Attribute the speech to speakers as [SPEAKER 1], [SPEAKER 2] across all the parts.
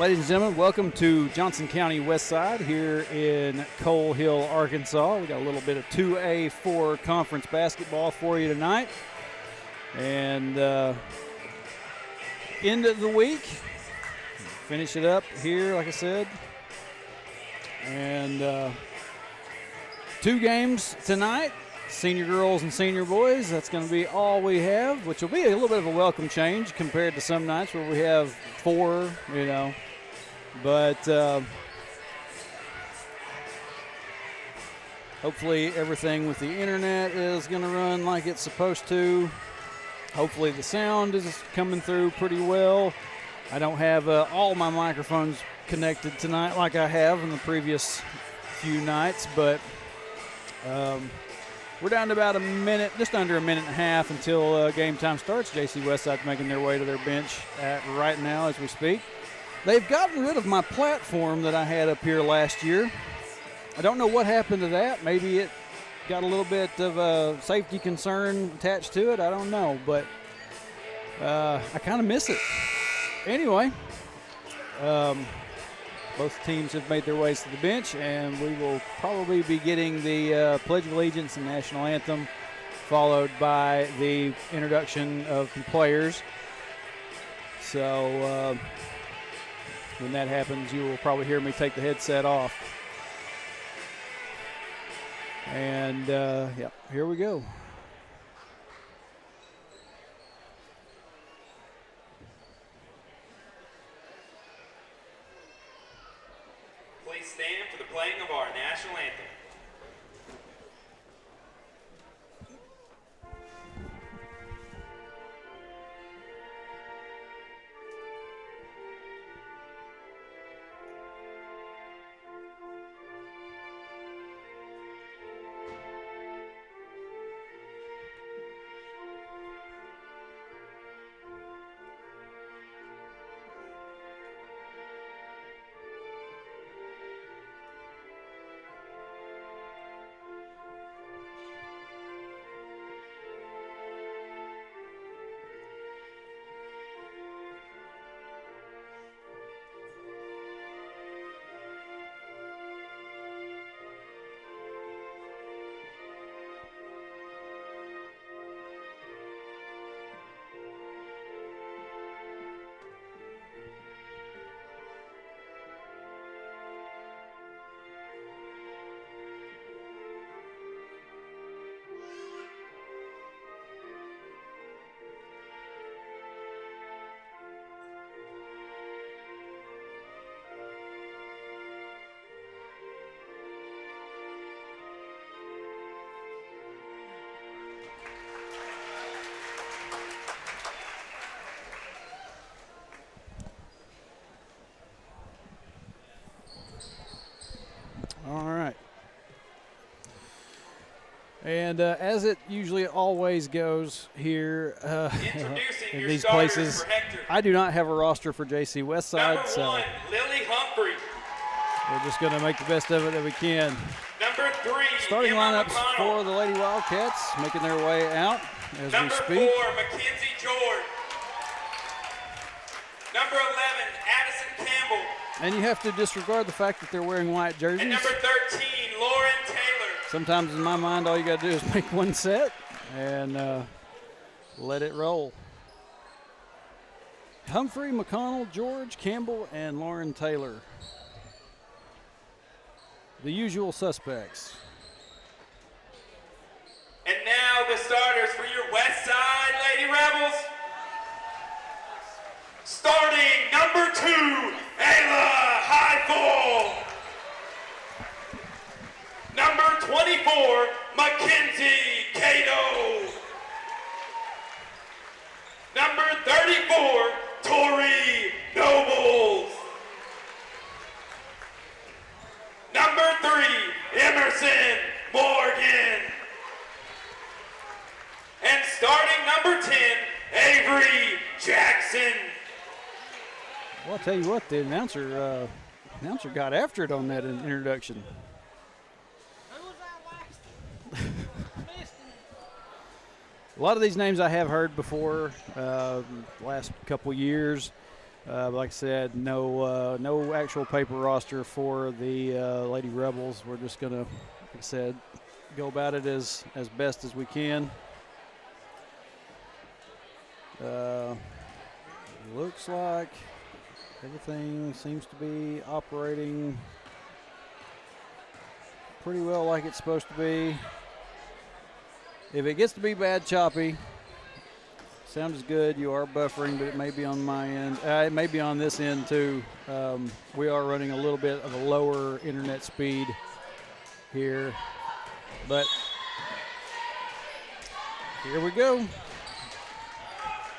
[SPEAKER 1] Ladies and gentlemen, welcome to Johnson County Westside here in Coal Hill, Arkansas. We got a little bit of 2A4 conference basketball for you tonight. And end of the week, finish it up here, like I said. And 2 games tonight, senior girls and senior boys. That's going to be all we have, which will be a little bit of a welcome change compared to some nights where we have 4, you know. But hopefully everything with the internet is going to run like it's supposed to. Hopefully the sound is coming through pretty well. I don't have all my microphones connected tonight like I have in the previous few nights, but we're down to about a minute, just under a minute and a half until game time starts. JC Westside's making their way to their bench right now as we speak. They've gotten rid of my platform that I had up here last year. I don't know what happened to that. Maybe it got a little bit of a safety concern attached to it. I don't know, but I kind of miss it. Anyway, both teams have made their ways to the bench, and we will probably be getting the Pledge of Allegiance and National Anthem, followed by the introduction of the players. So when that happens, you will probably hear me take the headset off. And, yeah, here we go.
[SPEAKER 2] Please stand for the playing of our national anthem.
[SPEAKER 1] All right. And as it usually always goes here in these places, I do not have a roster for JC Westside, so
[SPEAKER 2] Number 1, Lily Humphrey.
[SPEAKER 1] we're just going to make the best of it that we can.
[SPEAKER 2] Number 3,
[SPEAKER 1] Starting
[SPEAKER 2] Emma
[SPEAKER 1] lineups
[SPEAKER 2] McConnell.
[SPEAKER 1] for the Lady Wildcats, making their way out as
[SPEAKER 2] Number
[SPEAKER 1] we
[SPEAKER 2] 4,
[SPEAKER 1] speak.
[SPEAKER 2] Mackenzie George. Number 11, Addison Campbell.
[SPEAKER 1] And you have to disregard the fact that they're wearing white jerseys.
[SPEAKER 2] And number 13, Lauren Taylor.
[SPEAKER 1] Sometimes in my mind, all you got to do is make one set and let it roll. Humphrey, McConnell, George, Campbell, and Lauren Taylor. The usual suspects.
[SPEAKER 2] And now the starters for your Westside Lady Rebels. Starting number 2, Ayla Highfall. Number 24, Mackenzie Cato. Number 34, Tori Nobles. Number 3, Emerson Morgan. And starting number 10, Avery Jackson.
[SPEAKER 1] Well, I'll tell you what, the announcer got after it on that introduction. A lot of these names I have heard before last couple years. Like I said, no actual paper roster for the Lady Rebels. We're just going to, like I said, go about it as best as we can. Looks like everything seems to be operating pretty well like it's supposed to be. If it gets to be bad choppy, sound is good. You are buffering, but it may be on my end. It may be on this end too. We are running a little bit of a lower internet speed here, but here we go.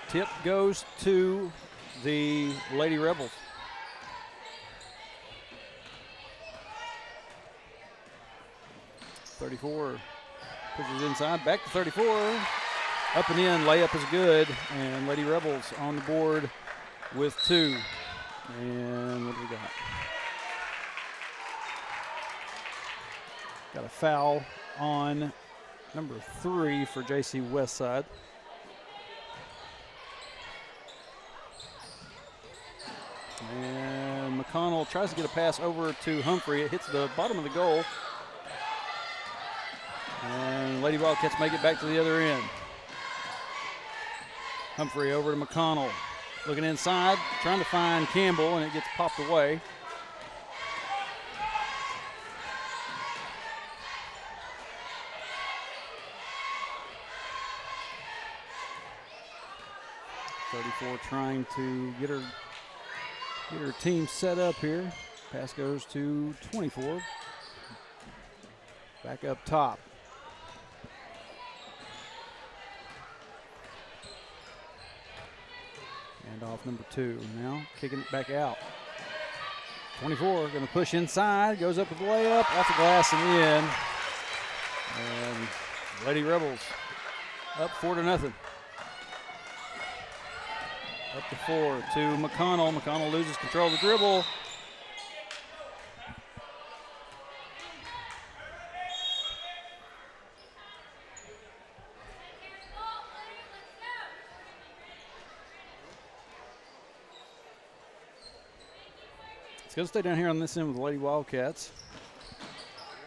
[SPEAKER 1] Tip goes to the Lady Rebels. .34 pushes inside, back to 34. Up and in, layup is good, and Lady Rebels on the board with 2. And what do we got? Got a foul on number 3 for JC Westside. And McConnell tries to get a pass over to Humphrey. It hits the bottom of the goal. And Lady Wildcats make it back to the other end. Humphrey over to McConnell. Looking inside, trying to find Campbell, and it gets popped away. .34 trying to get her team set up here. Pass goes to 24. Back up top. And off number 2 now, kicking it back out. 24 going to push inside, goes up with the layup, off the glass and in. And Lady Rebels up 4-0. Up to 4 to McConnell. McConnell loses control of the dribble. It's going to stay down here on this end with the Lady Wildcats.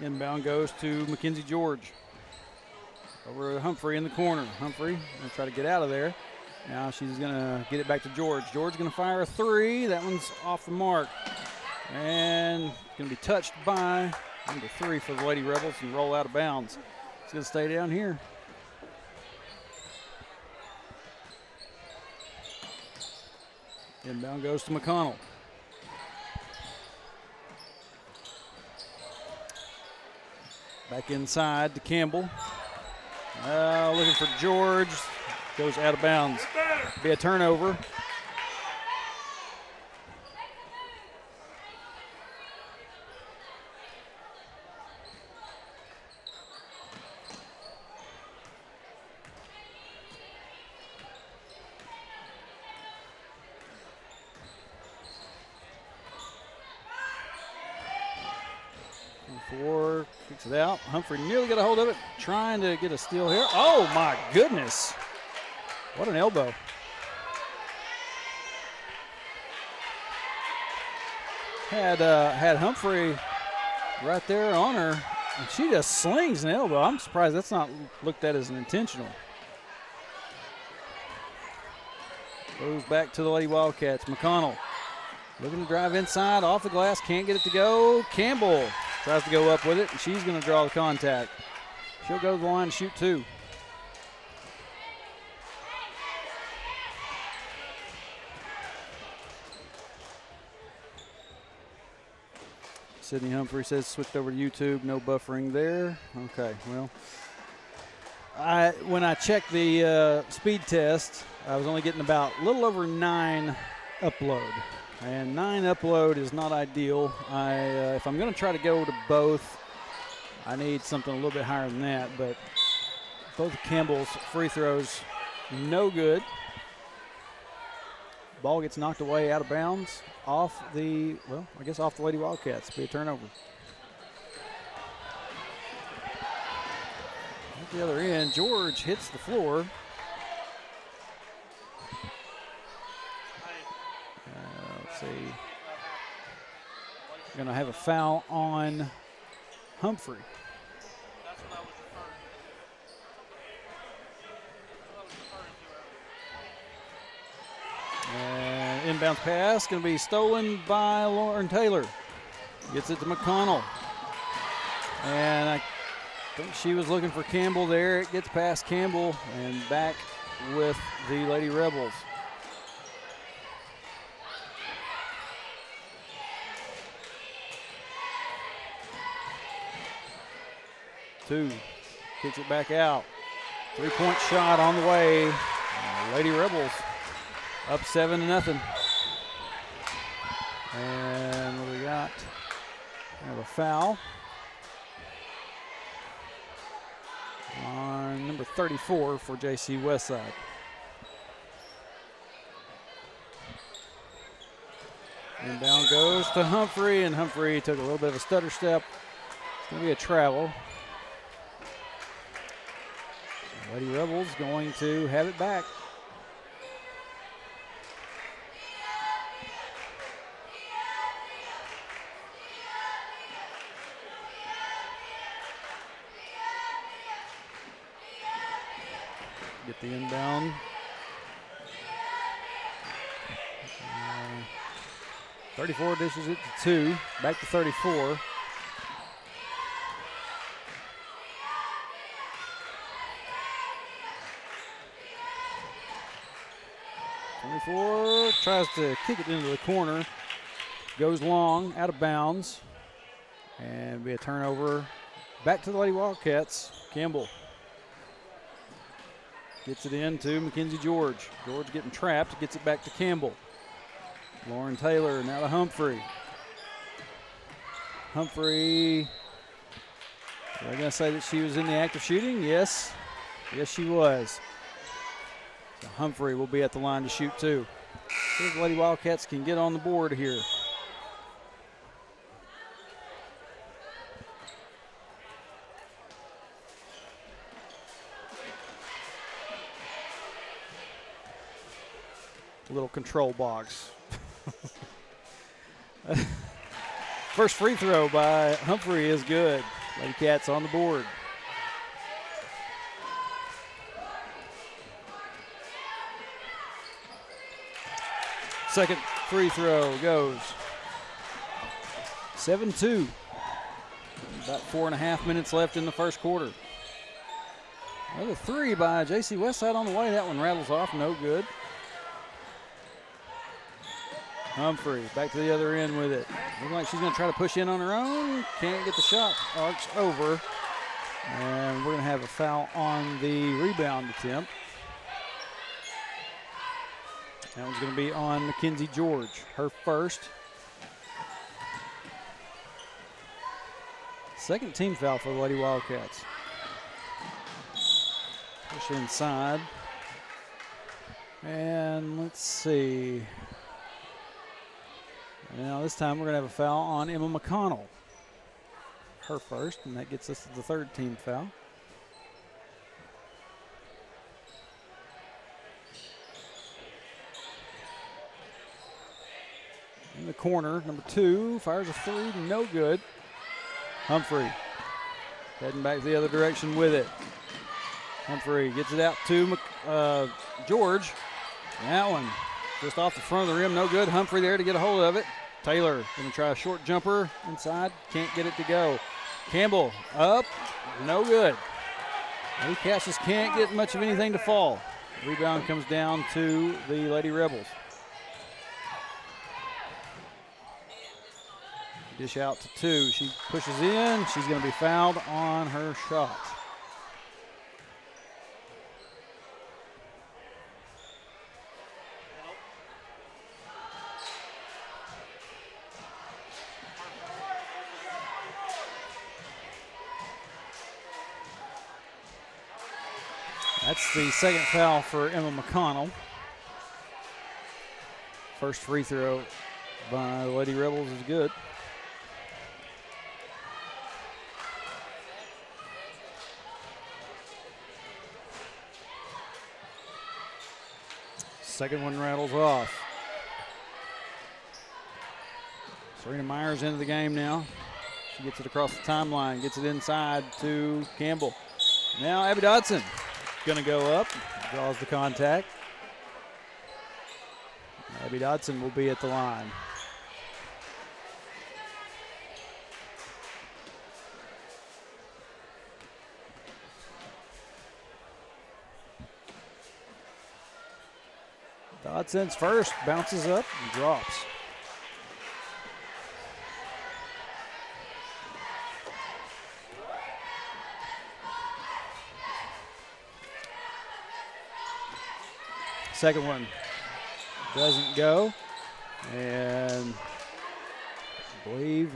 [SPEAKER 1] Inbound goes to Mackenzie George. Over to Humphrey in the corner. Humphrey going to try to get out of there. Now she's going to get it back to George. George going to fire a 3. That one's off the mark. And going to be touched by number 3 for the Lady Rebels and roll out of bounds. It's going to stay down here. Inbound goes to McConnell. Back inside to Campbell. Looking for George. Goes out of bounds. Be a turnover. Four kicks it out. Humphrey nearly got a hold of it. Trying to get a steal here. Oh my goodness. What an elbow. Had Humphrey right there on her, and she just slings an elbow. I'm surprised that's not looked at as an intentional. Goes back to the Lady Wildcats. McConnell looking to drive inside, off the glass, can't get it to go. Campbell tries to go up with it, and she's going to draw the contact. She'll go to the line and shoot 2. Sydney Humphrey says switched over to YouTube, no buffering there. Okay, well, when I checked the speed test, I was only getting about a little over 9 upload. And 9 upload is not ideal. If I'm going to try to go to both, I need something a little bit higher than that. But both Campbell's free throws, no good. Ball gets knocked away out of bounds off the, well, I guess off the Lady Wildcats. Be a turnover. At the other end, George hits the floor. I have a foul on Humphrey. And inbounds pass going to be stolen by Lauren Taylor. Gets it to McConnell. And I think she was looking for Campbell there. It gets past Campbell and back with the Lady Rebels. Two, kicks it back out. 3-point shot on the way. Lady Rebels up 7-0. And what do we got? We have a foul on number 34 for JC Westside. Inbound goes to Humphrey, and Humphrey took a little bit of a stutter step. It's going to be a travel. So Lady Rebels going to have it back. Get the inbound. 34 dishes it to 2. Back to 34. Tries to kick it into the corner. Goes long, out of bounds. And be a turnover. Back to the Lady Wildcats. Campbell. Gets it in to Mackenzie George. George getting trapped. Gets it back to Campbell. Lauren Taylor now to Humphrey. Humphrey. Are I going to say that she was in the act of shooting? Yes. Yes, she was. So Humphrey will be at the line to shoot too. See if the Lady Wildcats can get on the board here. Little control box. First free throw by Humphrey is good. Lady Cats on the board. Second free throw goes. 7-2. About 4.5 minutes left in the first quarter. Another three by JC Westside on the way. That one rattles off, no good. Humphrey back to the other end with it. Looks like she's going to try to push in on her own. Can't get the shot. Arcs over. And we're going to have a foul on the rebound attempt. That one's going to be on Mackenzie George, her first. Second team foul for the Lady Wildcats. Push inside. And let's see. Now this time we're going to have a foul on Emma McConnell. Her first, and that gets us to the third team foul. In the corner, number 2, fires a three, no good. Humphrey heading back the other direction with it. Humphrey gets it out to George. That one just off the front of the rim, no good. Humphrey there to get a hold of it. Taylor going to try a short jumper inside, can't get it to go. Campbell up, no good. Lady Cats just can't get much of anything to fall. Rebound comes down to the Lady Rebels. Dish out to 2. She pushes in. She's going to be fouled on her shot. That's the second foul for Emma McConnell. First free throw by the Lady Rebels is good. Second one rattles off. Serena Myers into the game now. She gets it across the timeline, gets it inside to Campbell. Now Abby Dodson going to go up, draws the contact. Abby Dodson will be at the line. Dodson's first, bounces up and drops. Second one doesn't go, and I believe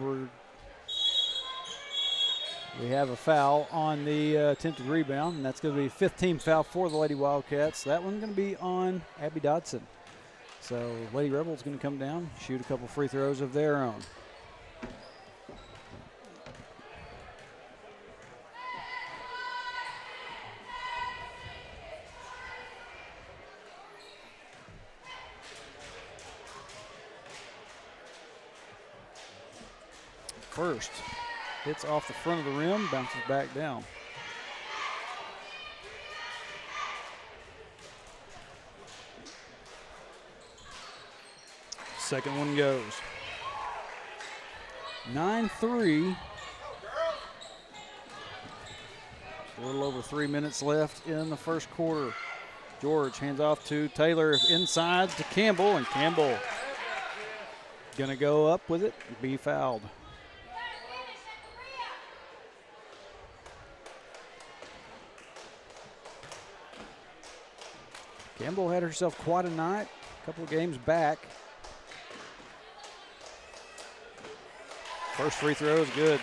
[SPEAKER 1] we have a foul on the attempted rebound, and that's going to be 15th foul for the Lady Wildcats. That one's going to be on Abby Dodson. So Lady Rebels going to come down, shoot a couple free throws of their own. First, hits off the front of the rim, bounces back down. Second one goes. 9-3. A little over 3 minutes left in the first quarter. George hands off to Taylor, inside to Campbell, and Campbell gonna go up with it and be fouled. Campbell had herself quite a night, a couple of games back. First free throw is good.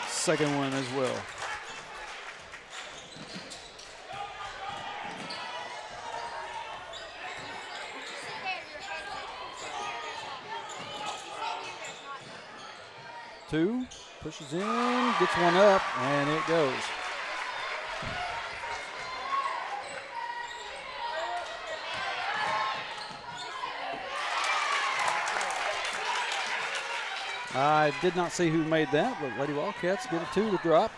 [SPEAKER 1] Second one as well. Two, pushes in, gets one up, and it goes. I did not see who made that, but Lady Wildcats get a two to drop.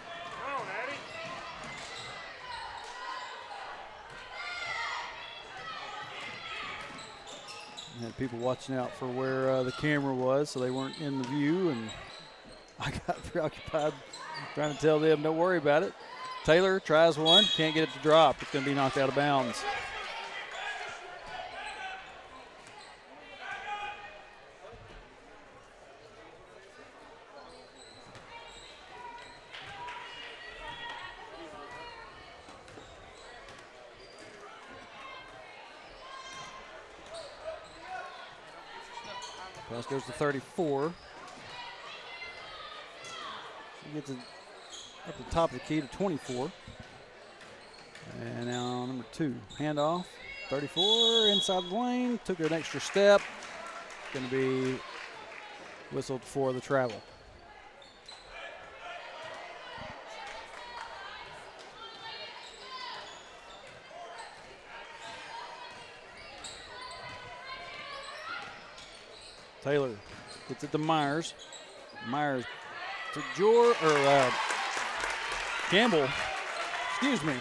[SPEAKER 1] Had people watching out for where the camera was, so they weren't in the view, and I got preoccupied trying to tell them, don't worry about it. Taylor tries one, can't get it to drop. It's going to be knocked out of bounds. Pass goes to 34. She gets it up the top of the key to 24. And now number two, handoff, 34, inside the lane, took an extra step. Going to be whistled for the travel. Taylor gets it to Myers. Myers to Campbell. Excuse me.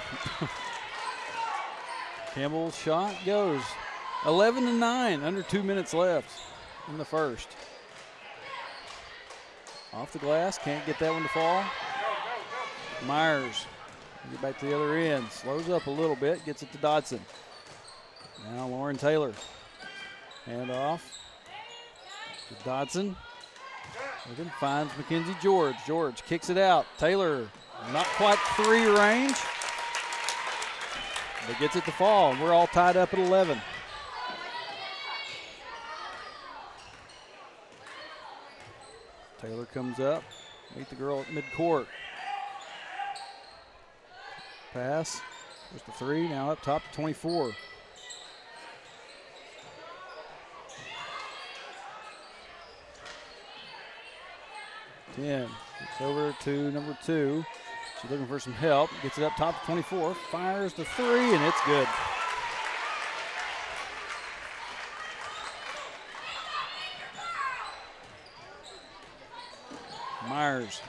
[SPEAKER 1] Campbell's shot goes. 11-9, under 2 minutes left in the first. Off the glass, can't get that one to fall. Myers, get back to the other end. Slows up a little bit, gets it to Dodson. Now Lauren Taylor. Hand off. Dodson finds Mackenzie George. George kicks it out. Taylor, not quite three range, but gets it to fall. We're all tied up at 11. Taylor comes up, meet the girl at midcourt. Pass, there's the three, now up top to 24. It's over to number two. She's looking for some help. Gets it up top to 24. Fires the three, and it's good. Myers.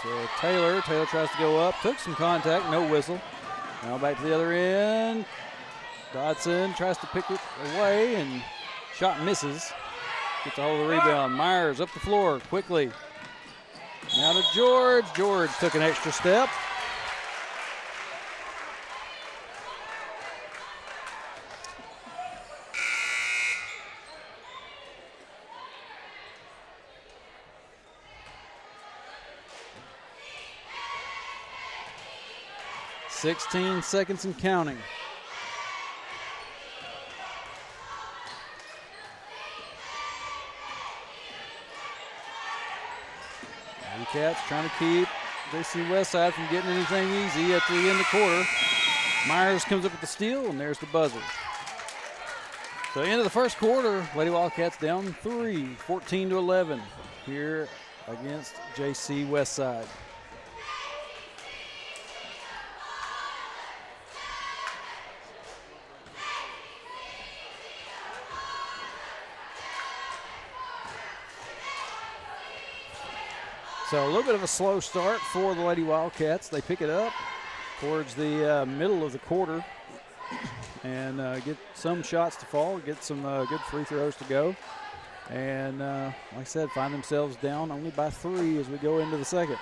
[SPEAKER 1] To Taylor. Taylor tries to go up. Took some contact. No whistle. Now back to the other end. Dodson tries to pick it away, and shot misses. Gets a hold of the rebound. Myers up the floor quickly. Now to George. George took an extra step. "16 seconds and counting." Wildcats trying to keep JC Westside from getting anything easy at the end of the quarter. Myers comes up with the steal, and there's the buzzer. So end of the first quarter, Lady Wildcats down 3, 14-11 here against JC Westside. So a little bit of a slow start for the Lady Wildcats. They pick it up towards the middle of the quarter and get some shots to fall, get some good free throws to go. And like I said, find themselves down only by 3 as we go into the second.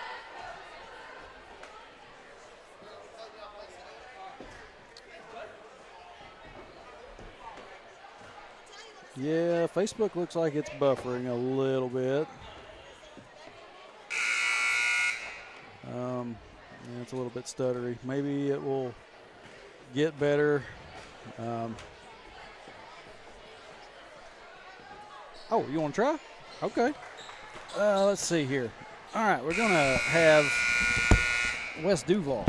[SPEAKER 1] Yeah, Facebook looks like it's buffering a little bit. Yeah, it's a little bit stuttery. Maybe it will get better. Oh, you want to try? Okay. Let's see here. All right, we're going to have Wes Duval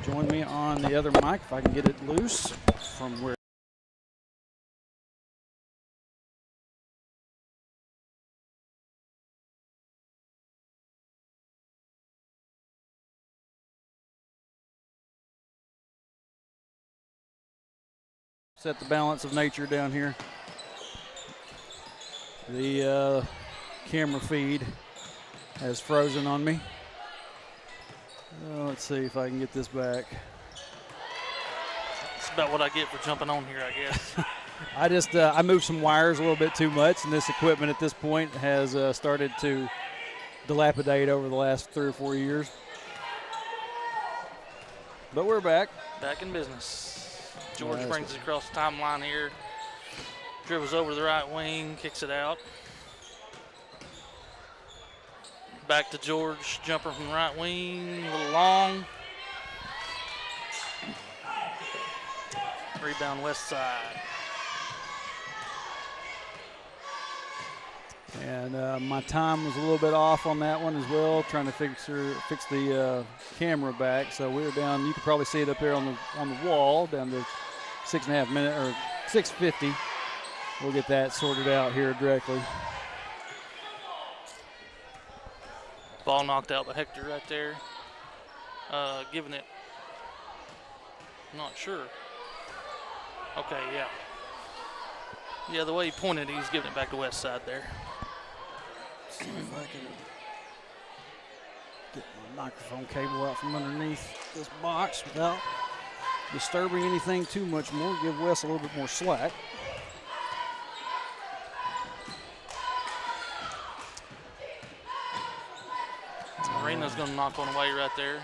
[SPEAKER 1] join me on the other mic if I can get it loose from where. Set the balance of nature down here. The camera feed has frozen on me. Let's see if I can get this back.
[SPEAKER 3] That's about what I get for jumping on here, I guess.
[SPEAKER 1] I moved some wires a little bit too much, and this equipment at this point has started to dilapidate over the last 3 or 4 years. But we're back.
[SPEAKER 3] Back in business. George brings it across the timeline here. Dribbles over the right wing, kicks it out. Back to George, jumper from the right wing, a little long. Rebound Westside.
[SPEAKER 1] And my time was a little bit off on that one as well, trying to fix the camera back. So we were down. You can probably see it up there on the wall, down to 6.5 minutes or 6:50. We'll get that sorted out here directly.
[SPEAKER 3] Ball knocked out by Hector right there. Giving it. Not sure. Okay, yeah. Yeah, the way he pointed, he's giving it back to Westside there.
[SPEAKER 1] See if I can get my microphone cable out from underneath this box without disturbing anything too much more. Give Wes a little bit more slack.
[SPEAKER 3] Marina's going to knock one away right there.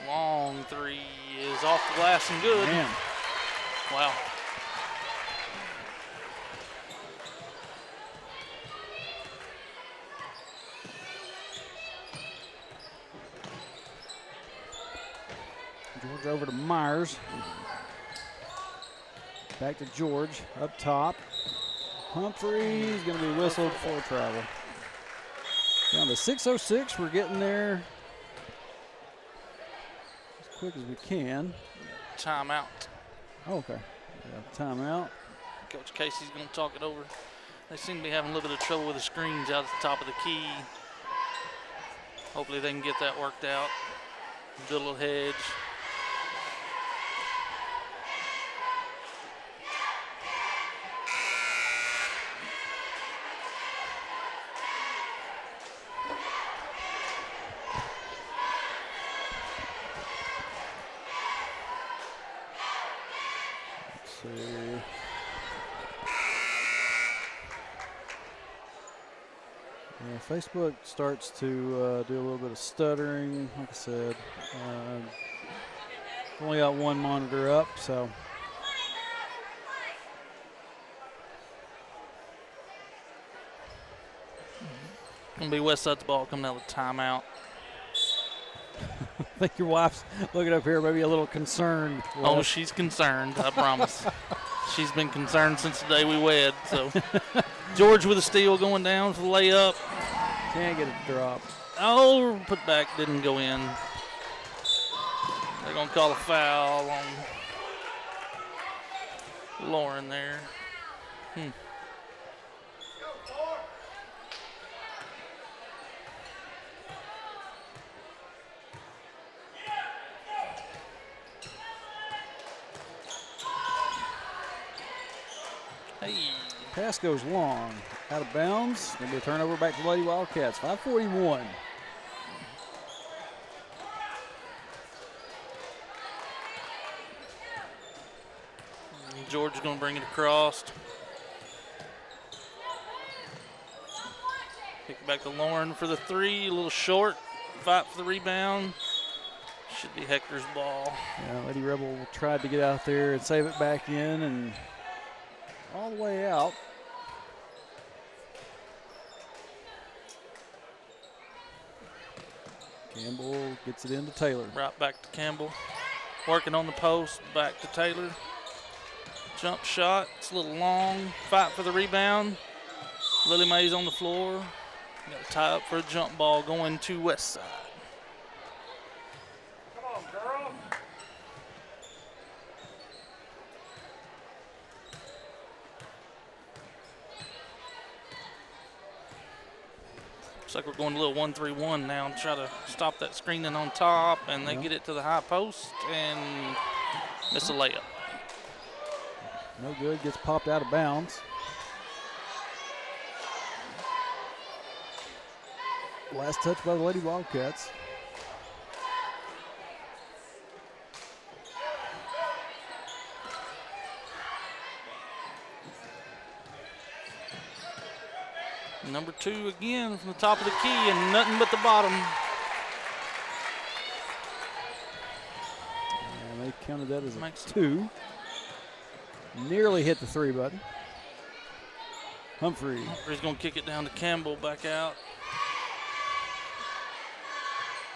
[SPEAKER 3] Long three is off the glass and good.
[SPEAKER 1] Man.
[SPEAKER 3] Wow.
[SPEAKER 1] George over to Myers. Back to George up top. Humphrey's going to be whistled for travel. Down to 6:06. We're getting there as quick as we can.
[SPEAKER 3] timeout.
[SPEAKER 1] Oh, okay. Timeout.
[SPEAKER 3] Coach Casey's going to talk it over. They seem to be having a little bit of trouble with the screens out at the top of the key. Hopefully they can get that worked out. Do a little hedge.
[SPEAKER 1] Yeah, Facebook starts to do a little bit of stuttering. Like I said, only got one monitor up, so.
[SPEAKER 3] Gonna be Westside's ball coming out of the timeout.
[SPEAKER 1] I think your wife's looking up here, maybe a little concerned.
[SPEAKER 3] Oh, she's concerned, I promise. She's been concerned since the day we wed. So George with a steal going down for the layup.
[SPEAKER 1] Can't get it to drop.
[SPEAKER 3] Oh, put back didn't go in. They're going to call a foul on Lauren there. Hey.
[SPEAKER 1] Pass goes long. Out of bounds. Going to be a turnover back to Lady Wildcats. 5:41.
[SPEAKER 3] George is going to bring it across. Kick it back to Lauren for the three. A little short. Fight for the rebound. Should be Hector's ball.
[SPEAKER 1] Yeah, Lady Rebel tried to get out there and save it back in, and all the way out. Campbell gets it into Taylor.
[SPEAKER 3] Right back to Campbell. Working on the post. Back to Taylor. Jump shot. It's a little long. Fight for the rebound. Lily Mae's on the floor. Got to tie up for a jump ball going to Westside.
[SPEAKER 2] Come on, girl.
[SPEAKER 3] Looks like we're going a little 1-3-1 now to try to stop that screening on top, and they get it to the high post and miss a layup.
[SPEAKER 1] No good, gets popped out of bounds. Last touch by the Lady Wildcats.
[SPEAKER 3] Number 2 again from the top of the key and nothing but the bottom.
[SPEAKER 1] And they counted that as a
[SPEAKER 3] Makes
[SPEAKER 1] 2. Nearly hit the 3 button. Humphrey.
[SPEAKER 3] Humphrey's going to kick it down to Campbell, back out.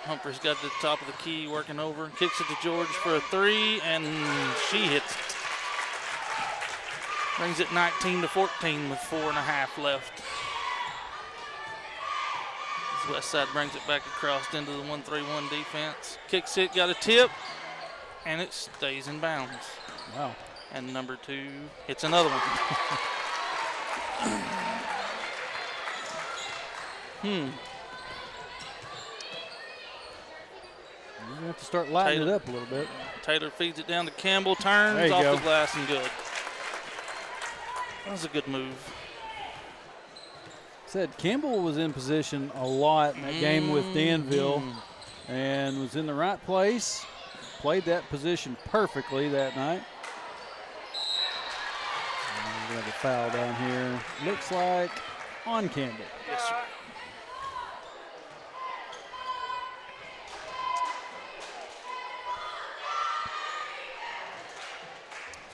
[SPEAKER 3] Humphrey's got the top of the key, working over, kicks it to George for a 3, and she hits it. Brings it 19-14 with 4.5 left. As Westside brings it back across into the 1-3-1 defense. Kicks it, got a tip, and it stays in bounds.
[SPEAKER 1] Wow.
[SPEAKER 3] And number 2 hits another one.
[SPEAKER 1] You're going to have to start lighting it up a little bit.
[SPEAKER 3] Taylor feeds it down to Campbell, turns
[SPEAKER 1] There you
[SPEAKER 3] off
[SPEAKER 1] go.
[SPEAKER 3] the glass and good. That was a good move.
[SPEAKER 1] Said Campbell was in position a lot in that game with Danville and was in the right place. Played that position perfectly that night. And we have a foul down here. Looks like on Campbell.
[SPEAKER 3] Yes, sir.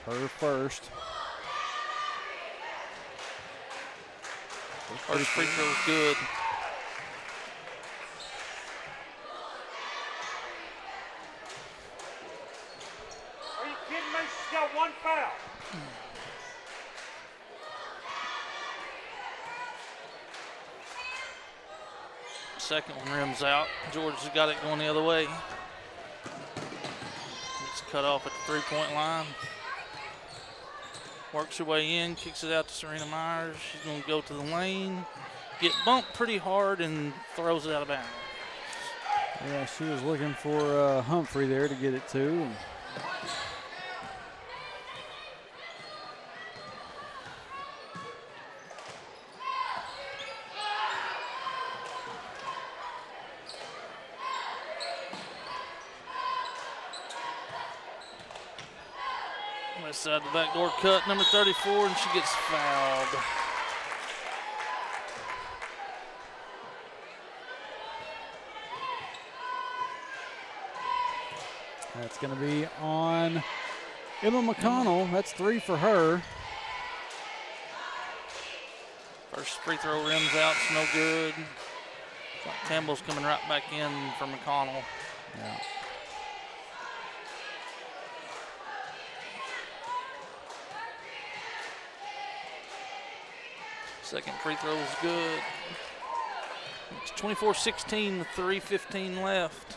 [SPEAKER 1] Her first.
[SPEAKER 3] First free throw was good.
[SPEAKER 2] Are you kidding me? She's got one foul.
[SPEAKER 3] Second one rims out. George has got it going the other way. It's cut off at the three-point line. Works her way in, kicks it out to Serena Myers. She's going to go to the lane, get bumped pretty hard, and throws it out of bounds.
[SPEAKER 1] Yeah, she was looking for Humphrey there to get it to.
[SPEAKER 3] Westside the backdoor cut, number 34, and she gets fouled.
[SPEAKER 1] That's going to be on Emma McConnell. That's 3 for her.
[SPEAKER 3] First free throw rims out, it's no good. Campbell's coming right back in for McConnell.
[SPEAKER 1] Yeah.
[SPEAKER 3] Second free throw is good. It's 24-16 with 3:15 left.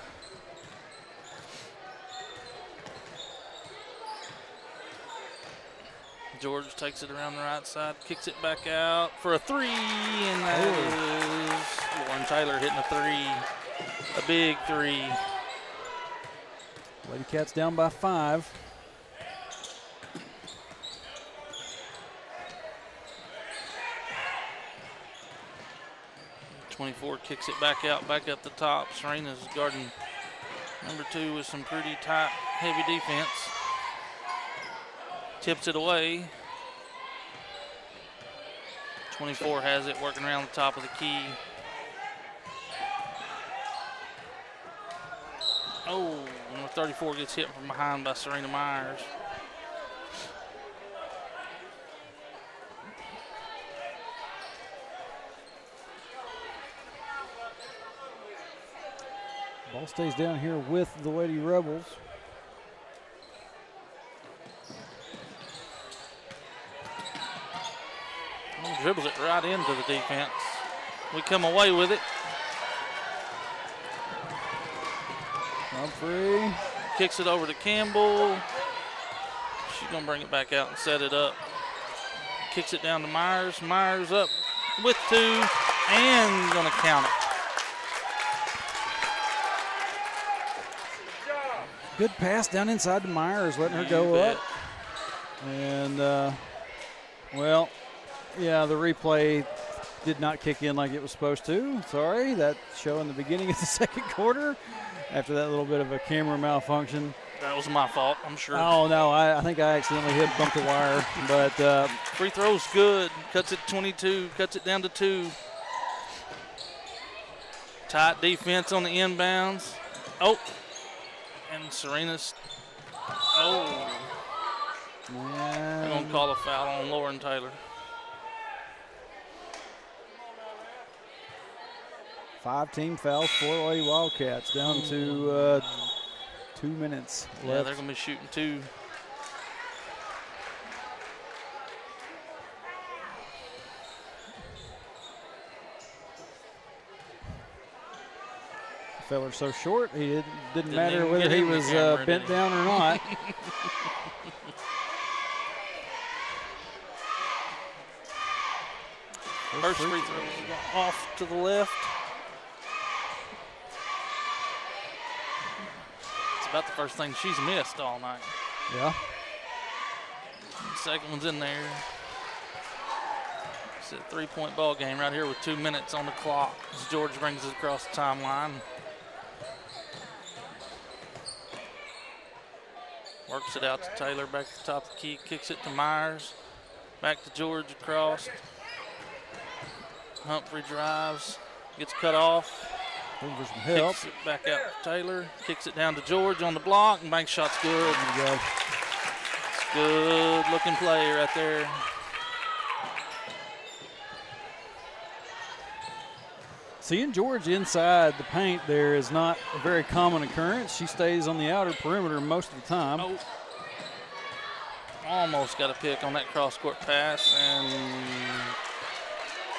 [SPEAKER 3] George takes it around the right side, kicks it back out for a three, and that is Lauren Taylor hitting a three, a big three.
[SPEAKER 1] Lady Cats down by 5.
[SPEAKER 3] .24 kicks it back out, back up the top. Serena's guarding number 2 with some pretty tight, heavy defense. Tips it away. 24 has it working around the top of the key. Oh, number 34 gets hit from behind by Serena Myers.
[SPEAKER 1] Ball stays down here with the Lady Rebels.
[SPEAKER 3] Dribbles it right into the defense. We come away with it.
[SPEAKER 1] Humphrey
[SPEAKER 3] kicks it over to Campbell. She's going to bring it back out and set it up. Kicks it down to Myers. Myers up with 2 and going to count it.
[SPEAKER 1] Good pass down inside to Myers, letting her go up. And, well, yeah, the replay did not kick in like it was supposed to. Sorry, that showing the beginning of the second quarter after that little bit of a camera malfunction.
[SPEAKER 3] That was my fault, I'm sure.
[SPEAKER 1] Oh, no, I think I accidentally bumped the wire. But
[SPEAKER 3] free throw's good. Cuts it 22, cuts it down to 2. Tight defense on the inbounds. Oh. And Serena's, they're going to call a foul on Lauren Taylor.
[SPEAKER 1] 5 team fouls for Lady Wildcats, down to 2 minutes left.
[SPEAKER 3] Yeah, they're going to be shooting 2.
[SPEAKER 1] Feller so short, he didn't matter whether he was bent down or not.
[SPEAKER 3] First free throw off to the left. It's about the first thing she's missed all night.
[SPEAKER 1] Yeah.
[SPEAKER 3] Second one's in there. It's a 3-point ball game right here with 2 minutes on the clock as George brings it across the timeline. Works it out to Taylor, back to the top of the key, kicks it to Myers. Back to George across. Humphrey drives, gets cut off.
[SPEAKER 1] Looking for some help.
[SPEAKER 3] Kicks it back out to Taylor, kicks it down to George on the block, and bank shot's good.
[SPEAKER 1] There you go.
[SPEAKER 3] It's good looking play right there.
[SPEAKER 1] Seeing George inside the paint there is not a very common occurrence. She stays on the outer perimeter most of the time.
[SPEAKER 3] Oh. Almost got a pick on that cross-court pass, and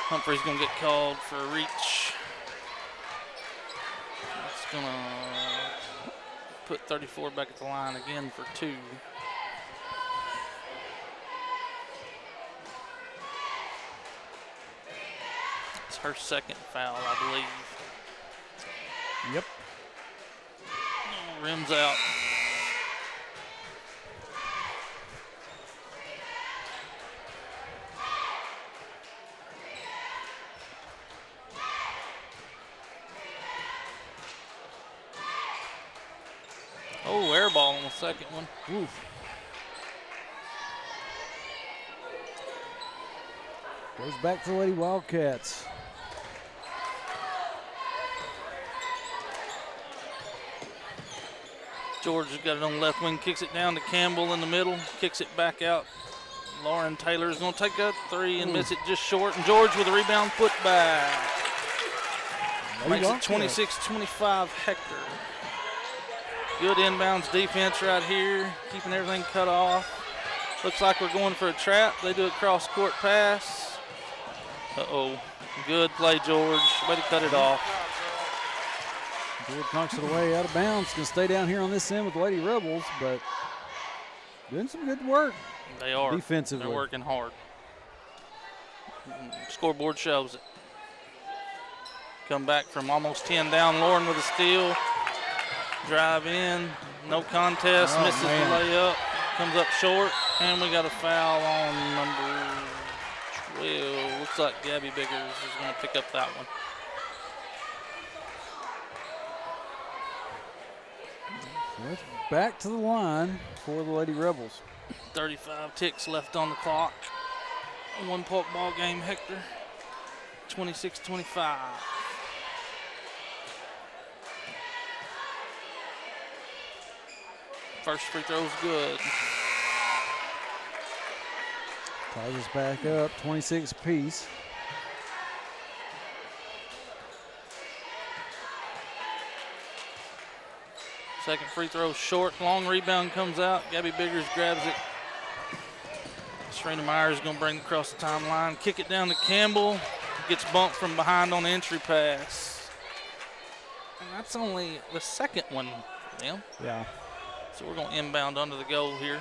[SPEAKER 3] Humphrey's going to get called for a reach. It's going to put 34 back at the line again for 2. It's her second foul, I believe.
[SPEAKER 1] Yep.
[SPEAKER 3] Rims out. Oh, air ball on the second one.
[SPEAKER 1] Oof. Goes back to the Lady Wildcats.
[SPEAKER 3] George has got it on the left wing, kicks it down to Campbell in the middle, kicks it back out. Lauren Taylor is going to take a 3 and miss it just short. And George with a rebound put back. Makes it 26-25 Hector. Good inbounds defense right here, keeping everything cut off. Looks like we're going for a trap. They do a cross-court pass. Uh-oh. Good play, George. Way to cut it off.
[SPEAKER 1] George knocks it away out of bounds. Going to stay down here on this end with the Lady Rebels, but doing some good work.
[SPEAKER 3] They are.
[SPEAKER 1] Defensively.
[SPEAKER 3] They're working hard. Scoreboard shows it. Come back from almost 10 down. Lauren with a steal. Drive in. No contest. Misses the layup. Comes up short. And we got a foul on number 12. Looks like Gabby Biggers is going to pick up that one.
[SPEAKER 1] So it's back to the line for the Lady Rebels.
[SPEAKER 3] 35 ticks left on the clock. 1-point ball game, Hector. 26-25. First free throw's good.
[SPEAKER 1] Ties us back up, 26 apiece.
[SPEAKER 3] Second free throw short, long rebound comes out. Gabby Biggers grabs it. Serena Myers is going to bring it across the timeline. Kick it down to Campbell. Gets bumped from behind on the entry pass. And that's only the second one for them.
[SPEAKER 1] Yeah.
[SPEAKER 3] So we're going to inbound under the goal here.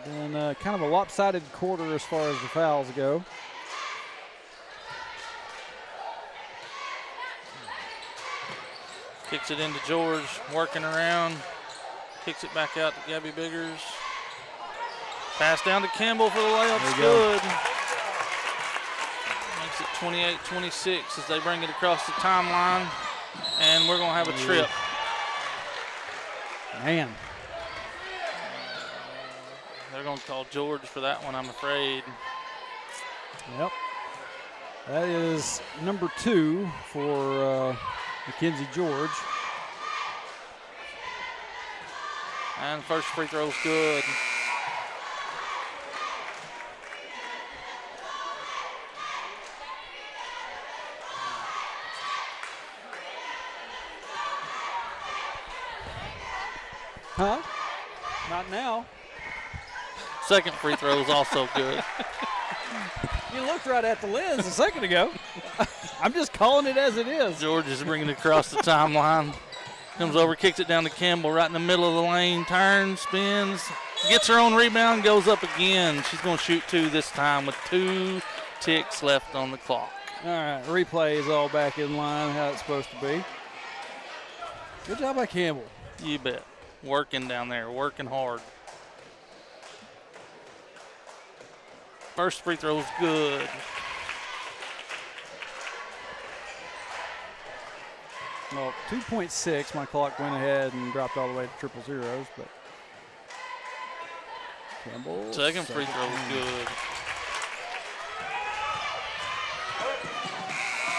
[SPEAKER 1] And then kind of a lopsided quarter as far as the fouls go.
[SPEAKER 3] Kicks it into George, working around. Kicks it back out to Gabby Biggers. Pass down to Campbell for the layup. It's good. Makes it 28-26 as they bring it across the timeline. And we're going to have a trip.
[SPEAKER 1] Man.
[SPEAKER 3] They're going to call George for that one, I'm afraid.
[SPEAKER 1] Yep. That is number 2 for Mackenzie George.
[SPEAKER 3] And first free throw's good.
[SPEAKER 1] Huh? Not now.
[SPEAKER 3] Second free throw is also good.
[SPEAKER 1] You looked right at the lens a second ago. I'm just calling it as it is.
[SPEAKER 3] George is bringing it across the timeline. Comes over, kicks it down to Campbell right in the middle of the lane. Turns, spins, gets her own rebound, goes up again. She's going to shoot 2 this time with 2 ticks left on the clock.
[SPEAKER 1] All right, replay is all back in line, how it's supposed to be. Good job by Campbell.
[SPEAKER 3] You bet. Working down there, working hard. First free throw is good.
[SPEAKER 1] Well, 2.6, my clock went ahead and dropped all the way to triple zeros, but Campbell.
[SPEAKER 3] Second free throw is good.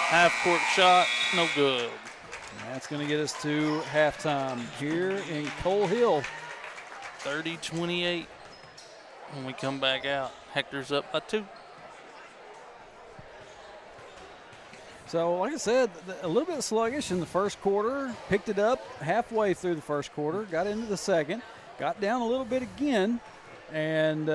[SPEAKER 3] Half court shot, no good.
[SPEAKER 1] And that's going to get us to halftime here in Coal Hill.
[SPEAKER 3] 30-28 when we come back out. Hector's up by 2.
[SPEAKER 1] So, like I said, a little bit sluggish in the first quarter. Picked it up halfway through the first quarter. Got into the second. Got down a little bit again. And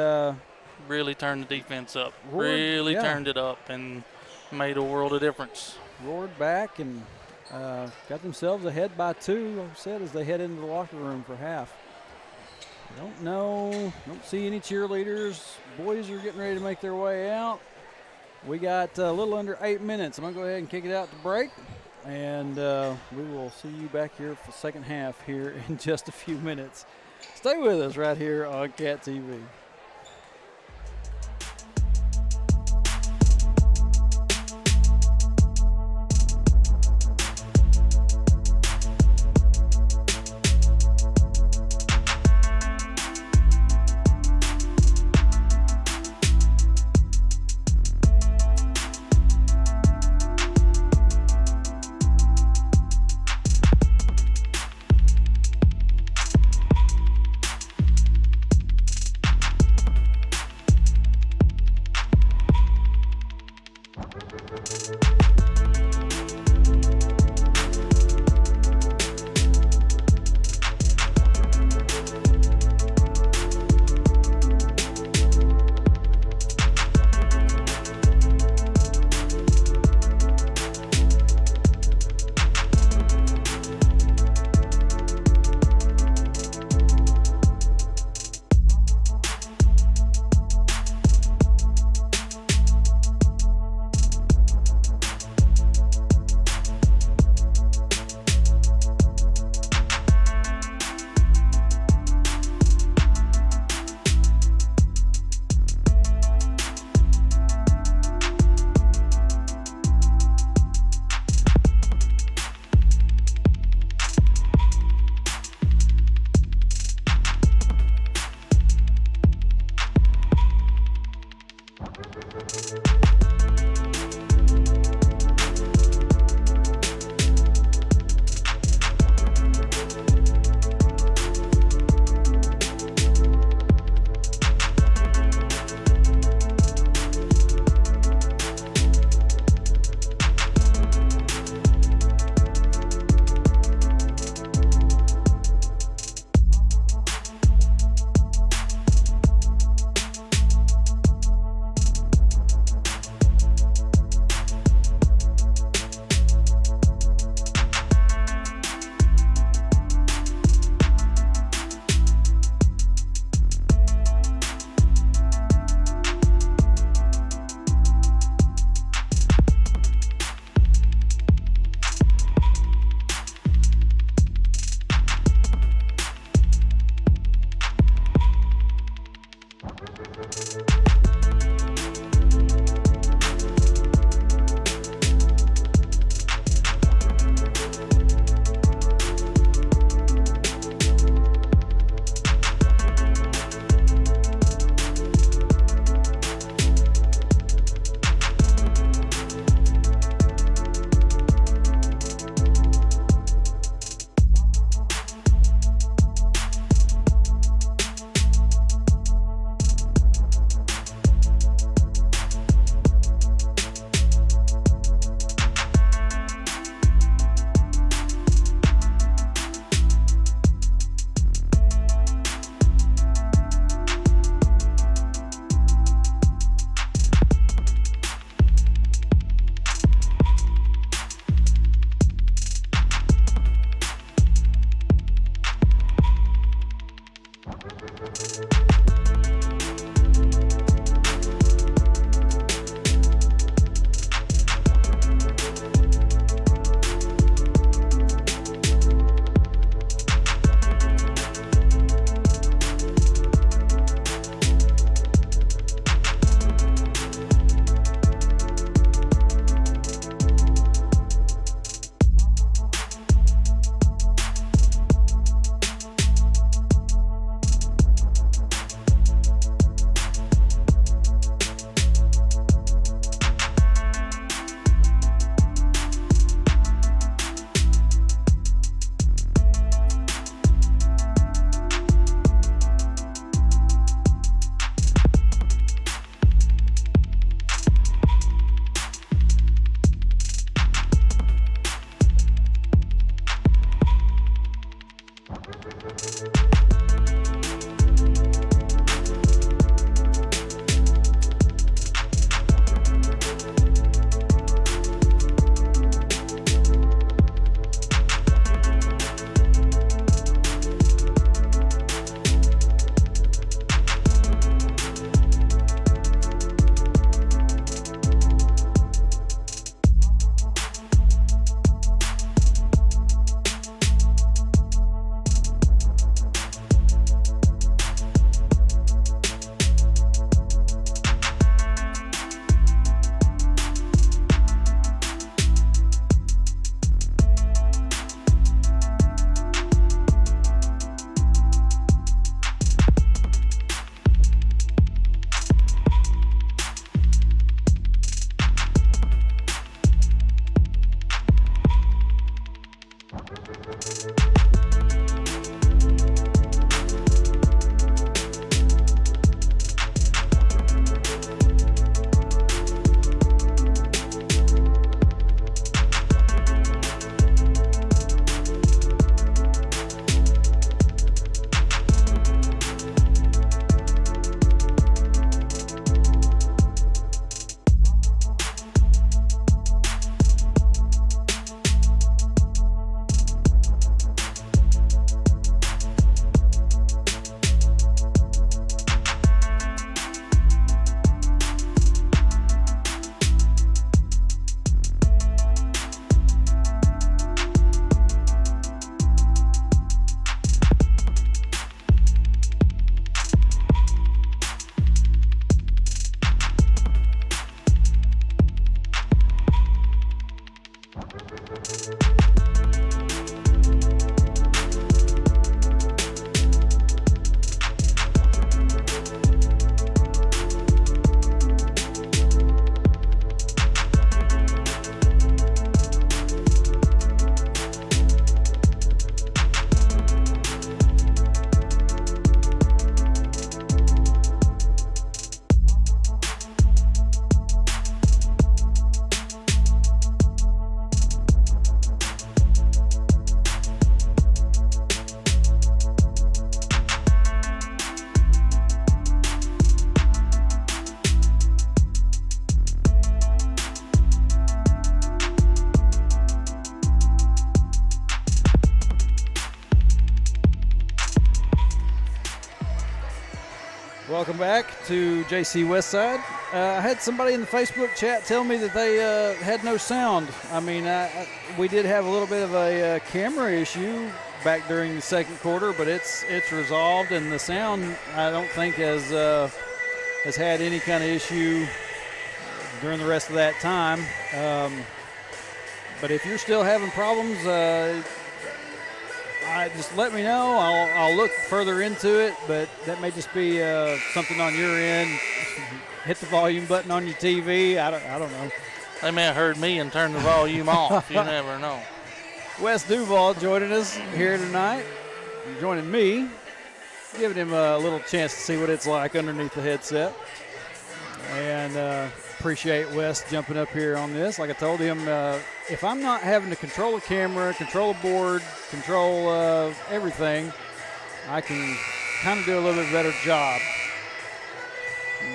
[SPEAKER 3] really turned the defense up.
[SPEAKER 1] Turned
[SPEAKER 3] it up and made a world of difference.
[SPEAKER 1] Roared back and got themselves ahead by 2, like I said, as they head into the locker room for half. Don't see any cheerleaders. Boys are getting ready to make their way out. We got a little under 8 minutes. I'm going to go ahead and kick it out to break, and we will see you back here for the second half here in just a few minutes. Stay with us right here on Cat TV. Welcome back to JC Westside. I had somebody in the Facebook chat tell me that they had no sound. I mean, we did have a little bit of a camera issue back during the second quarter, but it's resolved, and the sound I don't think has had any kind of issue during the rest of that time. But if you're still having problems, just let me know. I'll look further into it, but that may just be something on your end. Hit the volume button on your TV. I don't know.
[SPEAKER 3] They may have heard me and turned the volume off. You never know.
[SPEAKER 1] Wes Duval joining us here tonight, joining me, giving him a little chance to see what it's like underneath the headset. And appreciate Wes jumping up here on this. Like I told him, if I'm not having to control a camera, control a board, control everything, I can kind of do a little bit better job.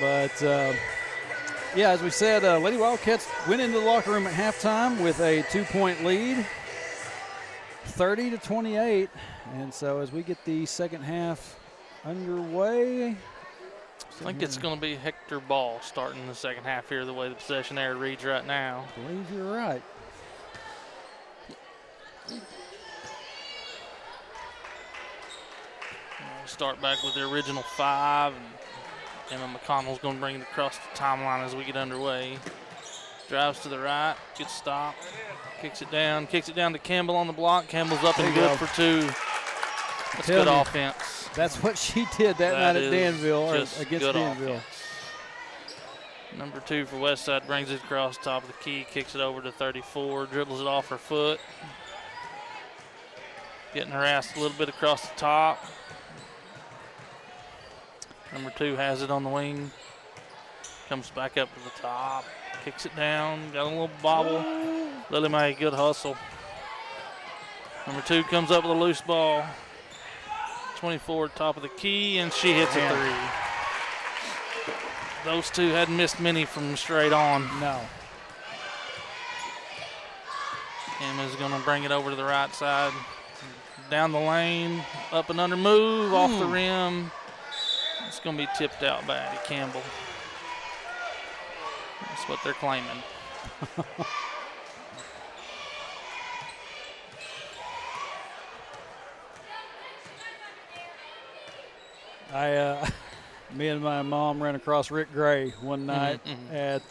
[SPEAKER 1] But, yeah, as we said, Lady Wildcats went into the locker room at halftime with a 2-point lead, 30-28. And so as we get the second half underway,
[SPEAKER 3] I think it's going to be Hector ball starting the second half here, the way the possession error reads right now.
[SPEAKER 1] I believe you're right.
[SPEAKER 3] We'll start back with the original 5, and Emma McConnell's going to bring it across the timeline as we get underway. Drives to the right, good stop, kicks it down to Campbell on the block. Campbell's up and good for 2. That's good offense.
[SPEAKER 1] That's what she did that night at Danville, or against Danville.
[SPEAKER 3] Offense. Number 2 for Westside brings it across the top of the key, kicks it over to 34, dribbles it off her foot. Getting harassed a little bit across the top. Number 2 has it on the wing. Comes back up to the top, kicks it down, got a little bobble. Lily Mae, good hustle. Number 2 comes up with a loose ball. 24 top of the key, and she hits a 3. Those two hadn't missed many from straight on.
[SPEAKER 1] No.
[SPEAKER 3] Emma's going to bring it over to the right side. Down the lane, up and under move, off the rim. It's going to be tipped out by Addie Campbell. That's what they're claiming.
[SPEAKER 1] Me and my mom ran across Rick Gray one night at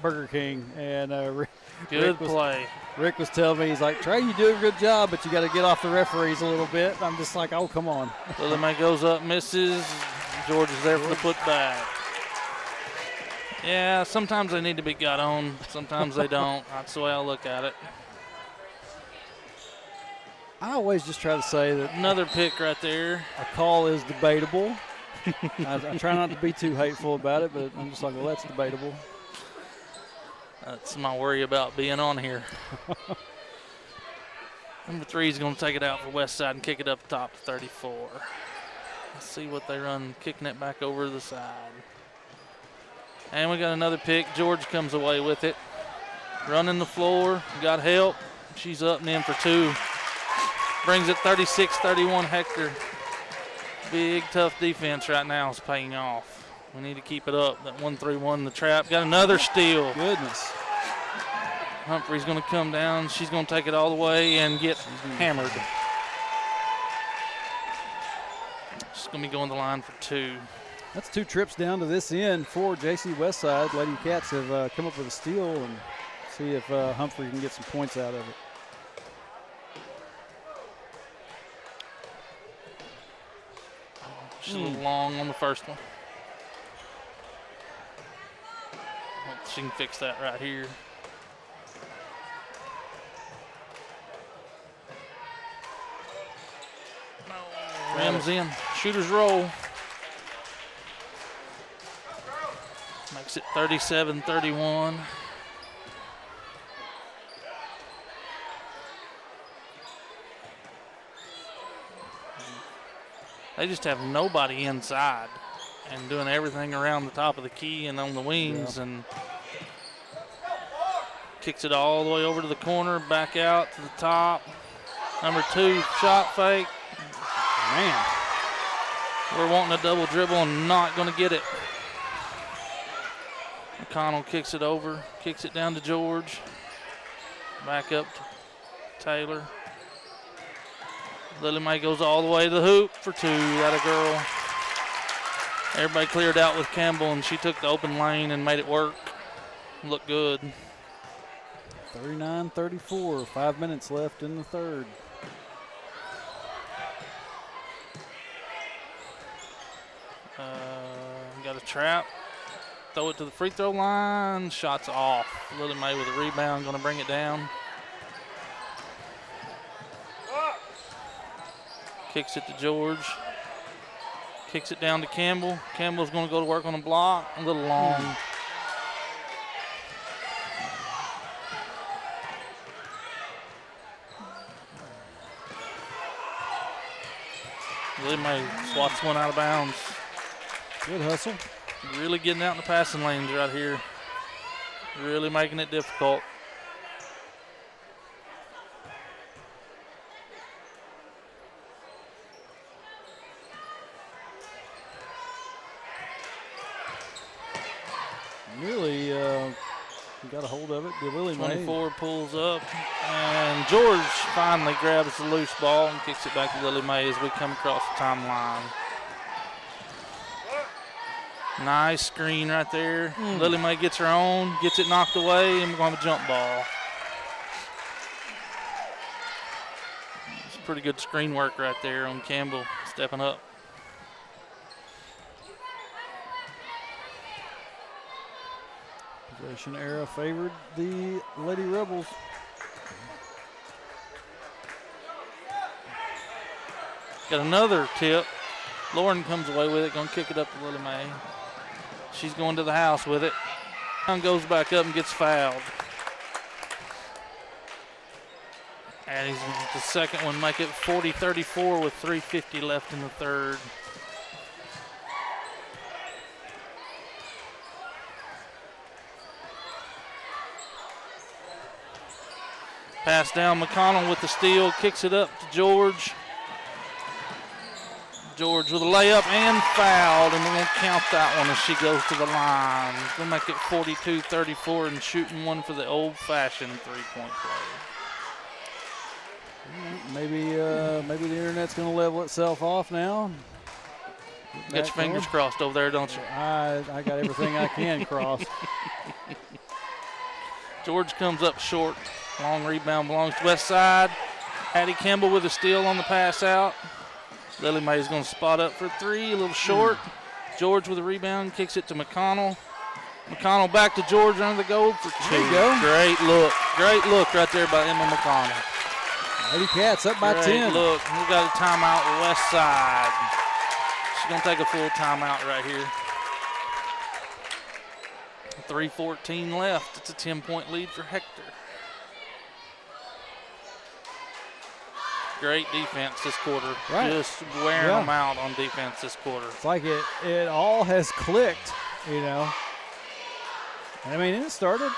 [SPEAKER 1] Burger King, and
[SPEAKER 3] good play.
[SPEAKER 1] Rick was telling me, he's like, Trey, you do a good job, but you got to get off the referees a little bit. I'm just like, oh, come on.
[SPEAKER 3] Lily Mae goes up, misses. George is there for the putback. Yeah, sometimes they need to be got on. Sometimes they don't. That's the way I look at it.
[SPEAKER 1] I always just try to say that
[SPEAKER 3] another pick right there.
[SPEAKER 1] A call is debatable. I try not to be too hateful about it, but I'm just like, well, that's debatable.
[SPEAKER 3] That's my worry about being on here. Number 3 is going to take it out for Westside and kick it up top to 34. Let's see what they run, kicking it back over to the side. And we got another pick. George comes away with it. Running the floor, got help. She's up and in for 2. Brings it 36-31 Hector. Big, tough defense right now is paying off. We need to keep it up. That 1-3-1, the trap. Got another steal.
[SPEAKER 1] Goodness.
[SPEAKER 3] Humphrey's going to come down. She's going to take it all the way and get hammered. She's going to be going to the line for 2.
[SPEAKER 1] That's 2 trips down to this end for JC Westside. Lady Cats have come up with a steal, and see if Humphrey can get some points out of it.
[SPEAKER 3] She's a little long on the first one. Hope she can fix that right here. Rims in. Shooters roll. Makes it 37-31. They just have nobody inside and doing everything around the top of the key and on the wings, and kicks it all the way over to the corner, back out to the top. Number 2, shot fake.
[SPEAKER 1] Man.
[SPEAKER 3] We're wanting a double dribble and not going to get it. McConnell kicks it over, kicks it down to George. Back up to Taylor. Lily Mae goes all the way to the hoop for two. That a girl. Everybody cleared out with Campbell, and she took the open lane and made it work. Looked good.
[SPEAKER 1] 39-34, 5 minutes left in the third.
[SPEAKER 3] Got a trap. Throw it to the free throw line. Shots off. Lily Mae with a rebound, going to bring it down. Kicks it to George. Kicks it down to Campbell. Campbell's going to go to work on the block. A little long. Lily Mae swats one out of bounds.
[SPEAKER 1] Good hustle.
[SPEAKER 3] Really getting out in the passing lanes right here. Really making it difficult.
[SPEAKER 1] Really got a hold of it. Lily Mae.
[SPEAKER 3] 24 pulls up. And George finally grabs the loose ball and kicks it back to Lily Mae as we come across the timeline. Nice screen right there. Lily Mae gets her own, gets it knocked away, and we're going to have a jump ball. It's pretty good screen work right there on Campbell stepping up.
[SPEAKER 1] Possession era favored the Lady Rebels.
[SPEAKER 3] Got another tip. Lauren comes away with it, going to kick it up to Lily Mae. She's going to the house with it. Goes back up and gets fouled. And he's the second one, make it 40-34 with 3:50 left in the third. Pass down, McConnell with the steal, kicks it up to George. George with a layup and fouled, and we're going to count that one as she goes to the line. We'll make it 42-34 and shooting one for the old-fashioned three-point play.
[SPEAKER 1] Maybe the internet's going to level itself off now.
[SPEAKER 3] Get your fingers crossed over there, don't you?
[SPEAKER 1] I got everything I can crossed.
[SPEAKER 3] George comes up short. Long rebound belongs to Westside. Hattie Campbell with a steal on the pass out. Lily Mae is going to spot up for three, a little short. George with a rebound, kicks it to McConnell. McConnell back to George under the goal for two.
[SPEAKER 1] There you go.
[SPEAKER 3] Great look right there by Emma McConnell.
[SPEAKER 1] Lady Cats up by 10.
[SPEAKER 3] Great look. We got a timeout Westside. She's going to take a full timeout right here. 3:14 left. It's a 10-point lead for Hector. Great defense this quarter.
[SPEAKER 1] Right.
[SPEAKER 3] Just wearing them out on defense this quarter.
[SPEAKER 1] It's like it all has clicked, you know. I mean, it started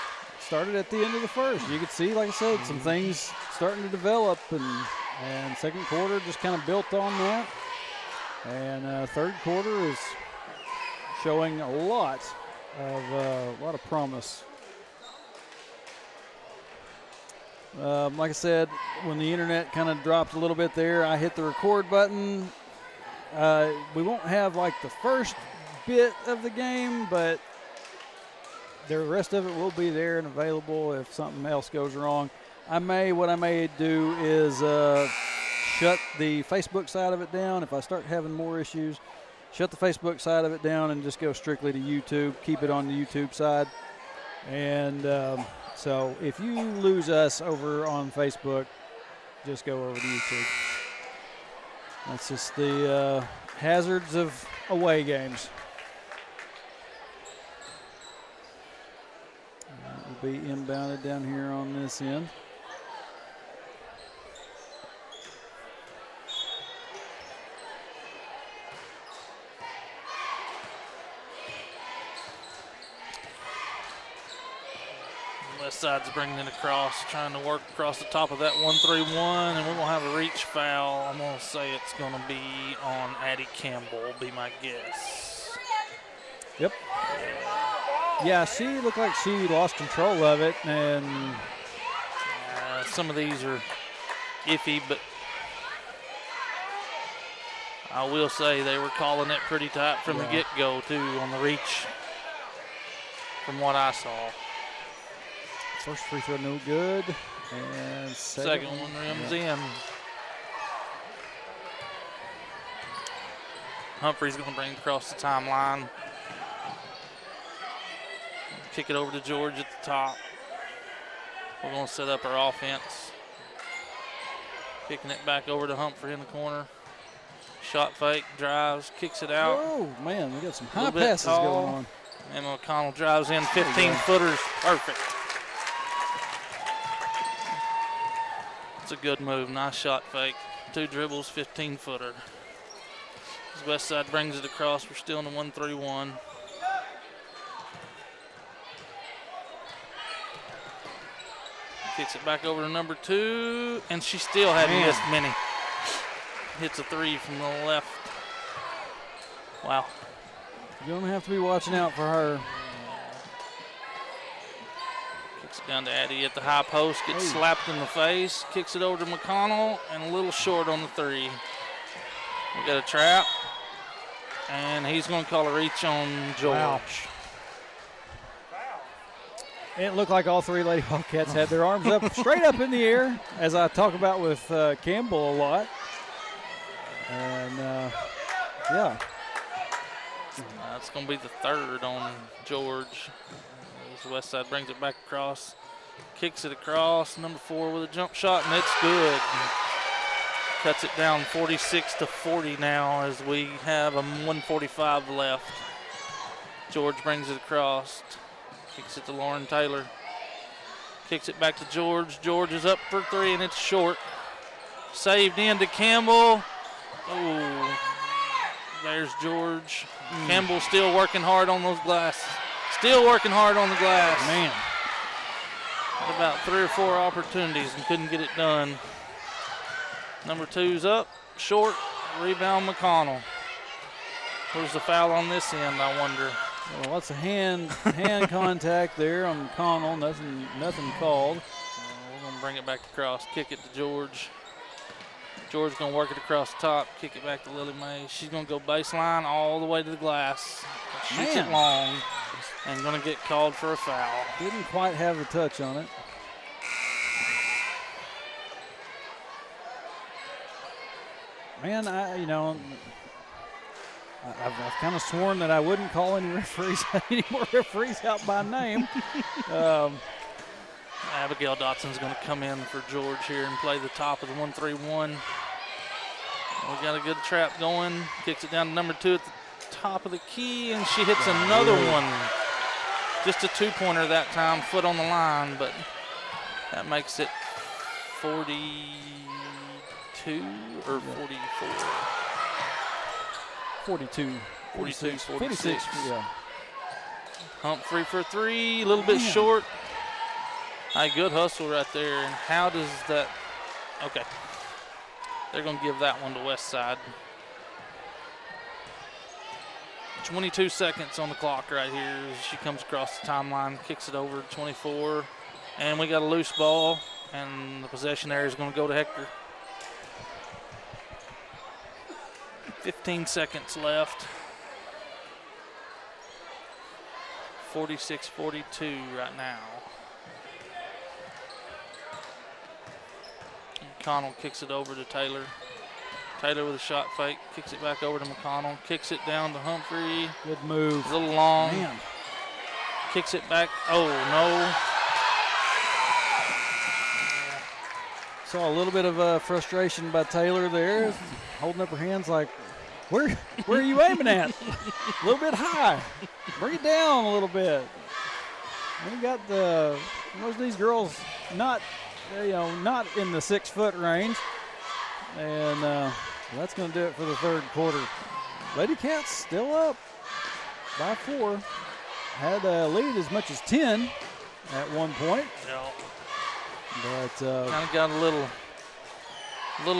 [SPEAKER 1] at the end of the first. You could see, like I said, some things starting to develop, and second quarter just kind of built on that. And third quarter is showing a lot of promise. Like I said, when the internet kind of dropped a little bit there, I hit the record button. We won't have like the first bit of the game, but the rest of it will be there and available if something else goes wrong. What I may do is shut the Facebook side of it down. If I start having more issues, shut the Facebook side of it down and just go strictly to YouTube. Keep it on the YouTube side. And so if you lose us over on Facebook, just go over to YouTube. That's just the hazards of away games. It will be inbounded down here on this end.
[SPEAKER 3] Westside's bringing it across, trying to work across the top of that 1-3-1, and we're going to have a reach foul. I'm going to say it's going to be on Addie Campbell, be my guess.
[SPEAKER 1] Yep. Yeah, she looked like she lost control of it, and
[SPEAKER 3] some of these are iffy, but I will say they were calling it pretty tight from the get-go, too, on the reach, from what I saw.
[SPEAKER 1] First free throw, no good. And
[SPEAKER 3] second one rims in. Humphrey's going to bring it across the timeline. Kick it over to George at the top. We're going to set up our offense. Kicking it back over to Humphrey in the corner. Shot fake, drives, kicks it out.
[SPEAKER 1] Oh, man, we got some high passes going on.
[SPEAKER 3] And McConnell drives in 15-footers. Perfect. It's a good move. Nice shot fake. 2 dribbles, 15-footer. As Westside brings it across, we're still in the 1-3-1. Kicks it back over to number 2, and she still hadn't missed many. Hits a 3 from the left. Wow.
[SPEAKER 1] You're going to have to be watching out for her.
[SPEAKER 3] Kicks it down to Addie at the high post, gets slapped in the face, kicks it over to McConnell, and a little short on the 3. We got a trap, and he's going to call a reach on George.
[SPEAKER 1] Wow. It looked like all 3 Lady Wildcats had their arms up, straight up in the air, as I talk about with Campbell a lot. And, yeah.
[SPEAKER 3] That's going to be the 3rd on George. As Westside brings it back across, kicks it across, number 4 with a jump shot, and it's good. Cuts it down 46-40 now as we have a 1:45 left. George brings it across. Kicks it to Lauren Taylor. Kicks it back to George. George is up for 3, and it's short. Saved in to Campbell. Oh, there's George. Campbell still working hard on those glass. Still working hard on the glass.
[SPEAKER 1] Man.
[SPEAKER 3] Had about 3 or 4 opportunities and couldn't get it done. Number 2's up, short, rebound McConnell. Where's the foul on this end, I wonder?
[SPEAKER 1] Well, lots of hand contact there on McConnell. Nothing called.
[SPEAKER 3] We're going to bring it back across, kick it to George. George going to work it across the top, kick it back to Lily Mae. She's going to go baseline all the way to the glass. Shoots it long and going to get called for a foul.
[SPEAKER 1] Didn't quite have the touch on it. Man, I've kind of sworn that I wouldn't call any more referees out by name.
[SPEAKER 3] Abigail Dotson's going to come in for George here and play the top of the 1-3-1. We got a good trap going. Kicks it down to number 2 at the top of the key, and she hits another one. Just a 2-pointer that time, foot on the line, but that makes it 42 or 44.
[SPEAKER 1] 42.
[SPEAKER 3] 46.
[SPEAKER 1] Yeah.
[SPEAKER 3] Humphrey for 3, a little bit short. Hey, good hustle right there. And how does that? Okay. They're going to give that one to Westside. 22 seconds on the clock right here. She comes across the timeline, kicks it over to 24. And we got a loose ball, and the possession area is going to go to Hector. 15 seconds left. 46-42 right now. McConnell kicks it over to Taylor. Taylor with a shot fake, kicks it back over to McConnell, kicks it down to Humphrey.
[SPEAKER 1] Good move.
[SPEAKER 3] A little long.
[SPEAKER 1] Man.
[SPEAKER 3] Kicks it back. Oh, no.
[SPEAKER 1] Saw a little bit of frustration by Taylor there, holding up her hands like, where are you aiming at? A little bit high. Bring it down a little bit. We got most of these girls not in the 6-foot range. And that's going to do it for the 3rd quarter. Lady Cats still up by 4. Had a lead as much as 10 at one point.
[SPEAKER 3] Yeah.
[SPEAKER 1] But
[SPEAKER 3] Kind of got a little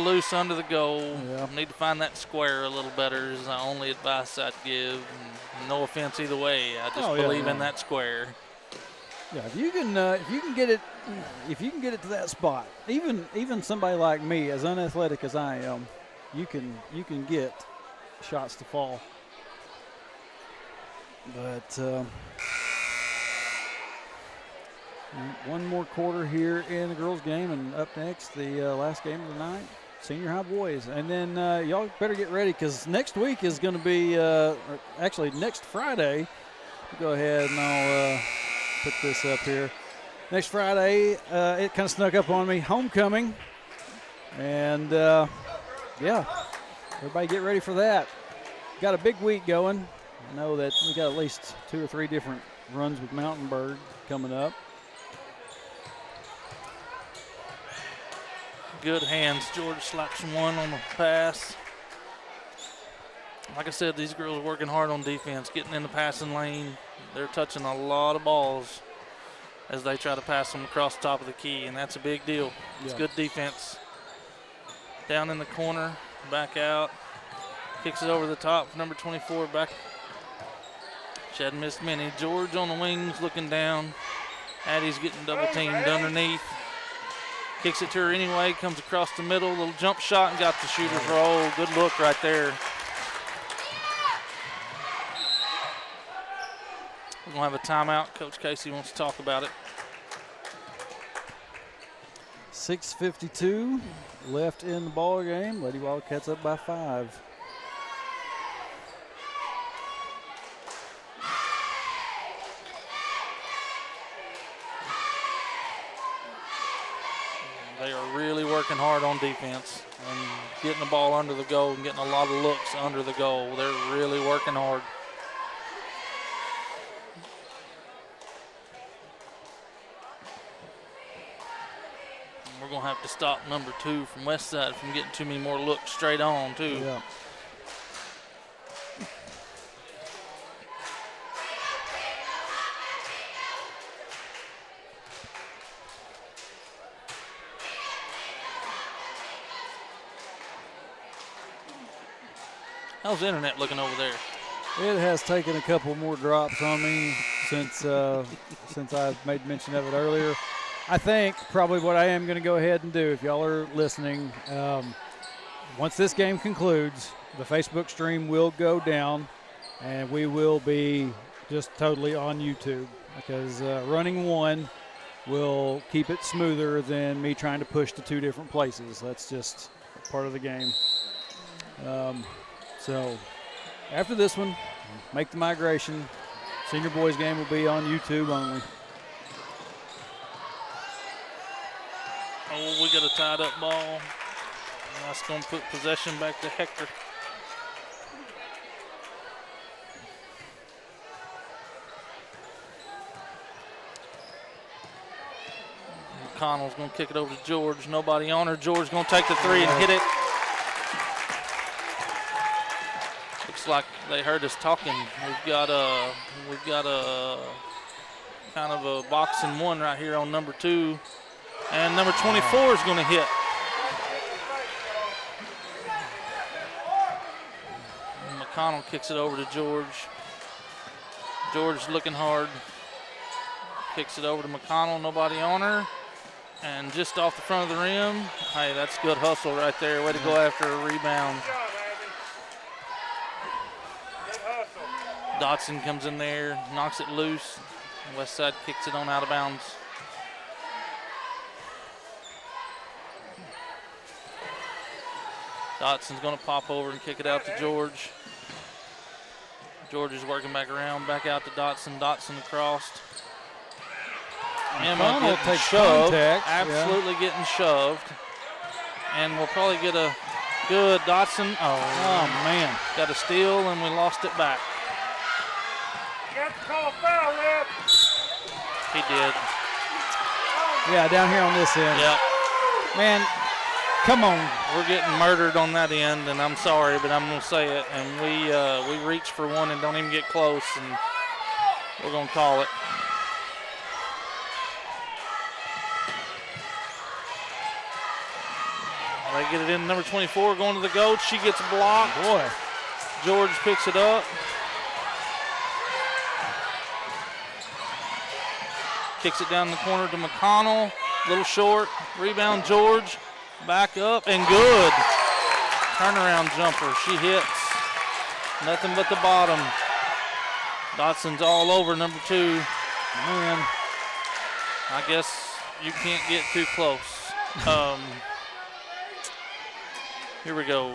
[SPEAKER 3] loose under the goal.
[SPEAKER 1] Yeah.
[SPEAKER 3] Need to find that square a little better is the only advice I'd give. And no offense either way. I just believe in that square.
[SPEAKER 1] Yeah, if you can get it to that spot, even somebody like me, as unathletic as I am, you can get shots to fall. But one more quarter here in the girls' game, and up next, the last game of the night, senior high boys. And then y'all better get ready because next week is going to be, actually next Friday. Go ahead and I'll put this up here. Next Friday, it kind of snuck up on me, homecoming. And, yeah, everybody get ready for that. Got a big week going. I know that we got at least 2 or 3 different runs with Mountain Bird coming up.
[SPEAKER 3] Good hands. George slaps one on the pass. Like I said, these girls are working hard on defense, getting in the passing lane. They're touching a lot of balls as they try to pass them across the top of the key, and that's a big deal. It's good defense. Down in the corner, back out. Kicks it over the top for number 24, back. She hadn't missed many. George on the wings looking down. Addie's getting double teamed underneath. Kicks it to her anyway, comes across the middle, little jump shot and got the shooter's roll. Good look right there. We're going to have a timeout. Coach Casey wants to talk about it.
[SPEAKER 1] 6:52 left in the ball game. Lady Wildcats up by 5.
[SPEAKER 3] They are really working hard on defense and getting the ball under the goal and getting a lot of looks under the goal. They're really working hard. And we're going to have to stop number 2 from Westside from getting too many more looks straight on, too.
[SPEAKER 1] Yeah.
[SPEAKER 3] How's the internet looking over there?
[SPEAKER 1] It has taken a couple more drops on me since I made mention of it earlier. I think probably what I am going to go ahead and do, if y'all are listening, once this game concludes, the Facebook stream will go down, and we will be just totally on YouTube because running one will keep it smoother than me trying to push to 2 different places. That's just part of the game. So after this one, make the migration. Senior boys game will be on YouTube only.
[SPEAKER 3] Oh, we got a tied up ball. That's going to put possession back to Hector. McConnell's going to kick it over to George. Nobody on her. George going to take the 3 and hit it. Looks like they heard us talking. We've got a kind of a boxing one right here on number 2, and number 24 is going to hit. And McConnell kicks it over to George. George looking hard. Kicks it over to McConnell. Nobody on her. And just off the front of the rim. Hey, that's good hustle right there. Way to go after a rebound. Dotson comes in there, knocks it loose. Westside kicks it on out of bounds. Dotson's going to pop over and kick it out to George. George is working back around, back out to Dotson. Dotson across. Emma getting shoved, absolutely getting shoved. And we'll probably get a good Dotson. Oh man, got a steal and we lost it back.
[SPEAKER 2] You have to call foul, Lip.
[SPEAKER 3] He did.
[SPEAKER 1] Yeah, down here on this end.
[SPEAKER 3] Yep.
[SPEAKER 1] Man, come on.
[SPEAKER 3] We're getting murdered on that end, and I'm sorry, but I'm going to say it. And we reach for one and don't even get close, and we're going to call it. They get it in number 24 going to the goal. She gets blocked.
[SPEAKER 1] Boy.
[SPEAKER 3] George picks it up. Kicks it down the corner to McConnell. Little short. Rebound George. Back up and good. Turnaround jumper. She hits. Nothing but the bottom. Dotson's all over number 2.
[SPEAKER 1] Man.
[SPEAKER 3] I guess you can't get too close. Here we go.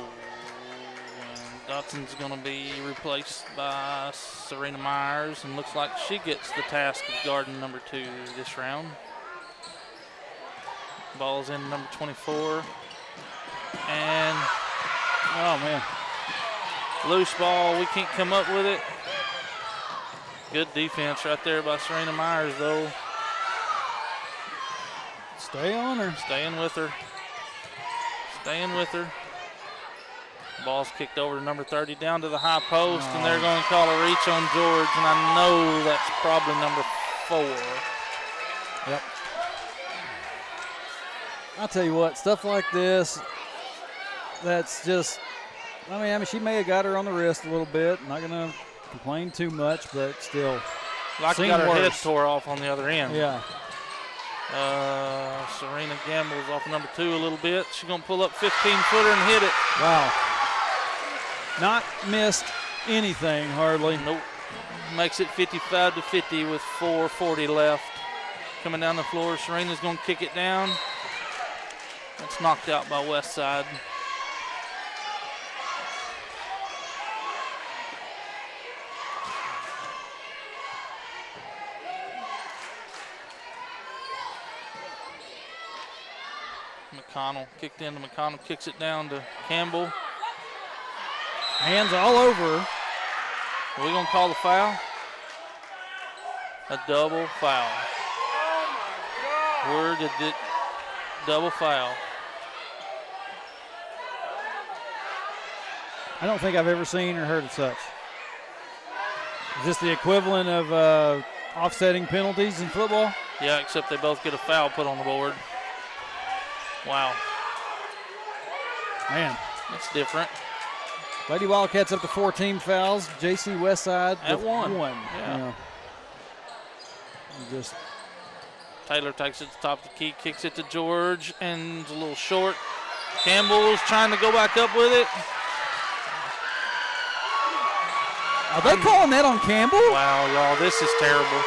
[SPEAKER 3] Dotson's going to be replaced by Serena Myers, and looks like she gets the task of guarding number 2 this round. Ball's in number 24. And,
[SPEAKER 1] oh, man.
[SPEAKER 3] Loose ball. We can't come up with it. Good defense right there by Serena Myers, though.
[SPEAKER 1] Stay on her.
[SPEAKER 3] Staying with her. Staying with her. Ball's kicked over to number 30 down to the high post, and they're going to call a reach on George, and I know that's probably number 4.
[SPEAKER 1] Yep. I'll tell you what, stuff like this, that's just, I mean, she may have got her on the wrist a little bit. Not going to complain too much, but still.
[SPEAKER 3] Like got her head tore off on the other end.
[SPEAKER 1] Yeah.
[SPEAKER 3] Serena gambles off of number 2 a little bit. She's going to pull up 15-footer and hit it.
[SPEAKER 1] Wow. Not missed anything, hardly.
[SPEAKER 3] Nope. Makes it 55-50 with 4:40 left. Coming down the floor, Serena's going to kick it down. It's knocked out by Westside. McConnell kicked into McConnell, kicks it down to Campbell.
[SPEAKER 1] Hands all over.
[SPEAKER 3] Are we going to call the foul? A double foul. Where did it double foul?
[SPEAKER 1] I don't think I've ever seen or heard of such. Is this the equivalent of offsetting penalties in football?
[SPEAKER 3] Yeah, except they both get a foul put on the board. Wow.
[SPEAKER 1] Man.
[SPEAKER 3] That's different.
[SPEAKER 1] Lady Wildcats up to 4 team fouls. JC Westside
[SPEAKER 3] at
[SPEAKER 1] with
[SPEAKER 3] 1.
[SPEAKER 1] Yeah. Just
[SPEAKER 3] Taylor takes it to the top of the key, kicks it to George, and it's a little short. Campbell's trying to go back up with it.
[SPEAKER 1] Are they calling that on Campbell?
[SPEAKER 3] Wow, y'all, this is terrible.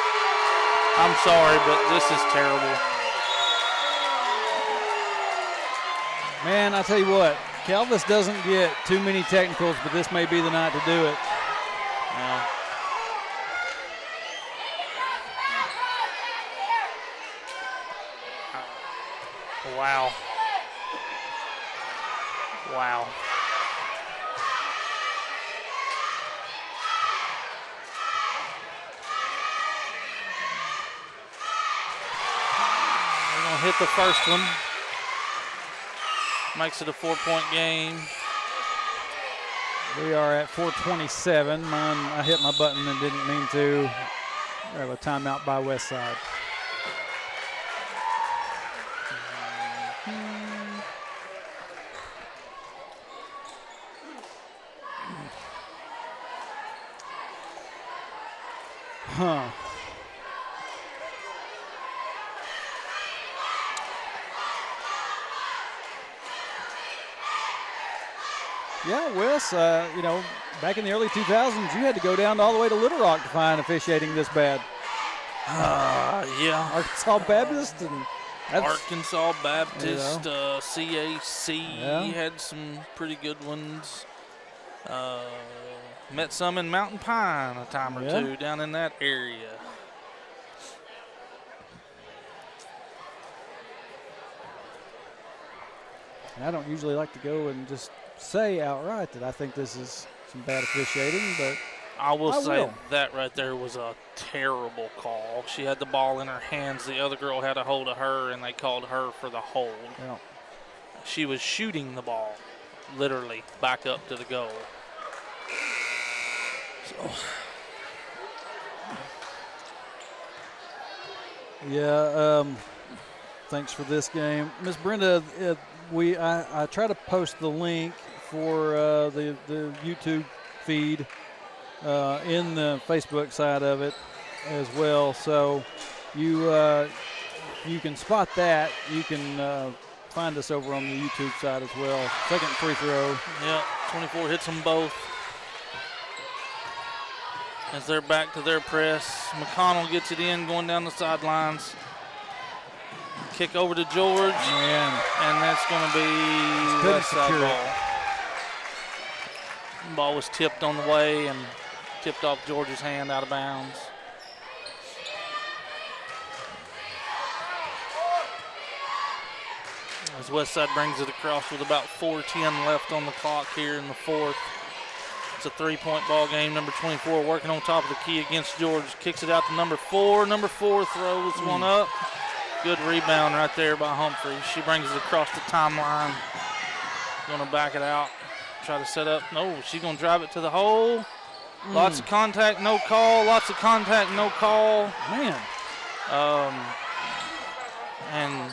[SPEAKER 3] I'm sorry, but this is terrible.
[SPEAKER 1] Man, I'll tell you what, Calvis doesn't get too many technicals, but this may be the night to do it.
[SPEAKER 3] Yeah. Wow. Wow. We're going to hit the first one. Makes it a 4-point game.
[SPEAKER 1] We are at 4:27. I hit my button and didn't mean to. We have a timeout by Westside. Huh. Yeah, Wes, you know, back in the early 2000s, you had to go down all the way to Little Rock to find officiating this bad.
[SPEAKER 3] Yeah.
[SPEAKER 1] Arkansas Baptist and
[SPEAKER 3] Arkansas Baptist, CAC
[SPEAKER 1] Yeah.
[SPEAKER 3] had some pretty good ones. Met some in Mountain Pine a time or two down in that area.
[SPEAKER 1] And I don't usually like to go and just say outright that I think this is some bad officiating, but
[SPEAKER 3] I will say that right there was a terrible call. She had the ball in her hands. The other girl had a hold of her, and they called her for the hold.
[SPEAKER 1] Yeah.
[SPEAKER 3] She was shooting the ball, literally, back up to the goal. So.
[SPEAKER 1] Yeah, thanks for this game. Miss Brenda, I try to post the link for the YouTube feed in the Facebook side of it as well. So you can spot that. You can find us over on the YouTube side as well. Second free throw.
[SPEAKER 3] Yeah, 24 hits them both. As they're back to their press, McConnell gets it in, going down the sidelines. Kick over to George, and that's going to be Westside ball. Ball was tipped on the way and tipped off George's hand out of bounds. As Westside brings it across with about 4:10 left on the clock here in the fourth. It's a 3-point ball game. Number 24 working on top of the key against George. Kicks it out to number 4. Number 4 throws one up. Good rebound right there by Humphrey. She brings it across the timeline. Going to back it out. Try to set up. No, she's going to drive it to the hole. Lots of contact, no call. Lots of contact, no call.
[SPEAKER 1] Man.
[SPEAKER 3] And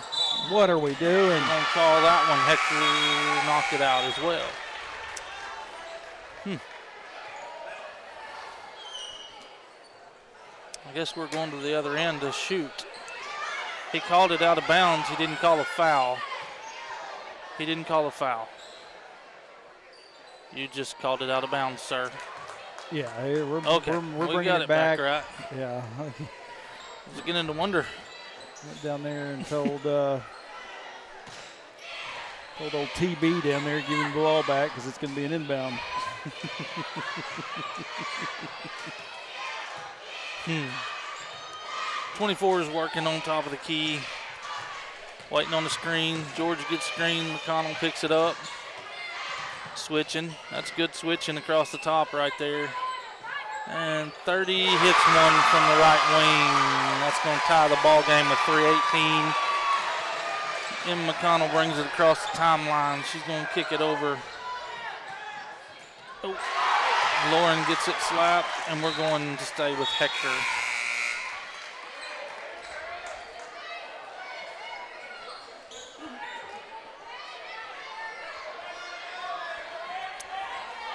[SPEAKER 1] what are we doing?
[SPEAKER 3] Don't call that one. Hector knocked it out as well. I guess we're going to the other end to shoot. He called it out of bounds. He didn't call a foul. He didn't call a foul. You just called it out of bounds, sir.
[SPEAKER 1] Yeah, we're
[SPEAKER 3] we
[SPEAKER 1] bringing
[SPEAKER 3] got
[SPEAKER 1] it back.
[SPEAKER 3] right?
[SPEAKER 1] Yeah.
[SPEAKER 3] I was beginning to wonder.
[SPEAKER 1] Went down there and told old TB down there, give him the ball back because it's going to be an inbound.
[SPEAKER 3] 24 is working on top of the key. Waiting on the screen. George gets screen. McConnell picks it up. Switching. That's good switching across the top right there. And 30 hits one from the right wing. That's going to tie the ball game with 3:18. Em McConnell brings it across the timeline. She's going to kick it over. Oh. Lauren gets it slapped, and we're going to stay with Hector.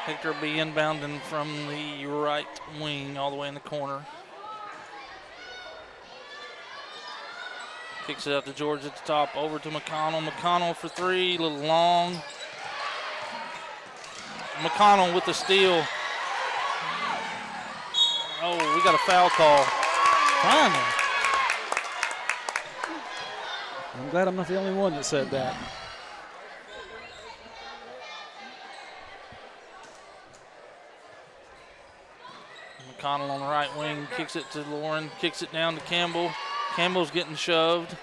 [SPEAKER 3] Hector will be inbounding from the right wing all the way in the corner. Kicks it out to George at the top, over to McConnell. McConnell for 3, a little long. McConnell with the steal. Oh, we got a foul call.
[SPEAKER 1] Finally. I'm glad I'm not the only one that said that.
[SPEAKER 3] McConnell on the right wing, kicks it to Lauren, kicks it down to Campbell. Campbell's getting shoved.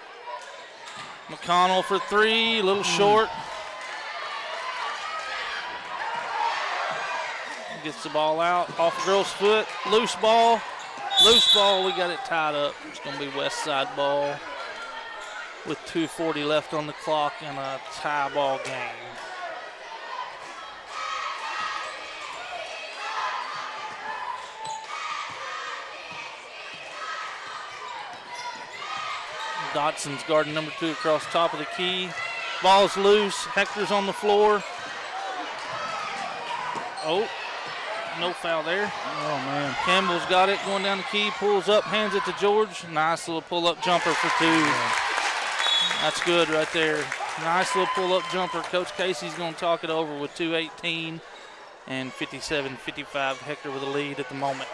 [SPEAKER 3] McConnell for 3, a little short. Gets the ball out, off the girl's foot, loose ball. Loose ball, we got it tied up. It's going to be Westside ball with 2:40 left on the clock and a tie ball game. Dotson's guarding number 2 across top of the key. Ball's loose. Hector's on the floor. Oh, no foul there.
[SPEAKER 1] Oh, man.
[SPEAKER 3] Campbell's got it going down the key, pulls up, hands it to George. Nice little pull-up jumper for 2. That's good right there. Nice little pull-up jumper. Coach Casey's going to talk it over with 2:18 and 57-55. Hector with a lead at the moment.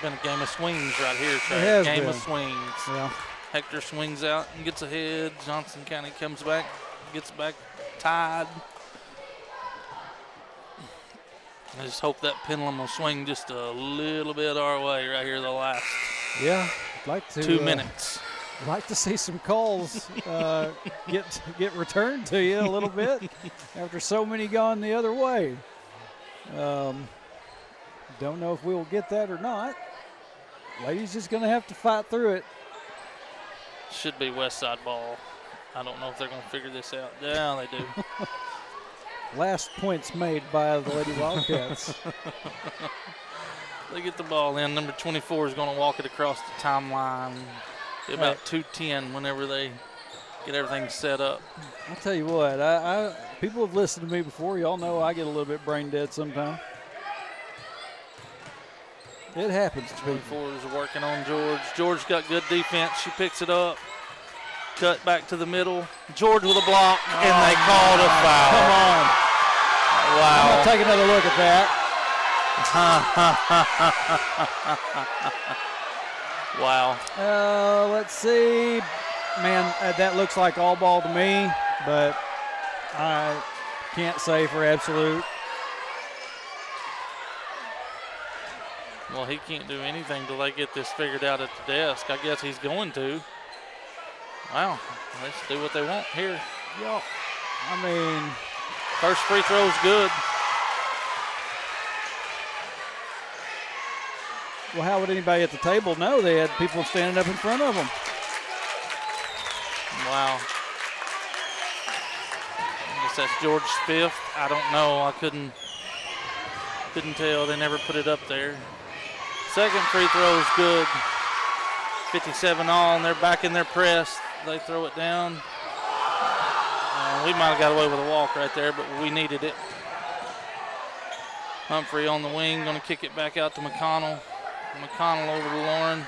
[SPEAKER 3] Been a game of swings right here, Trey. Game of swings.
[SPEAKER 1] Yeah.
[SPEAKER 3] Hector swings out and gets ahead. Johnson County comes back, gets back tied. I just hope that pendulum will swing just a little bit our way right here the last
[SPEAKER 1] I'd like to
[SPEAKER 3] 2 minutes.
[SPEAKER 1] I'd like to see some calls get returned to you a little bit after so many gone the other way. Don't know if we will get that or not. Ladies just going to have to fight through it.
[SPEAKER 3] Should be Westside ball. I don't know if they're going to figure this out. Yeah, they do.
[SPEAKER 1] Last points made by the Lady Wildcats.
[SPEAKER 3] They get the ball in. Number 24 is going to walk it across the timeline. Be about 2:10 whenever they get everything set up.
[SPEAKER 1] I'll tell you what, people have listened to me before. Y'all know I get a little bit brain dead sometimes. It happens to me.
[SPEAKER 3] 24 is working on George. George got good defense. She picks it up. Cut back to the middle. George with a block, and they called a foul.
[SPEAKER 1] Come on.
[SPEAKER 3] Wow.
[SPEAKER 1] I'm going to take another look at that.
[SPEAKER 3] Wow.
[SPEAKER 1] Let's see. Man, that looks like all ball to me, but I can't say for absolute.
[SPEAKER 3] Well, he can't do anything till they get this figured out at the desk. I guess he's going to. Wow, let's do what they want here.
[SPEAKER 1] Yo, I mean,
[SPEAKER 3] first free throw is good.
[SPEAKER 1] Well, how would anybody at the table know? They had people standing up in front of them.
[SPEAKER 3] Wow. I guess that's George's fifth. I don't know. I couldn't tell. They never put it up there. Second free throw is good. 57 all, and they're back in their press. They throw it down. We might have got away with a walk right there, but we needed it. Humphrey on the wing, going to kick it back out to McConnell. McConnell over to Lauren.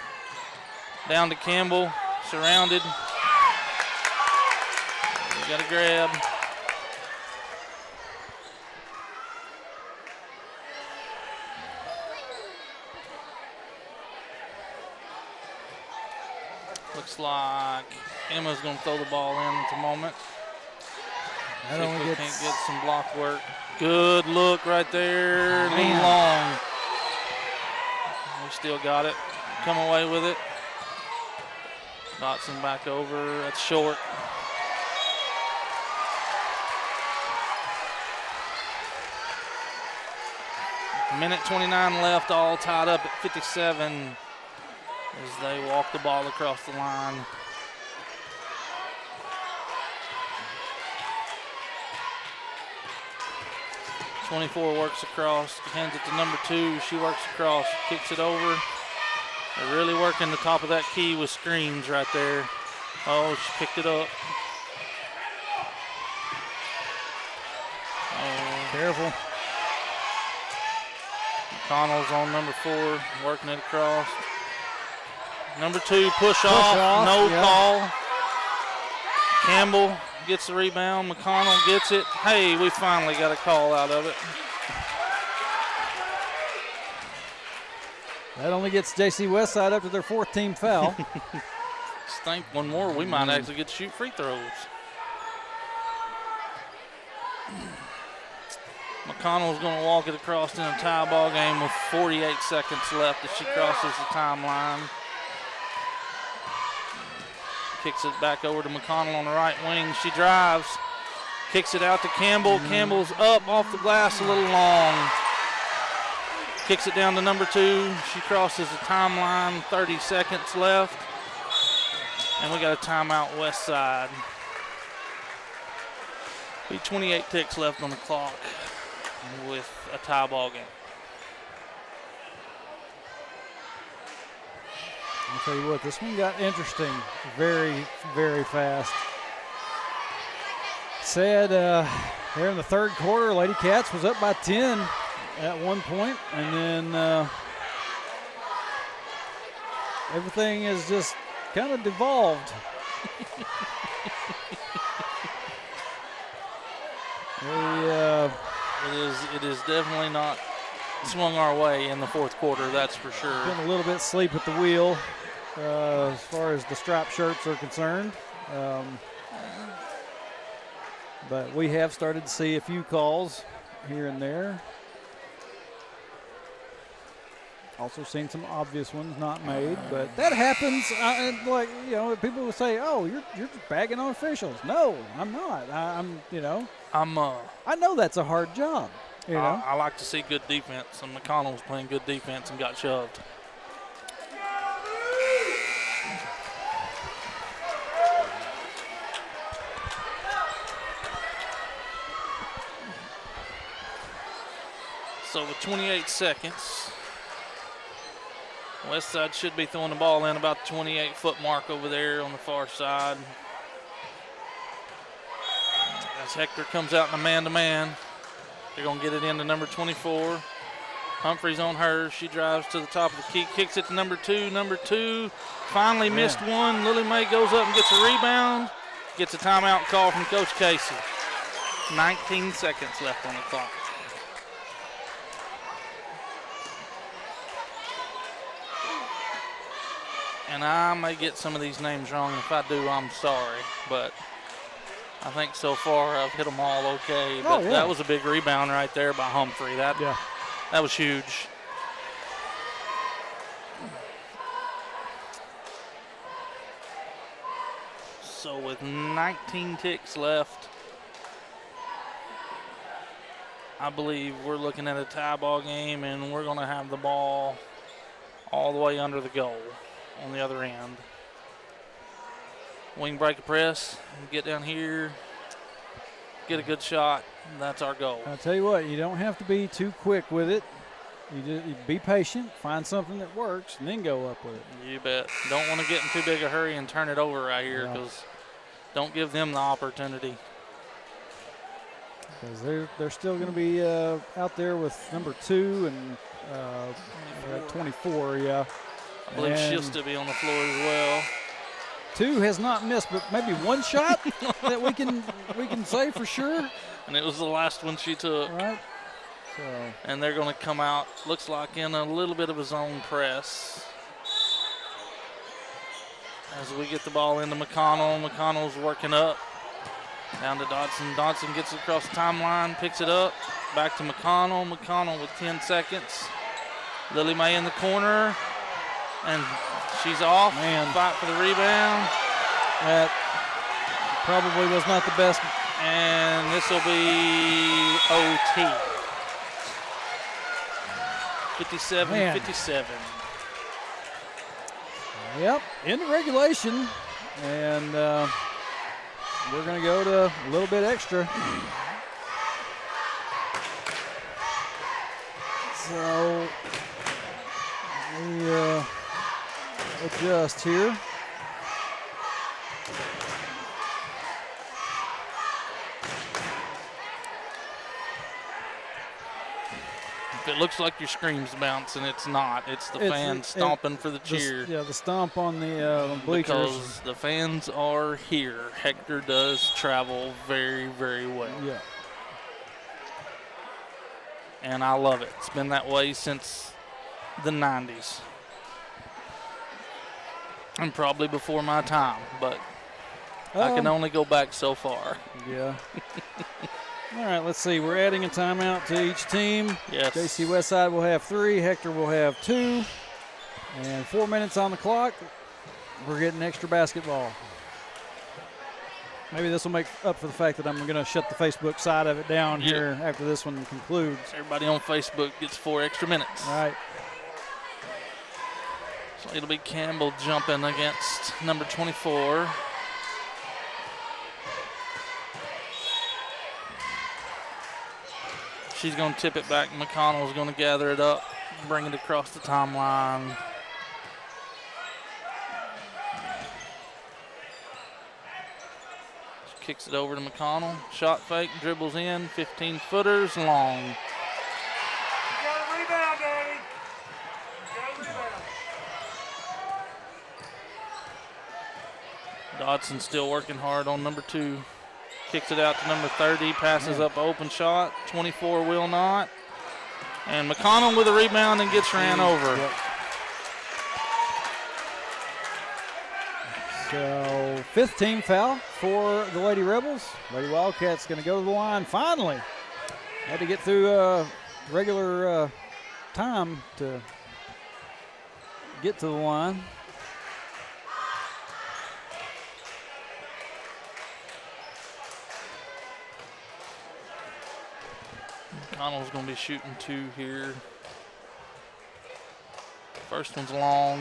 [SPEAKER 3] Down to Campbell, surrounded. Got a grab. Looks like Emma's going to throw the ball in at the moment.
[SPEAKER 1] That
[SPEAKER 3] only can't get some block work. Good look right there. A little long. We still got it. Come away with it. Dotson back over. That's short. Minute 29 left, all tied up at 57 as they walk the ball across the line. .24 works across, hands it to number 2. She works across, kicks it over. They're really working the top of that key with screens right there. Oh, she picked it up. Oh.
[SPEAKER 1] Careful.
[SPEAKER 3] McConnell's on number 4, working it across. Number 2, push off, no call. Campbell gets the rebound. McConnell gets it. Hey, we finally got a call out of it.
[SPEAKER 1] That only gets JC Westside up to their 4th team foul.
[SPEAKER 3] Just think one more, we might actually get to shoot free throws. McConnell's going to walk it across in a tie ball game with 48 seconds left as she crosses the timeline. Kicks it back over to McConnell on the right wing. She drives, kicks it out to Campbell. Campbell's up off the glass a little long. Kicks it down to number 2. She crosses the timeline, 30 seconds left. And we got a timeout west side. Be 28 ticks left on the clock with a tie ball game.
[SPEAKER 1] I'll tell you what, this one got interesting very, very fast. Said there in the 3rd quarter, Lady Cats was up by 10 at one point, and then everything has just kind of devolved.
[SPEAKER 3] It is definitely not swung our way in the 4th quarter, that's for sure.
[SPEAKER 1] Been a little bit sleep at the wheel as far as the striped shirts are concerned. But we have started to see a few calls here and there. Also seen some obvious ones not made, but that happens. Like, you know, people will say, "Oh, you're just bagging on officials." No, I'm not. I know that's a hard job. You know,
[SPEAKER 3] I like to see good defense, and McConnell was playing good defense and got shoved. So with 28 seconds, Westside should be throwing the ball in about the 28-foot mark over there on the far side. As Hector comes out in a man-to-man, they're going to get it into number 24. Humphrey's on her. She drives to the top of the key, kicks it to number 2. Number 2 finally missed one. Lily Mae goes up and gets a rebound. Gets a timeout call from Coach Casey. 19 seconds left on the clock. And I may get some of these names wrong. If I do, I'm sorry. But I think so far I've hit them all okay. But that was a big rebound right there by Humphrey. That was huge. So with 19 ticks left, I believe we're looking at a tie ball game, and we're going to have the ball all the way under the goal on the other end. Wing break a press, get down here, get a good shot. That's our goal.
[SPEAKER 1] I'll tell you what, you don't have to be too quick with it. You be patient, find something that works, and then go up with it.
[SPEAKER 3] You bet. Don't want to get in too big a hurry and turn it over right here, because don't give them the opportunity.
[SPEAKER 1] Because they're still going to be out there with number 2 and 24,
[SPEAKER 3] I believe she'll still be on the floor as well.
[SPEAKER 1] 2 has not missed, but maybe one shot that we can say for sure.
[SPEAKER 3] And it was the last one she took.
[SPEAKER 1] Right. So.
[SPEAKER 3] And they're going to come out, looks like in a little bit of a zone press. As we get the ball into McConnell. McConnell's working up. Down to Dodson. Dodson gets it across the timeline, picks it up. Back to McConnell. McConnell with 10 seconds. Lily Mae in the corner. And she's off. Fight for the rebound.
[SPEAKER 1] That probably was not the best.
[SPEAKER 3] And this will be OT. 57-57.
[SPEAKER 1] Yep, into regulation. And we're going to go to a little bit extra. So we adjust here.
[SPEAKER 3] If it looks like your screen's bouncing, it's not. It's the fans stomping for the cheer.
[SPEAKER 1] The stomp on the bleachers.
[SPEAKER 3] Because the fans are here. Hector does travel very, very well.
[SPEAKER 1] Yeah.
[SPEAKER 3] And I love it. It's been that way since the 90s. And probably before my time, but I can only go back so far.
[SPEAKER 1] Yeah. All right, let's see. We're adding a timeout to each team.
[SPEAKER 3] Yes.
[SPEAKER 1] JC Westside will have 3. Hector will have 2. And 4 minutes on the clock. We're getting extra basketball. Maybe this will make up for the fact that I'm going to shut the Facebook side of it down here after this one concludes.
[SPEAKER 3] Everybody on Facebook gets 4 extra minutes.
[SPEAKER 1] All right.
[SPEAKER 3] So it'll be Campbell jumping against number 24. She's going to tip it back. McConnell's going to gather it up, bring it across the timeline. She kicks it over to McConnell. Shot fake, dribbles in, 15-footers long.
[SPEAKER 2] You got a rebound, Danny. You got a rebound.
[SPEAKER 3] Dodson still working hard on number 2. Kicks it out to number 30, passes up open shot. 24 will not. And McConnell with a rebound and gets ran over.
[SPEAKER 1] Yep. So 5th team foul for the Lady Rebels. Lady Wildcats going to go to the line finally. Had to get through regular time to get to the line.
[SPEAKER 3] McConnell's going to be shooting 2 here. First one's long.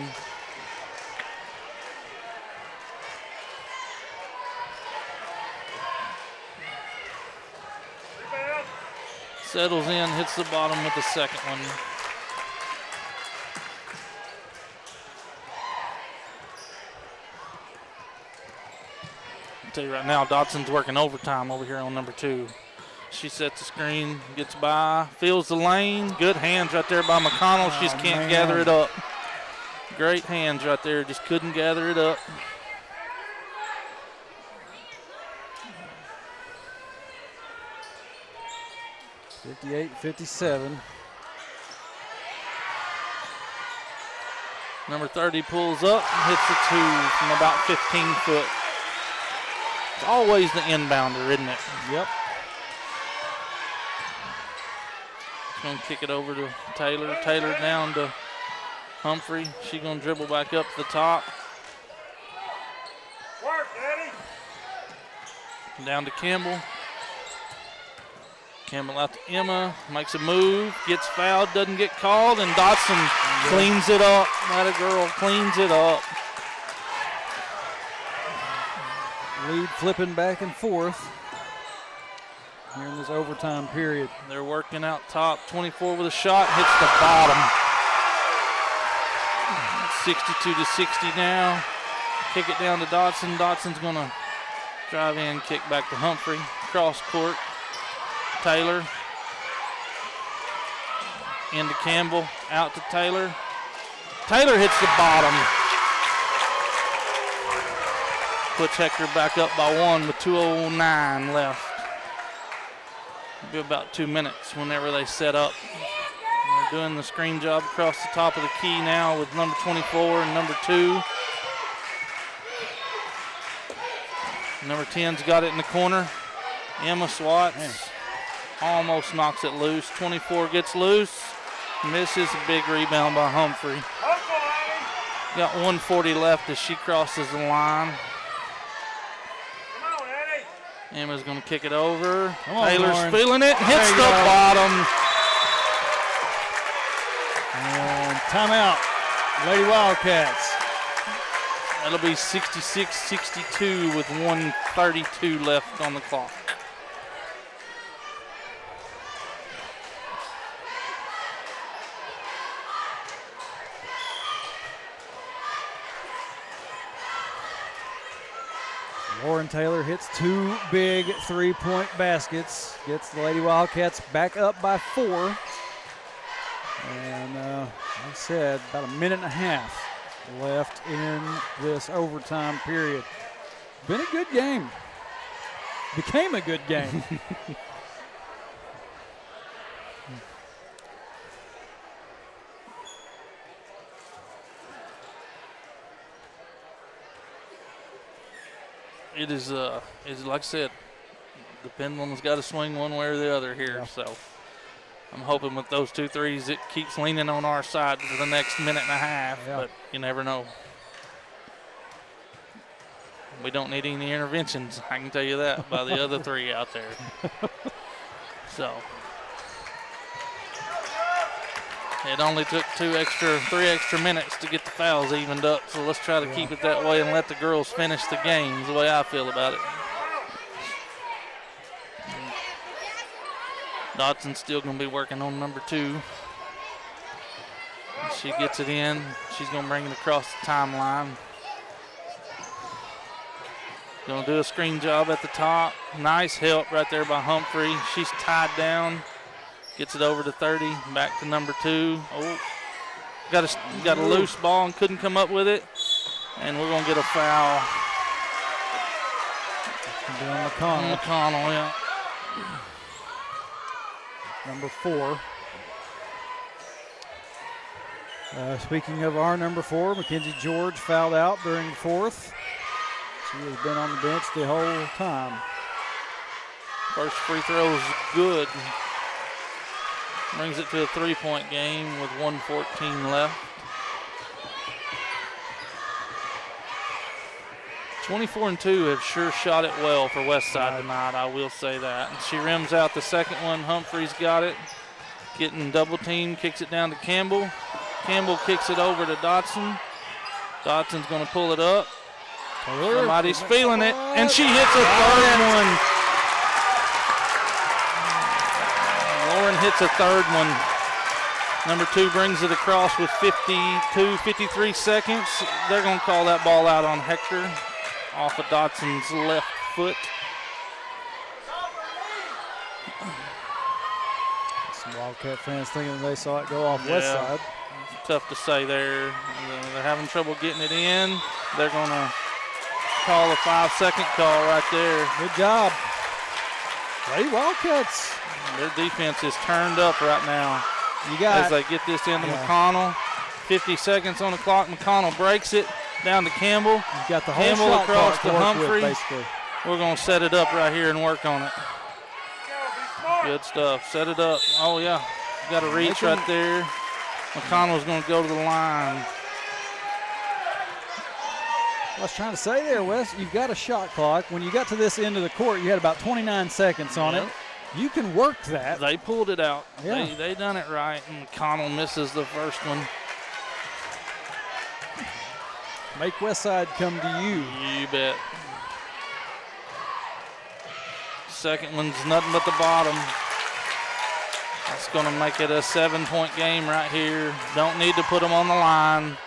[SPEAKER 3] Settles in, hits the bottom with the second one. I'll tell you right now, Dodson's working overtime over here on number 2. She sets the screen, gets by, feels the lane. Good hands right there by McConnell. She just can't gather it up. Great hands right there, just couldn't gather it up.
[SPEAKER 1] (58-57).
[SPEAKER 3] Number 30 pulls up and hits the 2 from about 15 foot. It's always the inbounder, isn't it?
[SPEAKER 1] Yep.
[SPEAKER 3] Going to kick it over to Taylor. Taylor down to Humphrey. She's going to dribble back up to the top.
[SPEAKER 2] Work, Daddy.
[SPEAKER 3] Down to Campbell. Campbell out to Emma. Makes a move. Gets fouled. Doesn't get called. And Dotson cleans it up. That a girl cleans it up.
[SPEAKER 1] Lead flipping back and forth here in this overtime period.
[SPEAKER 3] They're working out top. 24 with a shot. Hits the bottom. 62-60 now. Kick it down to Dodson. Dodson's going to drive in, kick back to Humphrey. Cross court. Taylor. Into Campbell. Out to Taylor. Taylor hits the bottom. Puts Hector back up by 1 with 2:09 left. Be about 2 minutes whenever they set up. They're doing the screen job across the top of the key now with number 24 and number 2. Number 10's got it in the corner. Emma swats. Almost knocks it loose. 24 gets loose. Misses a big rebound by Humphrey. Got 1:40 left as she crosses the line. Emma's going to kick it over. Taylor's feeling it. Hits the bottom.
[SPEAKER 1] And timeout. Lady Wildcats.
[SPEAKER 3] That'll be 66-62 with 1:32 left on the clock.
[SPEAKER 1] Lauren Taylor hits 2 big 3-point baskets. Gets the Lady Wildcats back up by 4. And like I said, about a minute and a half left in this overtime period. Been a good game. Became a good game.
[SPEAKER 3] It is like I said, the pendulum's got to swing one way or the other here.
[SPEAKER 1] Yeah.
[SPEAKER 3] So I'm hoping with those 2 threes, it keeps leaning on our side for the next minute and a half.
[SPEAKER 1] Yeah.
[SPEAKER 3] But you never know. We don't need any interventions. I can tell you that by the other 3 out there. So it only took 3 extra minutes to get the fouls evened up. So let's try to keep it that way and let the girls finish the game is the way I feel about it. Dodson's still going to be working on number 2. She gets it in. She's going to bring it across the timeline. Going to do a screen job at the top. Nice help right there by Humphrey. She's tied down. Gets it over to 30. Back to number 2. Oh, got a loose ball and couldn't come up with it. And we're going to get a foul. McConnell, yeah.
[SPEAKER 1] Number 4. Speaking of our number 4, Mackenzie George fouled out during the 4th. She has been on the bench the whole time.
[SPEAKER 3] First free throw is good. Brings it to a 3-point game with 1:14 left. 24 and 2 have sure shot it well for Westside tonight, I will say that. And she rims out the second one. Humphrey's got it. Getting double teamed, kicks it down to Campbell. Campbell kicks it over to Dodson. Dodson's going to pull it up. Somebody's feeling it, and she hits a third one. Lauren and hits a third one. Number 2 brings it across with 53 seconds. They're going to call that ball out on Hector off of Dotson's left foot.
[SPEAKER 1] Some Wildcat fans thinking they saw it go off Westside.
[SPEAKER 3] Tough to say there. They're having trouble getting it in. They're going to call a 5-second call right there.
[SPEAKER 1] Good job. Lady Wildcats.
[SPEAKER 3] Their defense is turned up right now.
[SPEAKER 1] You got
[SPEAKER 3] as they get this into McConnell. 50 seconds on the clock. McConnell breaks it down to Campbell.
[SPEAKER 1] You got the whole
[SPEAKER 3] Campbell
[SPEAKER 1] shot
[SPEAKER 3] across
[SPEAKER 1] clock
[SPEAKER 3] to
[SPEAKER 1] work
[SPEAKER 3] Humphrey.
[SPEAKER 1] with, basically.
[SPEAKER 3] We're going to set it up right here and work on it. Good stuff. Set it up. Oh, yeah. Got a reach right there. McConnell's going to go to the line.
[SPEAKER 1] I was trying to say there, Wes, you've got a shot clock. When you got to this end of the court, you had about 29 seconds on it. You can work that.
[SPEAKER 3] They pulled it out.
[SPEAKER 1] Yeah.
[SPEAKER 3] They done it right, and McConnell misses the first one.
[SPEAKER 1] Make Westside come to you.
[SPEAKER 3] You bet. Second one's nothing but the bottom. That's going to make it a 7-point game right here. Don't need to put them on the line.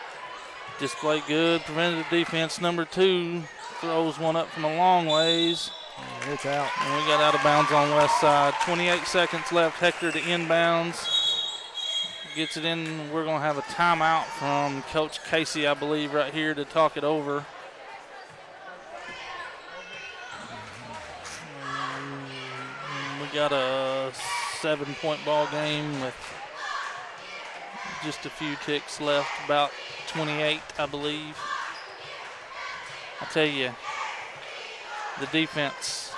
[SPEAKER 3] Just play good preventative defense. Number 2 throws one up from a long ways.
[SPEAKER 1] It's out.
[SPEAKER 3] And we got out of bounds on Westside. 28 seconds left. Hector to inbounds. Gets it in. We're going to have a timeout from Coach Casey, I believe, right here to talk it over. We got a 7-point ball game with just a few ticks left, about 28, I believe. I tell you, the defense,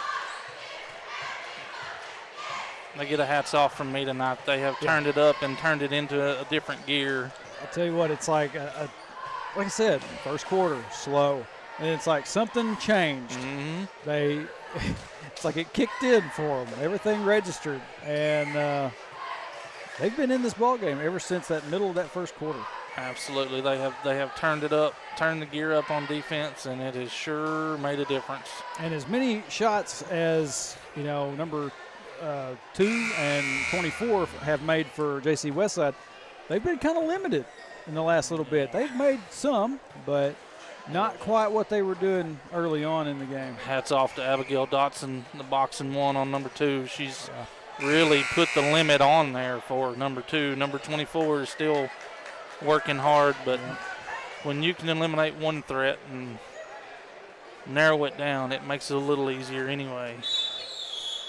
[SPEAKER 3] they get a hats off from me tonight. They have turned it up and turned it into a different gear.
[SPEAKER 1] I tell you what, it's like, like I said, first quarter, slow. And it's like something changed.
[SPEAKER 3] Mm-hmm.
[SPEAKER 1] It's like it kicked in for them. Everything registered. And they've been in this ball game ever since that middle of that first quarter.
[SPEAKER 3] Absolutely. They have turned it up, turned the gear up on defense, and it has sure made a difference.
[SPEAKER 1] And as many shots as, number 2 and 24 have made for JC Westside, they've been kind of limited in the last little bit. They've made some, but not quite what they were doing early on in the game.
[SPEAKER 3] Hats off to Abigail Dotson, the boxing one on number 2. She's really put the limit on there for number 2. Number 24 is still working hard, but when you can eliminate one threat and narrow it down, it makes it a little easier anyway.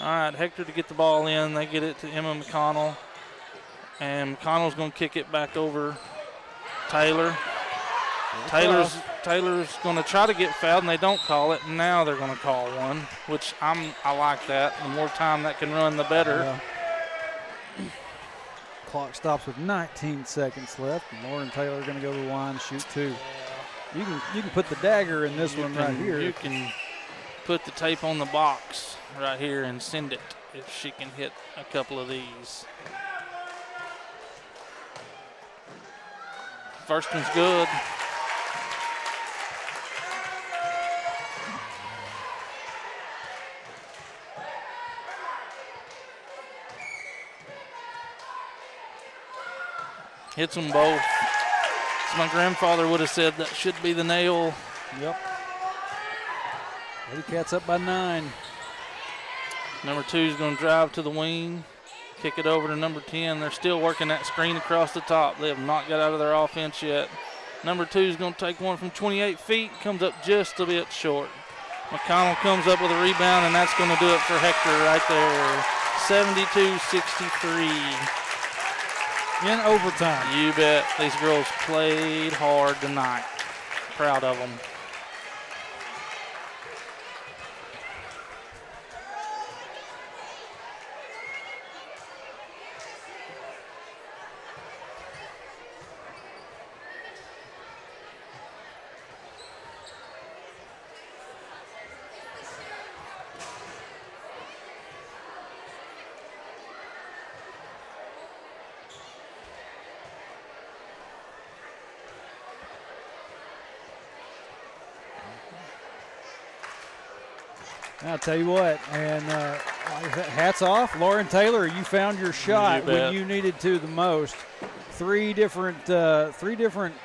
[SPEAKER 3] All right, Hector to get the ball in. They get it to Emma McConnell, and McConnell's going to kick it back over Taylor. Taylor's going to try to get fouled, and they don't call it. Now they're going to call one, which I like that. The more time that can run, the better.
[SPEAKER 1] Yeah. Clock stops with 19 seconds left, and Lauren Taylor going to go to the line, shoot 2. You can put the dagger in this one right here.
[SPEAKER 3] You can put the tape on the box right here and send it if she can hit a couple of these. First one's good. Hits them both. As my grandfather would have said, that should be the nail.
[SPEAKER 1] Yep. Lady Cats up by 9.
[SPEAKER 3] Number 2 is going to drive to the wing, kick it over to number 10. They're still working that screen across the top. They have not got out of their offense yet. Number 2 is going to take one from 28 feet, comes up just a bit short. McConnell comes up with a rebound, and that's going to do it for Hector right there. 72-63.
[SPEAKER 1] In overtime.
[SPEAKER 3] You bet. These girls played hard tonight. Proud of them.
[SPEAKER 1] I'll tell you what, and Hats off. Lauren Taylor, you found your shot
[SPEAKER 3] bet.
[SPEAKER 1] when you needed to the most. Three different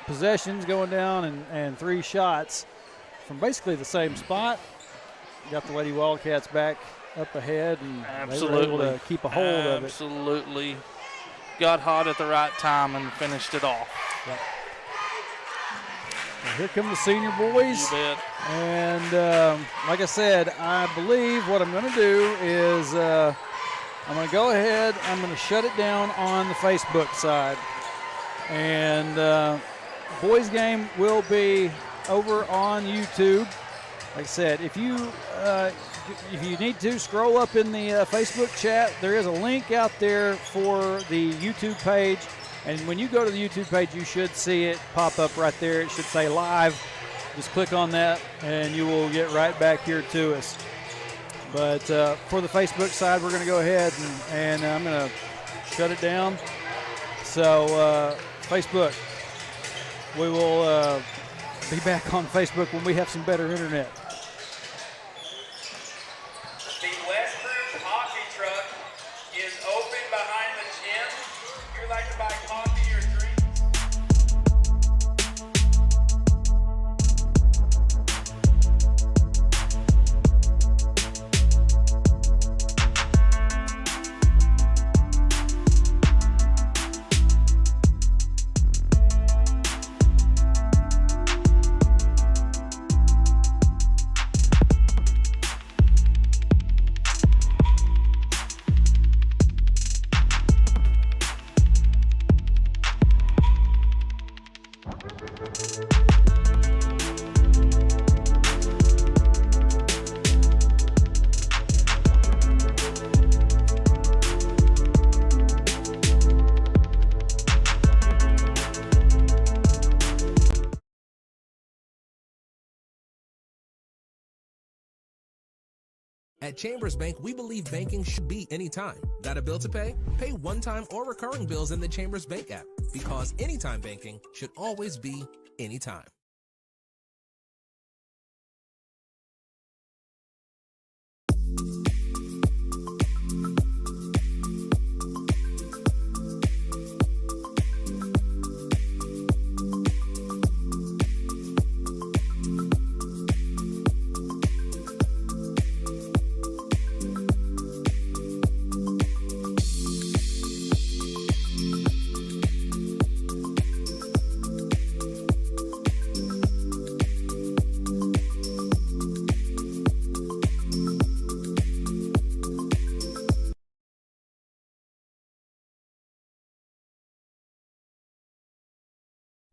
[SPEAKER 1] possessions going down and 3 shots from basically the same spot. Got the Lady Wildcats back up ahead, and
[SPEAKER 3] Absolutely.
[SPEAKER 1] they were able to keep a hold of it.
[SPEAKER 3] Absolutely. Got hot at the right time and finished it off.
[SPEAKER 1] Yep. Well, here come the senior boys.
[SPEAKER 3] You bet.
[SPEAKER 1] And like I said, I believe what I'm going to do is I'm going to go ahead, I'm going to shut it down on the Facebook side. And boys game will be over on YouTube. Like I said, if you need to, scroll up in the Facebook chat. There is a link out there for the YouTube page. And when you go to the YouTube page, you should see it pop up right there. It should say live. Just click on that, and you will get right back here to us. But for the Facebook side, we're going to go ahead and I'm going to shut it down. So Facebook, we will be back on Facebook when we have some better internet.
[SPEAKER 4] The Western coffee truck is open behind the gym. If you'd like to buy coffee or drinks.
[SPEAKER 5] At Chambers Bank, we believe banking should be anytime. Got a bill to pay? Pay one-time or recurring bills in the Chambers Bank app, because anytime banking should always be anytime.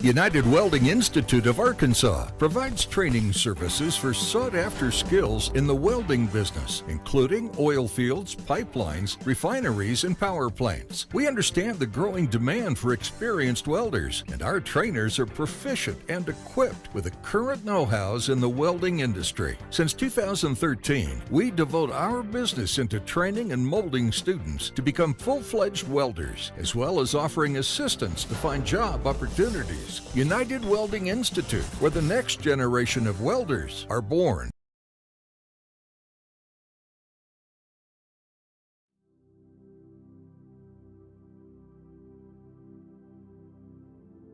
[SPEAKER 6] United Welding Institute of Arkansas provides training services for sought-after skills in the welding business, including oil fields, pipelines, refineries, and power plants. We understand the growing demand for experienced welders, and our trainers are proficient and equipped with the current know-hows in the welding industry. Since 2013, we devote our business into training and molding students to become full-fledged welders, as well as offering assistance to find job opportunities. United Welding Institute, where the next generation of welders are born.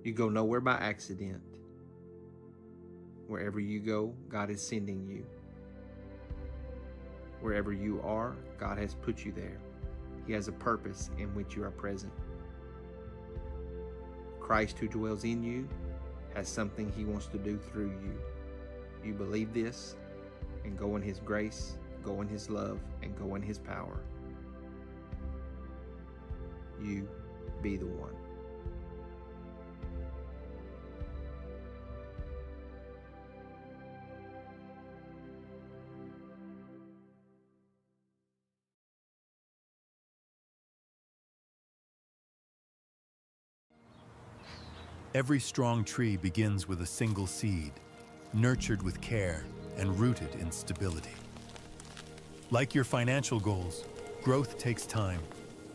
[SPEAKER 7] You go nowhere by accident. Wherever you go, God is sending you. Wherever you are, God has put you there. He has a purpose in which you are present. Christ who dwells in you has something He wants to do through you. You believe this, and go in His grace, go in His love, and go in His power. You be the one.
[SPEAKER 8] Every strong tree begins with a single seed, nurtured with care and rooted in stability. Like your financial goals, growth takes time,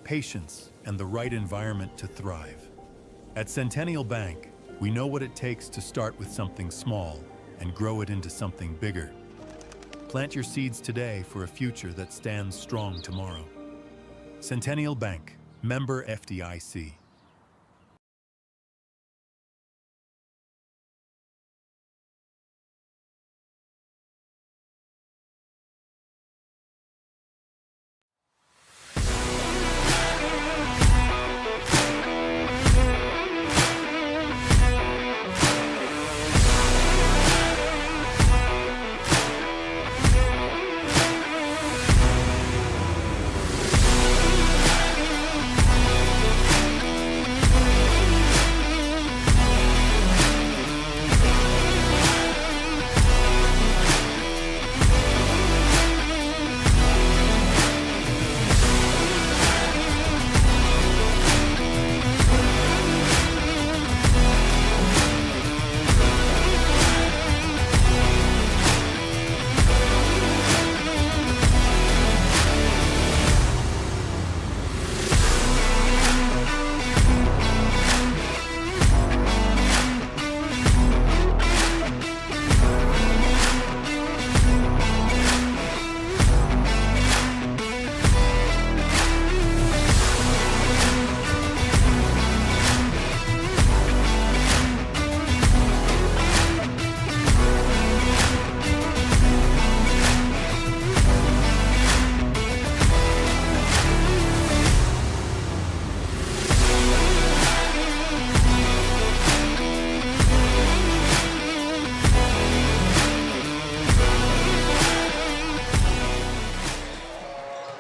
[SPEAKER 8] patience, and the right environment to thrive. At Centennial Bank, we know what it takes to start with something small and grow it into something bigger. Plant your seeds today for a future that stands strong tomorrow. Centennial Bank, member FDIC.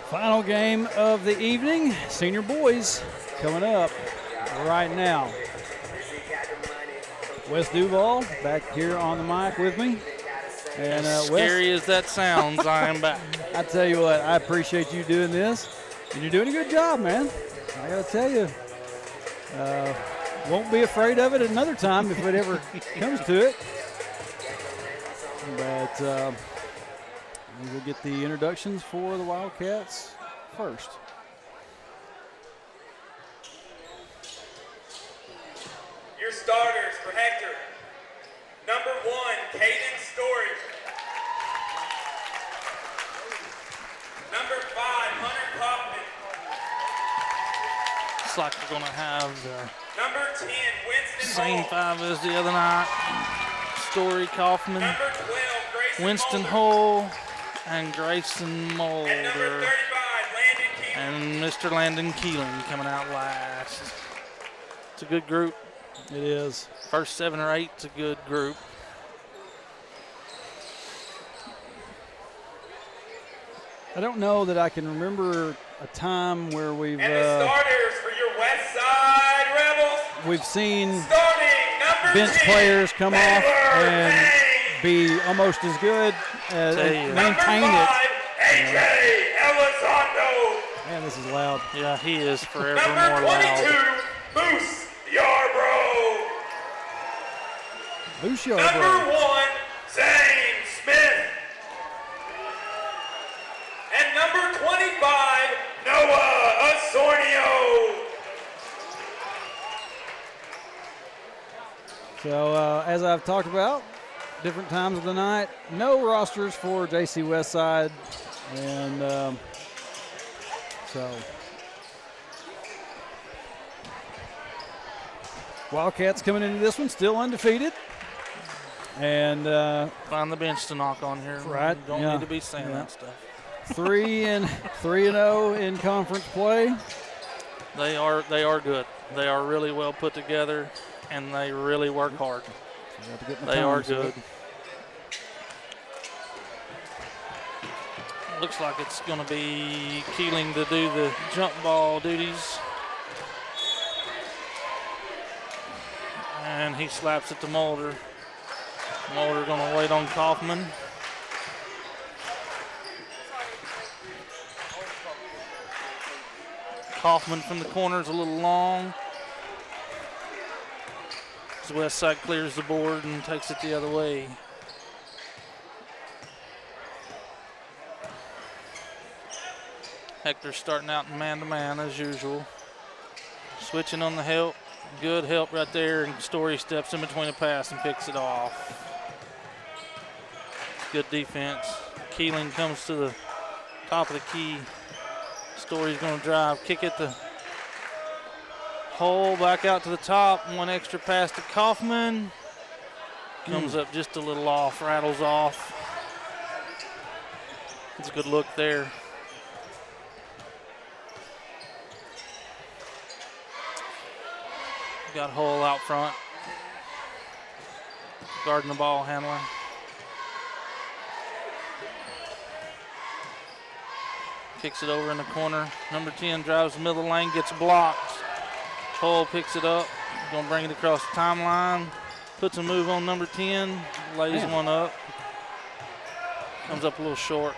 [SPEAKER 1] Final game of the evening, senior boys coming up right now. Wes Duval back here on the mic with me. And
[SPEAKER 3] as scary
[SPEAKER 1] Wes,
[SPEAKER 3] as that sounds, I am back.
[SPEAKER 1] I tell you what, I appreciate you doing this, and you're doing a good job, man. I gotta tell you, won't be afraid of it another time if it ever comes to it. But we'll get the introductions for the Wildcats first.
[SPEAKER 4] Your starters for Hector. Number 1, Caden Story. Number 5, Hunter Kaufman.
[SPEAKER 3] It's like we're going to have the
[SPEAKER 4] Number 10, Winston
[SPEAKER 3] same
[SPEAKER 4] Hall.
[SPEAKER 3] 5 as the other night. Story, Kaufman,
[SPEAKER 4] Number 12, Grayson
[SPEAKER 3] Winston
[SPEAKER 4] Mulder.
[SPEAKER 3] Hull, and Grayson
[SPEAKER 4] And number
[SPEAKER 3] Mulder.
[SPEAKER 4] 35, Landon Keelan.
[SPEAKER 3] And Mr. Landon Keelan coming out last. It's a good group.
[SPEAKER 1] It is.
[SPEAKER 3] First 7 or 8's a good group.
[SPEAKER 1] I don't know that I can remember a time where we've
[SPEAKER 4] And the starters for your Westside Rebels.
[SPEAKER 1] we've seen
[SPEAKER 4] Starting number
[SPEAKER 1] bench
[SPEAKER 4] 10,
[SPEAKER 1] players come off
[SPEAKER 4] Baylor
[SPEAKER 1] and
[SPEAKER 4] Payne.
[SPEAKER 1] be almost as good as
[SPEAKER 3] Tell you.
[SPEAKER 1] and
[SPEAKER 4] Number
[SPEAKER 1] maintain
[SPEAKER 4] 5,
[SPEAKER 1] it.
[SPEAKER 4] AJ Elizondo.
[SPEAKER 1] Man, this is loud.
[SPEAKER 3] Yeah, he is forever
[SPEAKER 4] Number
[SPEAKER 3] more
[SPEAKER 4] 22,
[SPEAKER 3] loud.
[SPEAKER 4] Moose Yarbrough.
[SPEAKER 1] Lucio,
[SPEAKER 4] Number
[SPEAKER 1] bro.
[SPEAKER 4] 1, Zane Smith. And number 25, Noah Osornio.
[SPEAKER 1] So as I've talked about, different times of the night, no rosters for JC Westside, and so Wildcats coming into this one still undefeated, and
[SPEAKER 3] Find the bench to knock on here.
[SPEAKER 1] Right,
[SPEAKER 3] Don't
[SPEAKER 1] yeah,
[SPEAKER 3] need to be saying
[SPEAKER 1] yeah.
[SPEAKER 3] that stuff.
[SPEAKER 1] 3-0 in conference play.
[SPEAKER 3] They are good. They are really well put together, and they really work hard. They are good. Looks like it's going to be Keeling to do the jump ball duties. And he slaps it to Mulder. Mulder going to wait on Kaufman. Kaufman from the corner is a little long. As Westside clears the board and takes it the other way. Hector starting out in man-to-man as usual. Switching on the help. Good help right there, and Story steps in between the pass and picks it off. Good defense. Keeling comes to the top of the key. Story's going to drive, kick at the hole, back out to the top. One extra pass to Kaufman. Comes up just a little off, rattles off. It's a good look there. Got Hull out front. Guarding the ball handler. Kicks it over in the corner. Number 10 drives the middle lane, gets blocked. Hull picks it up. Gonna bring it across the timeline. Puts a move on number 10. Lays one up. Comes up a little short.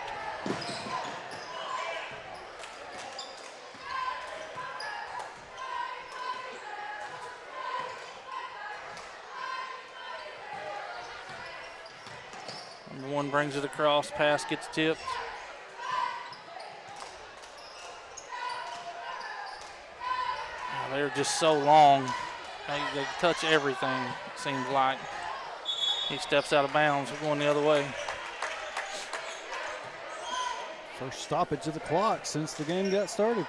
[SPEAKER 3] Number 1 brings it across. Pass gets tipped. They're just so long. They touch everything, it seems like. He steps out of bounds. We're going the other way.
[SPEAKER 1] First stoppage of the clock since the game got started.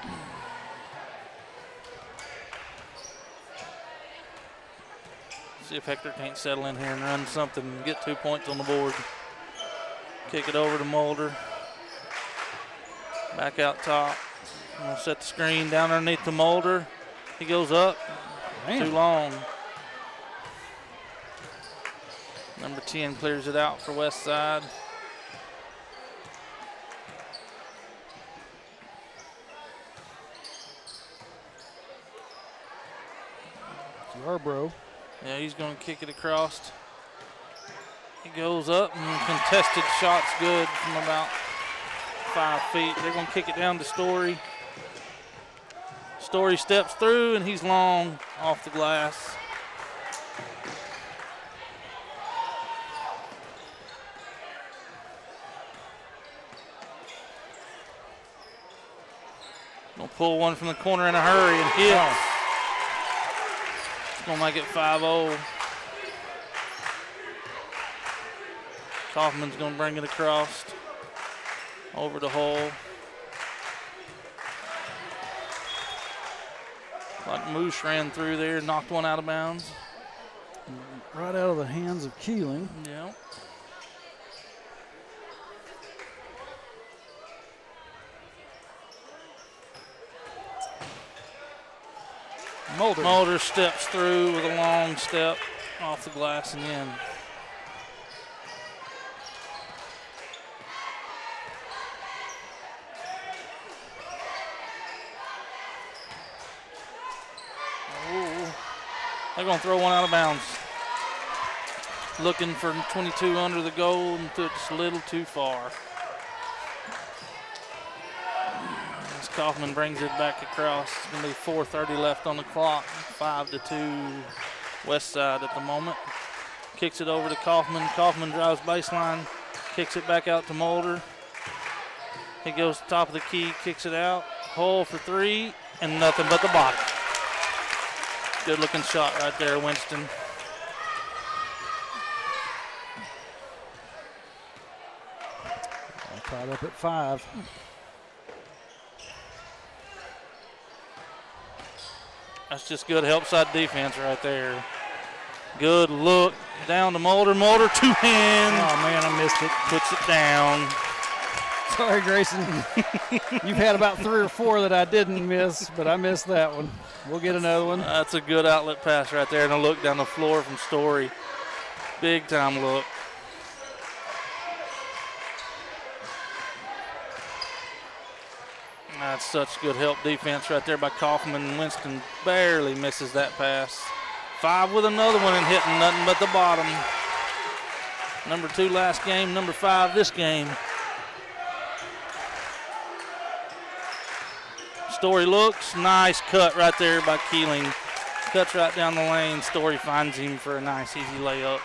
[SPEAKER 3] See if Hector can't settle in here and run something and get 2 points on the board. Kick it over to Mulder. Back out top. We'll set the screen down underneath the Mulder. He goes up.
[SPEAKER 1] Man.
[SPEAKER 3] Too long. Number 10 clears it out for Westside.
[SPEAKER 1] Yarbrough.
[SPEAKER 3] Yeah, he's going to kick it across. He goes up and contested shot's good from about 5 feet. They're going to kick it down to Story. Story steps through and he's long off the glass. Gonna pull one from the corner in a hurry and hit. It's gonna make it 5-0. Kaufman's gonna bring it across over the hole. Like Moose ran through there, knocked one out of bounds.
[SPEAKER 1] Right out of the hands of Keeling.
[SPEAKER 3] Yeah. Mulder steps through with a long step off the glass and in. They're going to throw one out of bounds. Looking for 22 under the goal and threw it just a little too far. As Kaufman brings it back across, it's going to be 4:30 left on the clock. 5-2 Westside at the moment. Kicks it over to Kaufman. Kaufman drives baseline, kicks it back out to Mulder. He goes to the top of the key, kicks it out. Hole for 3 and nothing but the bottom. Good looking shot right there, Winston.
[SPEAKER 1] All tied up at 5.
[SPEAKER 3] That's just good help side defense right there. Good look down to Mulder. Mulder, 2 hands.
[SPEAKER 1] Oh man, I missed it.
[SPEAKER 3] Puts it down.
[SPEAKER 1] Sorry, Grayson. You've had about 3 or 4 that I didn't miss, but I missed that one. We'll get another one.
[SPEAKER 3] That's a good outlet pass right there, and a look down the floor from Story. Big time look. That's such good help defense right there by Kaufman. Winston barely misses that pass. 5 with another one and hitting nothing but the bottom. Number 2 last game, number 5 this game. Story looks, nice cut right there by Keeling. Cuts right down the lane. Story finds him for a nice easy layup.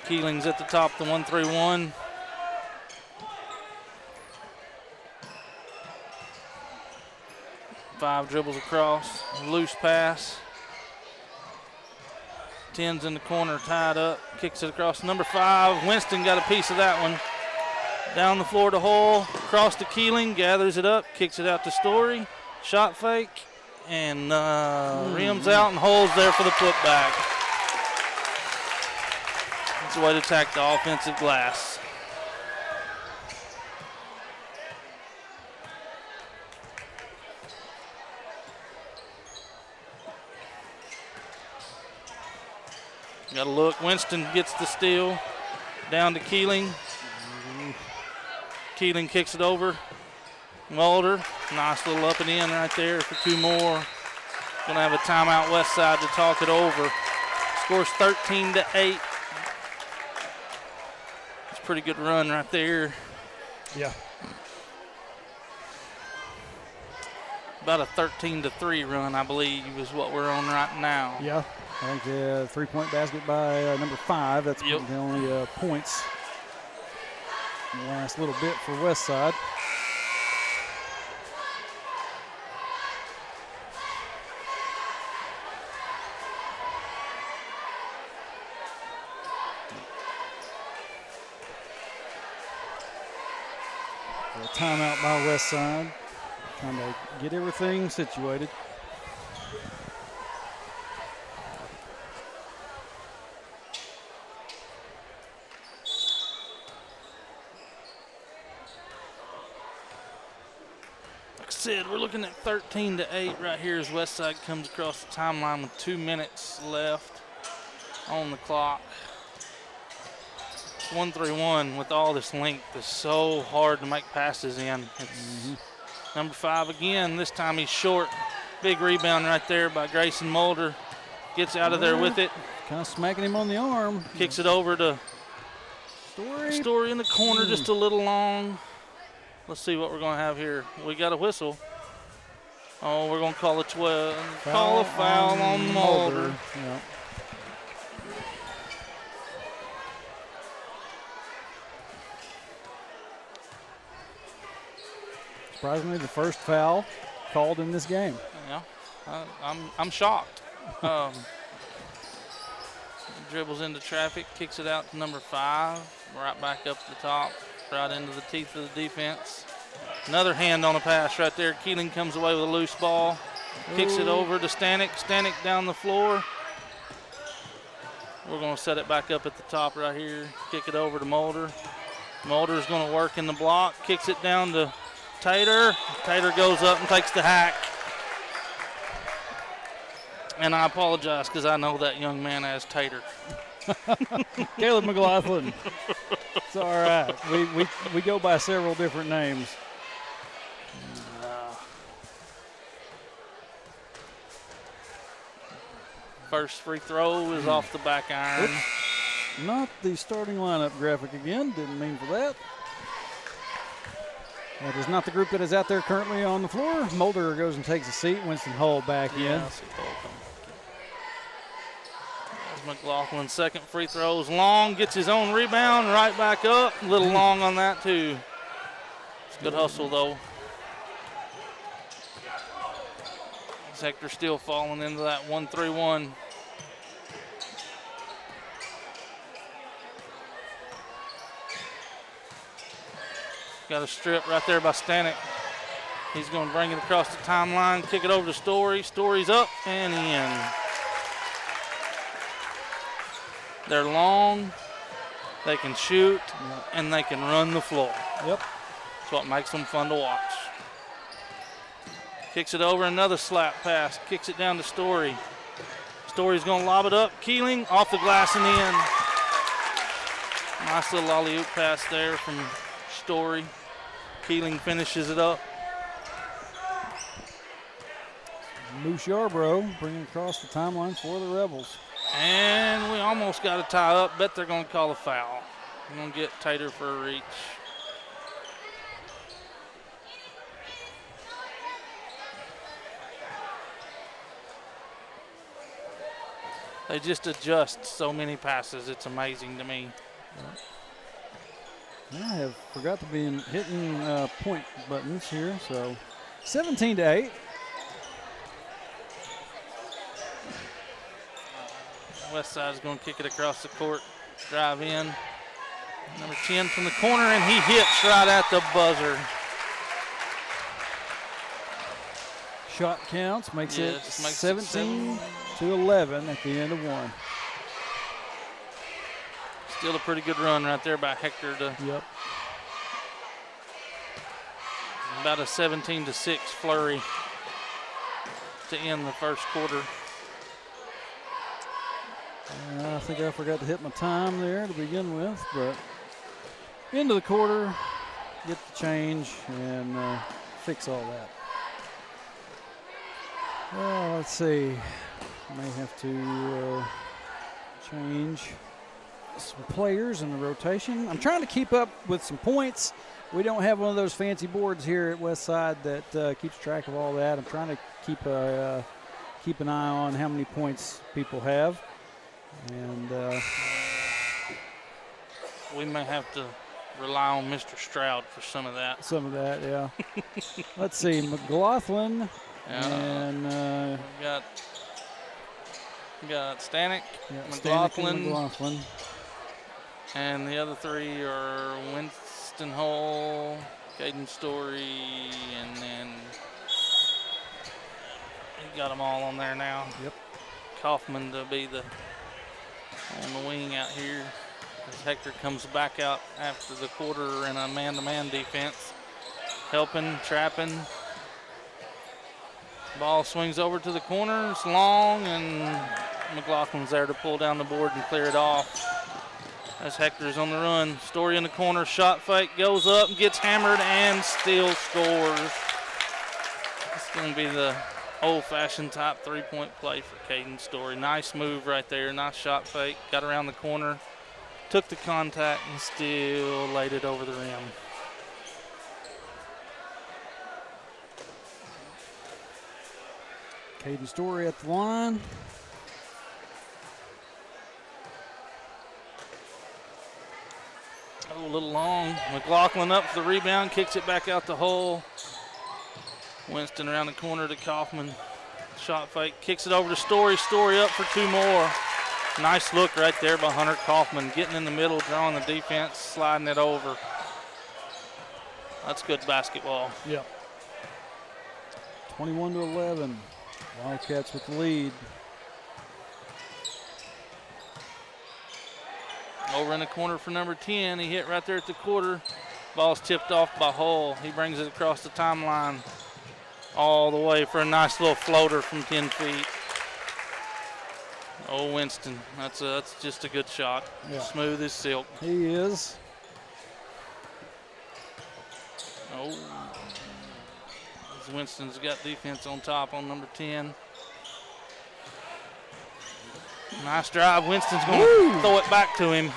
[SPEAKER 3] Keeling's at the top, the 1-3-1. Five dribbles across, loose pass. 10's in the corner, tied up, kicks it across number 5. Winston got a piece of that one. Down the floor to Hull, across to Keeling, gathers it up, kicks it out to Story. Shot fake, and rims out, and Hull's there for the putback. That's the way to attack the offensive glass. Got a look. Winston gets the steal. Down to Keeling. Keeling kicks it over. Mulder. Nice little up and in right there for 2 more. Going to have a timeout Westside to talk it over. Scores 13-8. It's a pretty good run right there.
[SPEAKER 1] Yeah.
[SPEAKER 3] About a 13-3 run, I believe, is what we're on right now.
[SPEAKER 1] Yeah. I think the 3-point basket by number 5. That's the only points in the last little bit for Westside. A timeout by Westside, trying to get everything situated.
[SPEAKER 3] Said we're looking at 13-8 right here as Westside comes across the timeline with 2 minutes left on the clock. 1-3-1 with all this length is so hard to make passes in. It's number 5 again. This time he's short. Big rebound right there by Grayson Mulder. Gets out of there with it.
[SPEAKER 1] Kind of smacking him on the arm.
[SPEAKER 3] Kicks it over to Story in the corner, just a little long. Let's see what we're going to have here. We got a whistle. Oh, we're going to call a 12. Call a foul on Mulder.
[SPEAKER 1] Yeah. Surprisingly, the first foul called in this game.
[SPEAKER 3] Yeah, I'm shocked. Dribbles into traffic, kicks it out to number 5. Right back up the top. Right into the teeth of the defense. Another hand on a pass right there. Keeling comes away with a loose ball. Kicks it over to Stanek. Stanek down the floor. We're going to set it back up at the top right here. Kick it over to Mulder. Mulder's going to work in the block. Kicks it down to Tater. Tater goes up and takes the hack. And I apologize because I know that young man as Tater.
[SPEAKER 1] Caleb McLaughlin. It's all right. We go by several different names.
[SPEAKER 3] First free throw is off the back iron.
[SPEAKER 1] Oops. Not the starting lineup graphic again. Didn't mean for that. That is not the group that is out there currently on the floor. Mulder goes and takes a seat. Winston Hull back in.
[SPEAKER 3] McLaughlin's second free throw is long, gets his own rebound, right back up. A little long on that too. It's good hustle though. Hector still falling into that 1-3-1. Got a strip right there by Stanek. He's going to bring it across the timeline, kick it over to Story. Story's up and in. They're long, they can shoot, and they can run the floor.
[SPEAKER 1] Yep.
[SPEAKER 3] That's what makes them fun to watch. Kicks it over, another slap pass. Kicks it down to Story. Story's going to lob it up. Keeling off the glass and in. Nice little alley-oop pass there from Story. Keeling finishes it up.
[SPEAKER 1] Moose Yarborough bringing across the timeline for the Rebels.
[SPEAKER 3] And we almost got a tie up. Bet they're going to call a foul. I'm going to get Tater for a reach. They just adjust so many passes. It's amazing to me.
[SPEAKER 1] I have forgot to be hitting point buttons here. So 17-8.
[SPEAKER 3] Westside is going to kick it across the court, drive in. Number 10 from the corner, and he hits right at the buzzer.
[SPEAKER 1] Shot counts, makes it
[SPEAKER 3] Yes, makes it
[SPEAKER 1] 17 to 11 at the end of one.
[SPEAKER 3] Still a pretty good run right there by Hector to
[SPEAKER 1] Yep.
[SPEAKER 3] about a 17-6 flurry to end the first quarter.
[SPEAKER 1] I think I forgot to hit my time there to begin with, but into the quarter, get the change, and fix all that. Well, let's see. May have to change some players in the rotation. I'm trying to keep up with some points. We don't have one of those fancy boards here at Westside that keeps track of all that. I'm trying to keep an eye on how many points people have. And
[SPEAKER 3] We may have to rely on Mr. Stroud for some of that.
[SPEAKER 1] some of that, yeah. Let's see, McLaughlin and
[SPEAKER 3] we got Stanek,
[SPEAKER 1] Stanek and
[SPEAKER 3] McLaughlin,
[SPEAKER 1] McLaughlin.
[SPEAKER 3] and the other three are Winston Hole, Caden Story, and then you got them all on there now.
[SPEAKER 1] Yep.
[SPEAKER 3] Kaufman to be on the wing out here as Hector comes back out after the quarter in a man-to-man defense, helping, trapping. Ball swings over to the corner. It's long, and McLaughlin's there to pull down the board and clear it off. As Hector's on the run. Story in the corner. Shot fake. Goes up and gets hammered and still scores. It's going to be the old-fashioned type three-point play for Caden Story. Nice move right there. Nice shot fake. Got around the corner. Took the contact and still laid it over the rim.
[SPEAKER 1] Caden Story at the line.
[SPEAKER 3] Oh, a little long. McLaughlin up for the rebound, kicks it back out the hole. Winston around the corner to Kaufman. Shot fake, kicks it over to Story. Story up for two more. Nice look right there by Hunter Kaufman, getting in the middle, drawing the defense, sliding it over. That's good basketball.
[SPEAKER 1] Yep. 21 to 11. Wildcats with the lead.
[SPEAKER 3] Over in the corner for number 10. He hit right there at the quarter. Ball's tipped off by Hull. He brings it across the timeline all the way for a nice little floater from 10 feet. Oh, Winston. That's just a good shot.
[SPEAKER 1] Yeah.
[SPEAKER 3] Smooth as silk.
[SPEAKER 1] He is.
[SPEAKER 3] Oh. Winston's got defense on top on number 10. Nice drive. Winston's going to throw it back to him.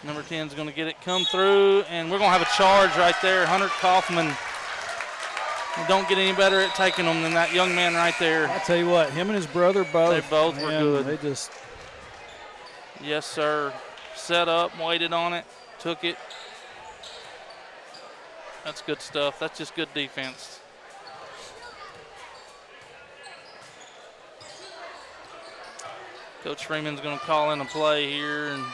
[SPEAKER 3] Number 10's going to get it come through, and we're going to have a charge right there. Hunter Kaufman. You don't get any better at taking them than that young man right there.
[SPEAKER 1] I'll tell you what, him and his brother both.
[SPEAKER 3] They both were good.
[SPEAKER 1] They just.
[SPEAKER 3] Yes, sir. Set up, waited on it, took it. That's good stuff. That's just good defense. Coach Freeman's going to call in a play here, and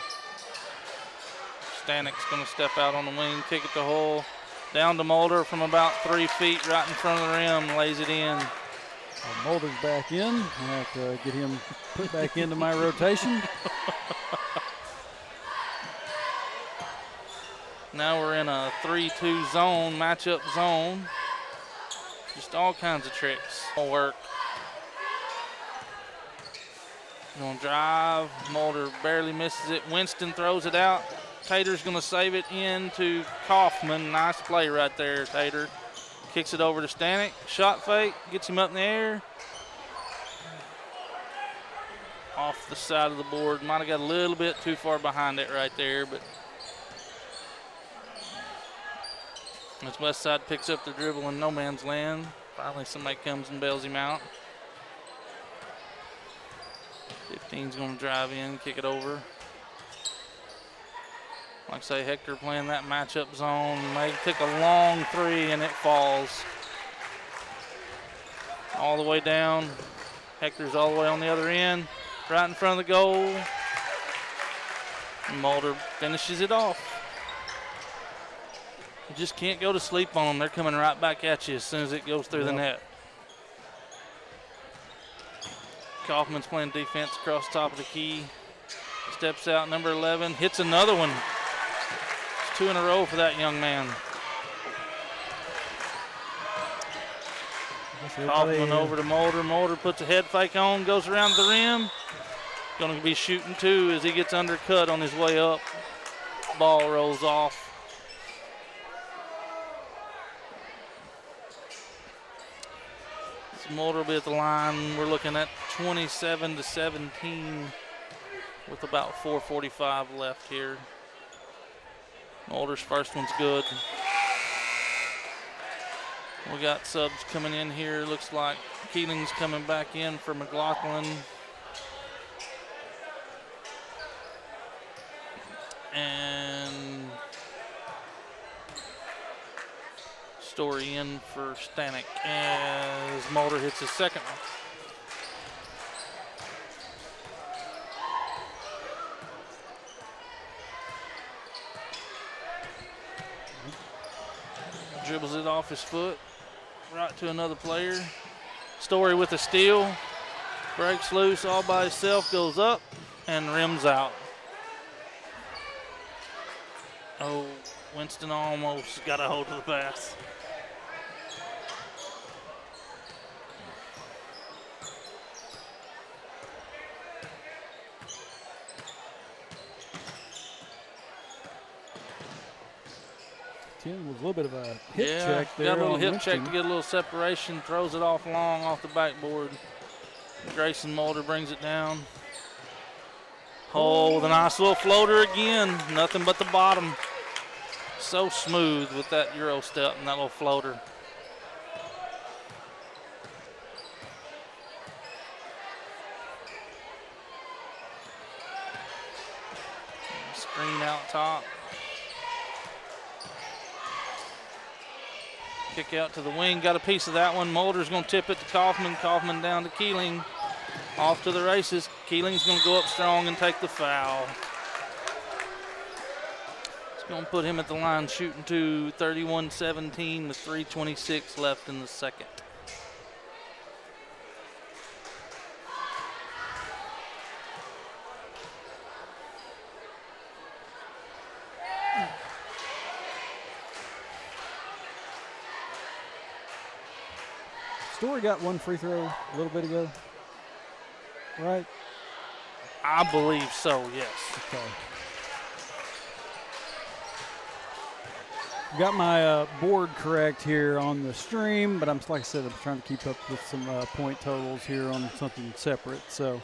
[SPEAKER 3] Stanek's going to step out on the wing, kick it to Hull. Down to Mulder from about 3 feet right in front of the rim, lays it in.
[SPEAKER 1] Mulder's back in. I have to get him put back into my rotation.
[SPEAKER 3] Now we're in a 3-2 zone, matchup zone. Just all kinds of tricks. All work. Going to drive. Mulder barely misses it. Winston throws it out. Tater's going to save it into Kaufman. Nice play right there, Tater. Kicks it over to Stanek. Shot fake. Gets him up in the air. Off the side of the board. Might have got a little bit too far behind it right there, but as Westside picks up the dribble in no man's land, finally somebody comes and bails him out. 15's going to drive in, kick it over. Like I say, Hector playing that matchup zone. They took a long three and it falls. All the way down. Hector's all the way on the other end. right in front of the goal. And Mulder finishes it off. You just can't go to sleep on them. They're coming right back at you as soon as it goes through the net. Kaufman's playing defense across the top of the key. Steps out, number 11, hits another one. It's 2 in a row for that young man. Kaufman over to Mulder. Mulder puts a head fake on, goes around the rim. Going to be shooting 2 as he gets undercut on his way up. Ball rolls off. Mulder will be at the line. We're looking at 27-17 with about 4:45 left here. Mulder's first one's good. We got subs coming in here. Looks like Keeling's coming back in for McLaughlin. And Story in for Stanek as Mulder hits his second one. Dribbles it off his foot, right to another player. Story with a steal, breaks loose all by himself, goes up and rims out. Oh, Winston almost got a hold of the pass.
[SPEAKER 1] With a little bit of a hip check there.
[SPEAKER 3] Got a little hip
[SPEAKER 1] Winston.
[SPEAKER 3] check to get a little separation, throws it off long off the backboard. Grayson Mulder brings it down. Oh, with a nice little floater again. Nothing but the bottom. So smooth with that Euro step and that little floater. Screen out top. Kick out to the wing, got a piece of that one. Mulder's going to tip it to Kaufman. Kaufman down to Keeling. Off to the races. Keeling's going to go up strong and take the foul. It's going to put him at the line shooting to 31-17 with 3:26 left in the second.
[SPEAKER 1] Story got one free throw a little bit ago, right?
[SPEAKER 3] I believe so, yes.
[SPEAKER 1] Okay. Got my board correct here on the stream, but like I said, I'm trying to keep up with some point totals here on something separate. So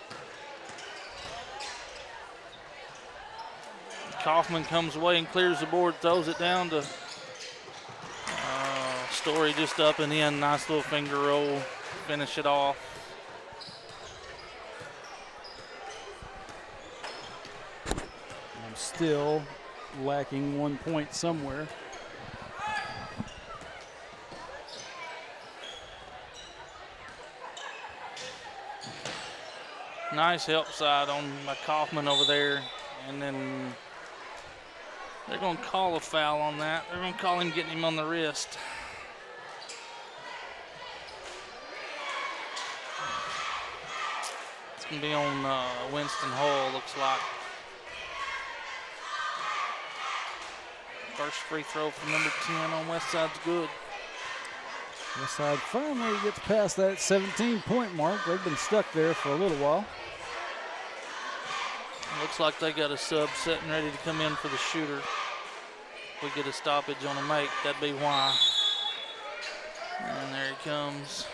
[SPEAKER 3] Kaufman comes away and clears the board, throws it down to Story just up and in. Nice little finger roll, finish it off.
[SPEAKER 1] I'm still lacking 1 point somewhere.
[SPEAKER 3] Nice help side on my Kaufman over there. And then they're going to call a foul on that. They're going to call him getting him on the wrist. It's going to be on Winston Hull, looks like. First free throw from number 10 on Westside's good.
[SPEAKER 1] Westside finally gets past that 17-point mark. They've been stuck there for a little while.
[SPEAKER 3] Looks like they got a sub setting ready to come in for the shooter. If we get a stoppage on a make, that'd be why. And there he comes.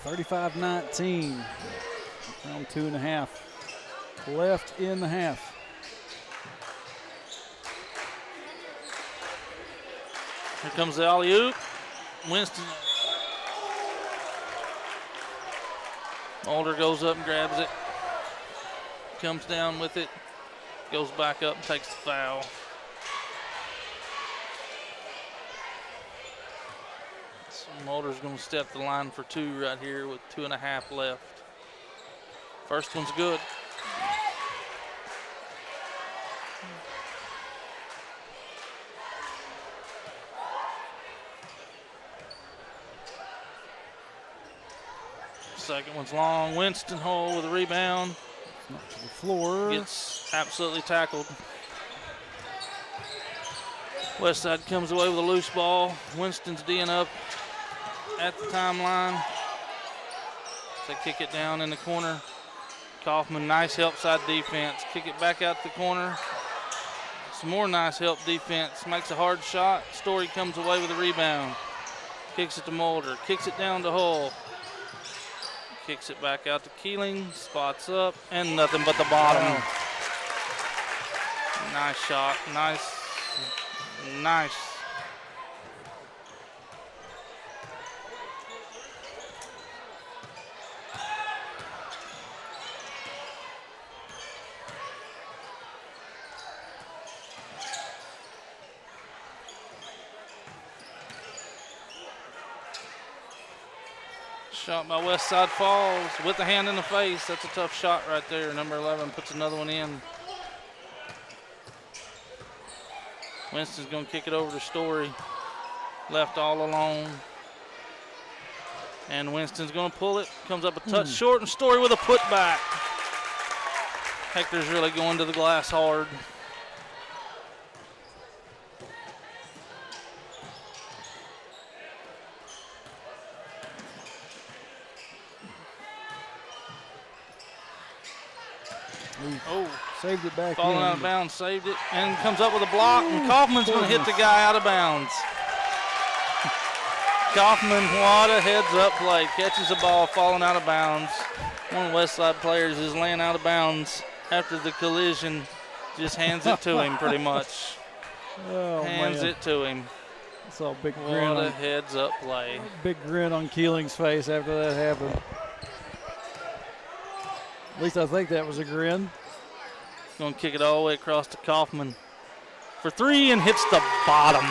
[SPEAKER 1] $35-19. Around 2.5 left in the half.
[SPEAKER 3] Here comes the alley-oop. Winston. Mulder goes up and grabs it. Comes down with it. Goes back up and takes the foul. So Mulder's going to step the line for 2 right here with 2.5 left. First one's good. Second one's long. Winston Hole with a rebound.
[SPEAKER 1] Not to the floor.
[SPEAKER 3] Gets absolutely tackled. Westside comes away with a loose ball. Winston's D'ing up at the timeline. They kick it down in the corner. Kaufman, nice help side defense. Kick it back out the corner. Some more nice help defense. Makes a hard shot. Story comes away with a rebound. Kicks it to Mulder. Kicks it down to Hull. Kicks it back out to Keeling. Spots up. And nothing but the bottom.
[SPEAKER 1] Wow.
[SPEAKER 3] Nice shot. Nice. Shot by Westside falls with the hand in the face. That's a tough shot right there. Number 11 puts another one in. Winston's going to kick it over to Story. Left all alone. And Winston's going to pull it. Comes up a touch short, and Story with a putback. Hector's really going to the glass hard.
[SPEAKER 1] Oh, saved it back
[SPEAKER 3] Falling
[SPEAKER 1] in.
[SPEAKER 3] out of bounds, saved it, and comes up with a block, and Kaufman's going to hit the guy out of bounds. Kaufman, what a heads-up play. Catches the ball falling out of bounds. One of the Westside players is laying out of bounds after the collision. Just hands it to him pretty much.
[SPEAKER 1] Oh,
[SPEAKER 3] hands
[SPEAKER 1] man.
[SPEAKER 3] it to him.
[SPEAKER 1] Saw a big grin.
[SPEAKER 3] What a heads-up play.
[SPEAKER 1] Big grin on Keeling's face after that happened. At least I think that was a grin.
[SPEAKER 3] Going to kick it all the way across to Kaufman for 3 and hits the bottom.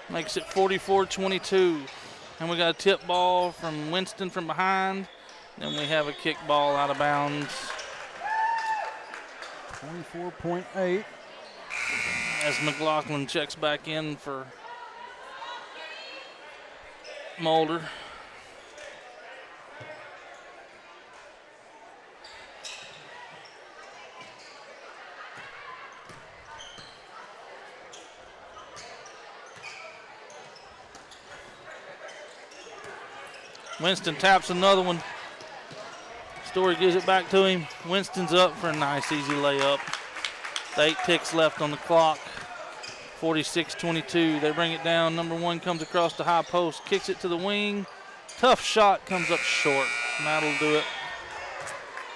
[SPEAKER 3] Makes it 44-22. And we got a tip ball from Winston from behind. Then we have a kick ball out of bounds.
[SPEAKER 1] 24.8.
[SPEAKER 3] As McLaughlin checks back in for Mulder. Winston taps another one. Story gives it back to him. Winston's up for a nice easy layup. 8 ticks left on the clock. 46-22. They bring it down. Number 1 comes across the high post, kicks it to the wing. Tough shot, comes up short. And that'll do it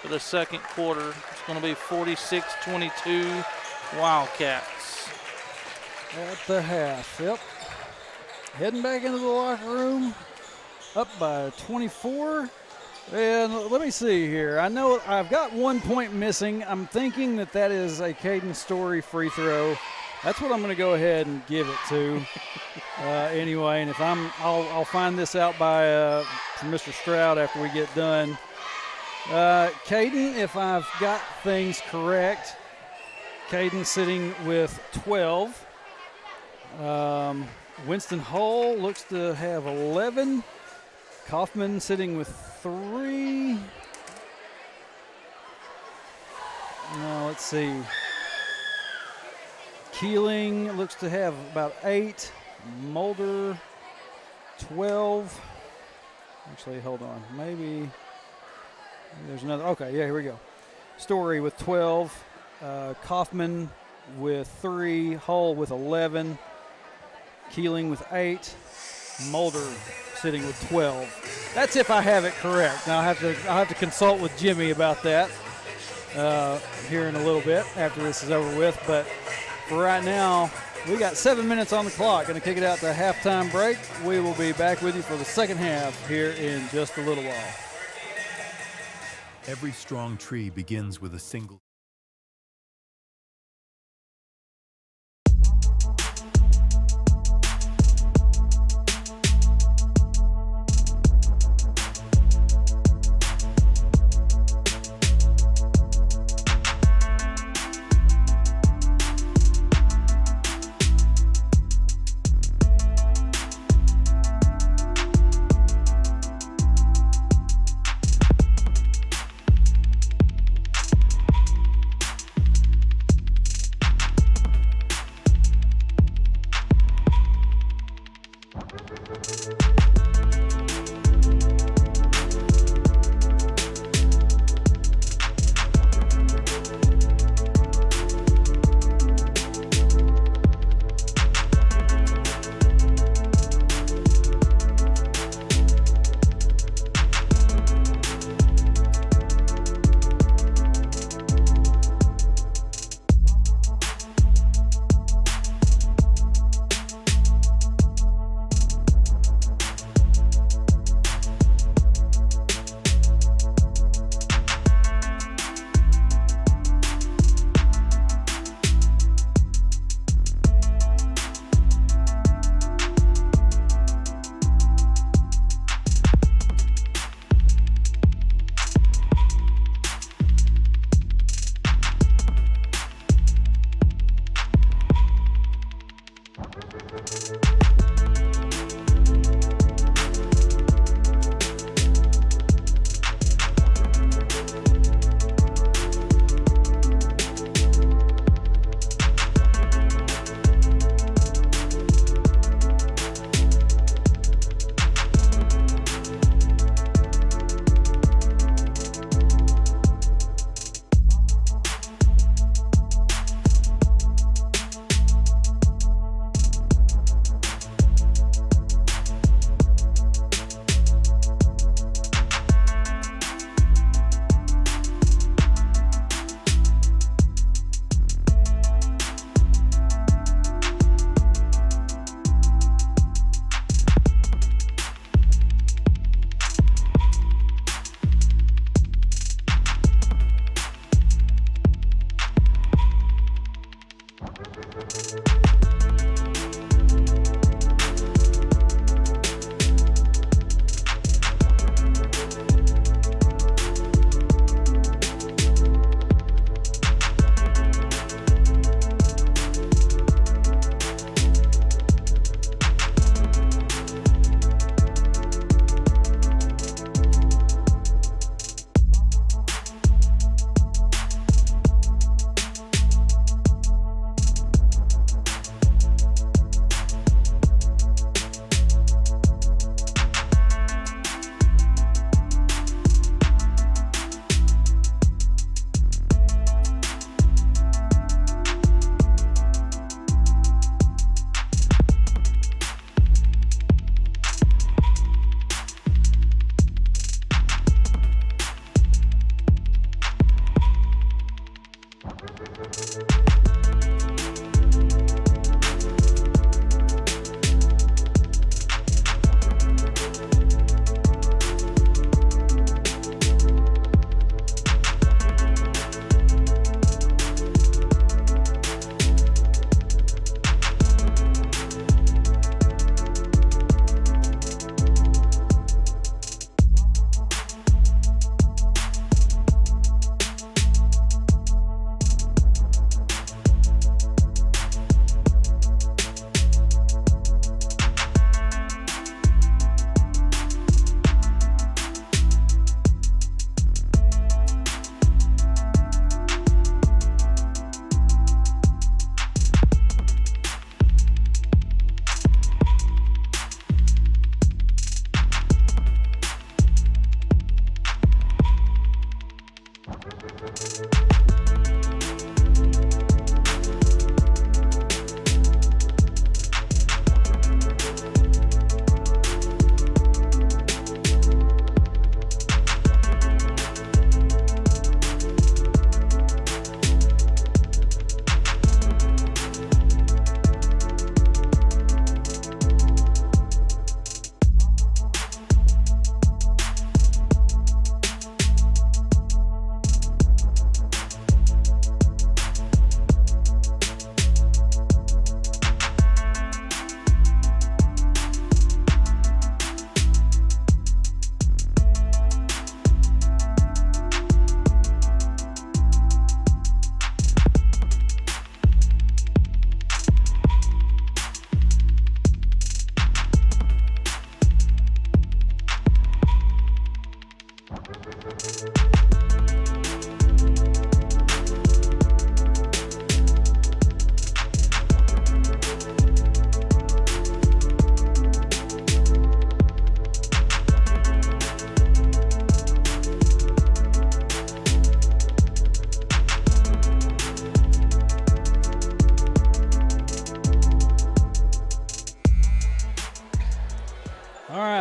[SPEAKER 3] for the second quarter. It's going to be 46-22 Wildcats.
[SPEAKER 1] At the half, yep. Heading back into the locker room. Up by 24. And let me see here. I know I've got 1 point missing. I'm thinking that is a Caden Story free throw. That's what I'm going to go ahead and give it to. Anyway, and if I'll find this out by from Mr. Stroud after we get done. Caden, if I've got things correct, Caden sitting with 12. Winston Hull looks to have 11. Kaufman sitting with 3. Now let's see. Keeling looks to have about 8. Mulder 12. Actually, hold on. Maybe there's another. Okay, yeah, here we go. Story with 12. Kaufman with 3. Hull with 11. Keeling with 8. Mulder sitting with 12. That's if I have it correct. Now I'll have to consult with Jimmy about that here in a little bit after this is over with. But for right now, we got 7 minutes on the clock. Going to kick it out to a halftime break. We will be back with you for the second half here in just a little while.
[SPEAKER 8] Every strong tree begins with a single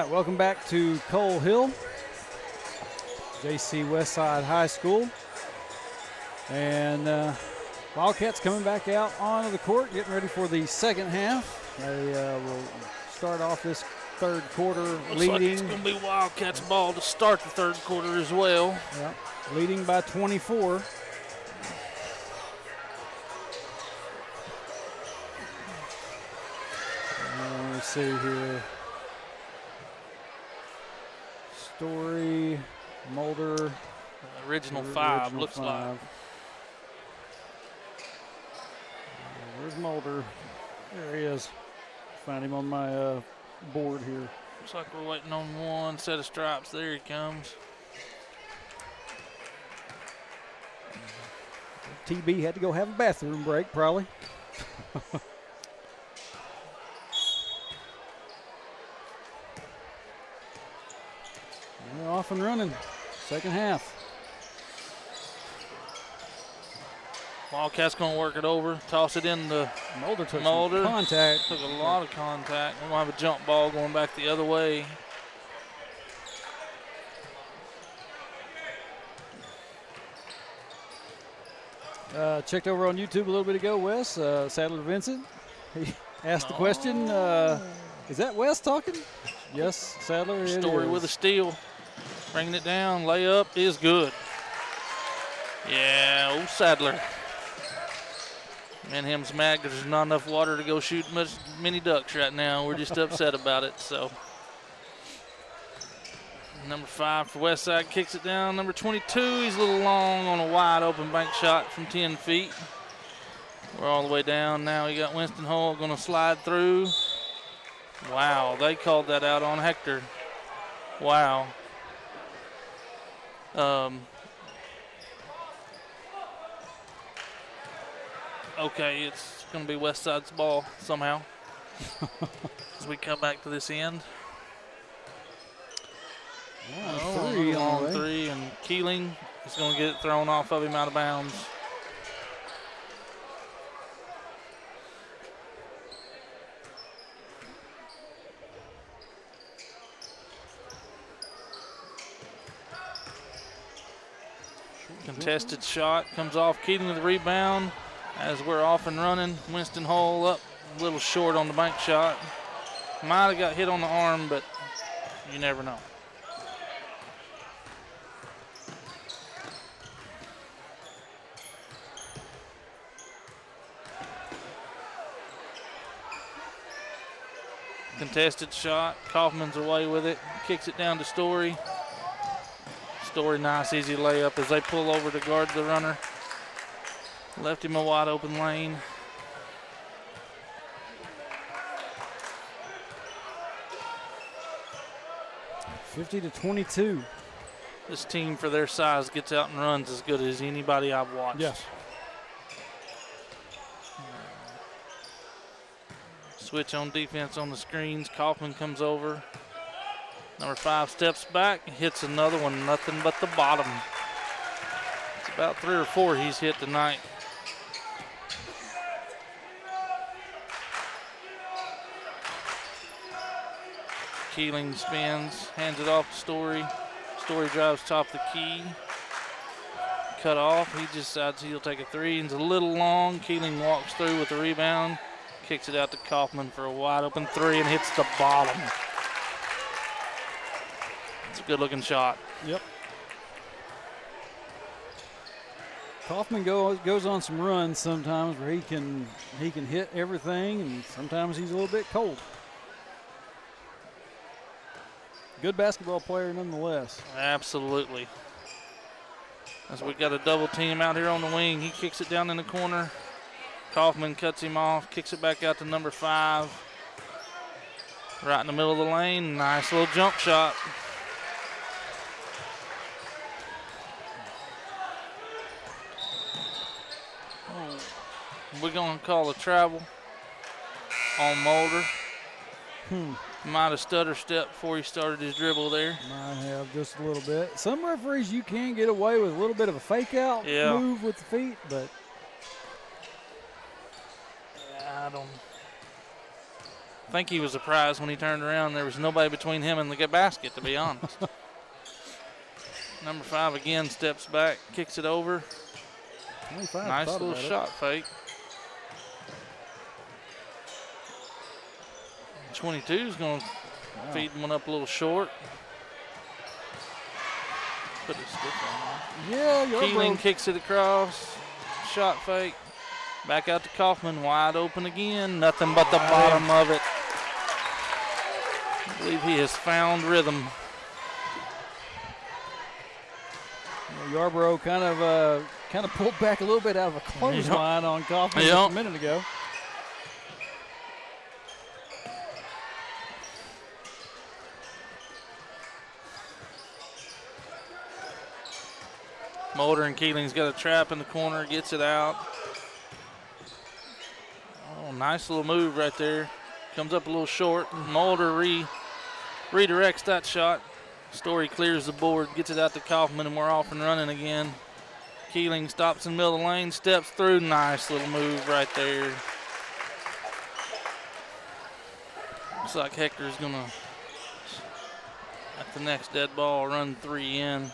[SPEAKER 1] right, welcome back to Cole Hill, JC Westside High School. And Wildcats coming back out onto the court, getting ready for the second half. They will start off this third quarter
[SPEAKER 3] Looks
[SPEAKER 1] leading.
[SPEAKER 3] like it's going to be Wildcats ball to start the third quarter as well.
[SPEAKER 1] Yep, leading by 24. Let me see here. Story, Mulder.
[SPEAKER 3] Original five, looks like.
[SPEAKER 1] Where's Mulder? There he is. Find him on my board here.
[SPEAKER 3] Looks like we're waiting on one set of stripes. There he comes.
[SPEAKER 1] TB had to go have a bathroom break, probably. They're off and running. Second half.
[SPEAKER 3] Wildcats going to work it over, toss it in the
[SPEAKER 1] Mulder took
[SPEAKER 3] Mulder.
[SPEAKER 1] some contact.
[SPEAKER 3] Took a lot of contact. We're going to have a jump ball going back the other way.
[SPEAKER 1] Checked over on YouTube a little bit ago, Wes. Sadler Vincent. He asked the question, is that Wes talking? Yes, Sadler.
[SPEAKER 3] Story with a steal. Bringing it down. Layup is good. Yeah, old Sadler. Man, him's mad because there's not enough water to go shoot many ducks right now. We're just upset about it. So, number 5 for Westside kicks it down. Number 22, he's a little long on a wide open bank shot from 10 feet. We're all the way down. Now we got Winston Hull going to slide through. Wow, they called that out on Hector. Wow. Okay, it's going to be Westside's ball somehow as we come back to this end. Long three, and Keeling is going to get it thrown off of him out of bounds. Contested shot comes off. Keeling with the rebound. As we're off and running, Winston Hull up a little short on the bank shot. Might have got hit on the arm, but you never know. Contested shot. Kaufman's away with it. Kicks it down to Story. Story, nice, easy layup as they pull over to guard the runner. Left him a wide open lane.
[SPEAKER 1] (50-22).
[SPEAKER 3] This team, for their size, gets out and runs as good as anybody I've watched.
[SPEAKER 1] Yes.
[SPEAKER 3] Switch on defense on the screens. Kaufman comes over. Number 5 steps back, hits another one, nothing but the bottom. It's about 3 or 4 he's hit tonight. Keeling spins, hands it off to Story. Story drives top the key. Cut off, he just decides he'll take a 3. It's a little long. Keeling walks through with the rebound. Kicks it out to Kaufman for a wide open 3 and hits the bottom. It's a good looking shot.
[SPEAKER 1] Yep. Kaufman goes on some runs sometimes where he can hit everything, and sometimes he's a little bit cold. Good basketball player nonetheless.
[SPEAKER 3] Absolutely. As we got a double team out here on the wing, he kicks it down in the corner. Kaufman cuts him off, kicks it back out to number 5. Right in the middle of the lane, nice little jump shot. We're going to call a travel on Mulder. Might have stutter stepped before he started his dribble there.
[SPEAKER 1] Might have just a little bit. Some referees, you can get away with a little bit of a fake out move with the feet, but
[SPEAKER 3] I don't. I think he was surprised when he turned around. There was nobody between him and the basket, to be honest. Number 5 again steps back, kicks it over.
[SPEAKER 1] 25,
[SPEAKER 3] nice
[SPEAKER 1] thought
[SPEAKER 3] little
[SPEAKER 1] about it.
[SPEAKER 3] shot fake. 22 is going to feed one up a little short. Put it stiff on there.
[SPEAKER 1] Yeah,
[SPEAKER 3] Keeling kicks it across. Shot fake. Back out to Kaufman. Wide open again. Nothing but the bottom of it. I believe he has found rhythm.
[SPEAKER 1] Yarborough kind of pulled back a little bit out of a clothesline on Kaufman just a minute ago.
[SPEAKER 3] Mulder and Keeling's got a trap in the corner, gets it out. Oh, nice little move right there. Comes up a little short. Mulder redirects that shot. Story clears the board, gets it out to Kaufman, and we're off and running again. Keeling stops in the middle of the lane, steps through. Nice little move right there. Looks like Hector's going to, at the next dead ball, run 3 in.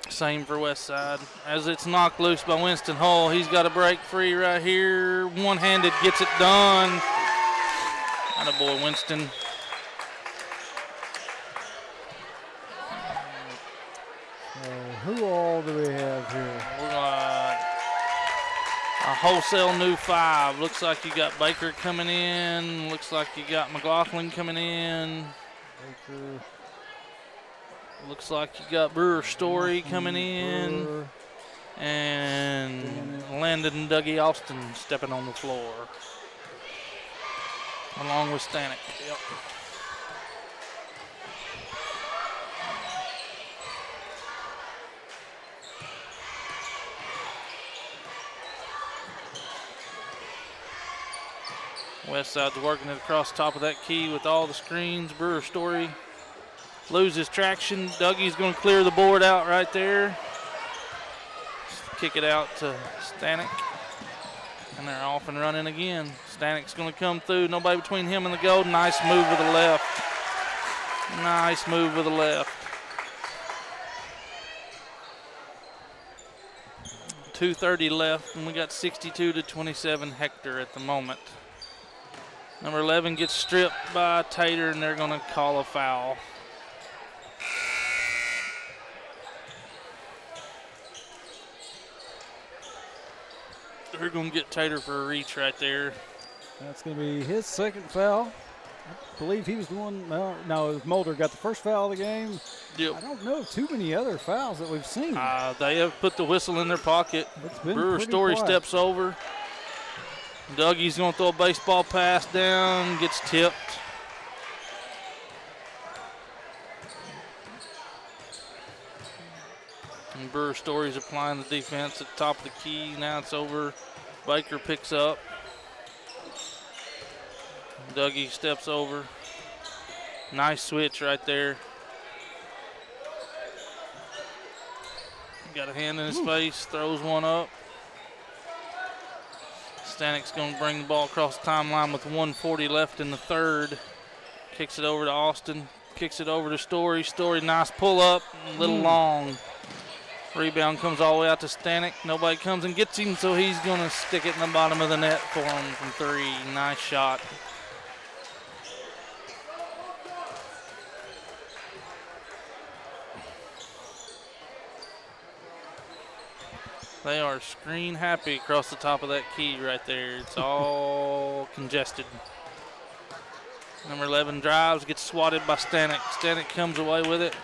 [SPEAKER 3] Same for Westside. As it's knocked loose by Winston Hull, he's got a break free right here. One-handed gets it done. Attaboy, Winston.
[SPEAKER 1] Who all do we have here?
[SPEAKER 3] We got a wholesale new 5. Looks like you got Baker coming in. Looks like you got McLaughlin coming in.
[SPEAKER 1] Baker.
[SPEAKER 3] Looks like you got Brewer Story coming in.
[SPEAKER 1] Brewer.
[SPEAKER 3] And Landon and Dougie Austin stepping on the floor. Along with Stanek. Yep. Westside's working it across the top of that key with all the screens. Brewer Story loses traction. Dougie's going to clear the board out right there. Kick it out to Stanek. And they're off and running again. Stanek's going to come through. Nobody between him and the goal. Nice move with the left. Nice move with the left. 2:30 left, and we got 62-27 Hector at the moment. Number 11 gets stripped by Tater, and they're going to call a foul. They're going to get Tater for a reach right there.
[SPEAKER 1] That's going to be his second foul. I believe he was the one. No, Mulder got the first foul of the game.
[SPEAKER 3] Yep.
[SPEAKER 1] I don't know too many other fouls that we've seen.
[SPEAKER 3] They have put the whistle in their pocket.
[SPEAKER 1] It's been
[SPEAKER 3] Brewer
[SPEAKER 1] pretty
[SPEAKER 3] Story
[SPEAKER 1] quiet.
[SPEAKER 3] steps over. Dougie's going to throw a baseball pass down, gets tipped. And Brewer Story's applying the defense at the top of the key. Now it's over. Baker picks up. Dougie steps over. Nice switch right there. Got a hand in his face, throws one up. Stanek's going to bring the ball across the timeline with 1:40 left in the third. Kicks it over to Austin. Kicks it over to Story. Story, nice pull up, a little long. Rebound comes all the way out to Stanek. Nobody comes and gets him, so he's going to stick it in the bottom of the net for him from 3. Nice shot. They are screen happy across the top of that key right there. It's all congested. Number 11 drives, gets swatted by Stanek. Stanek comes away with it.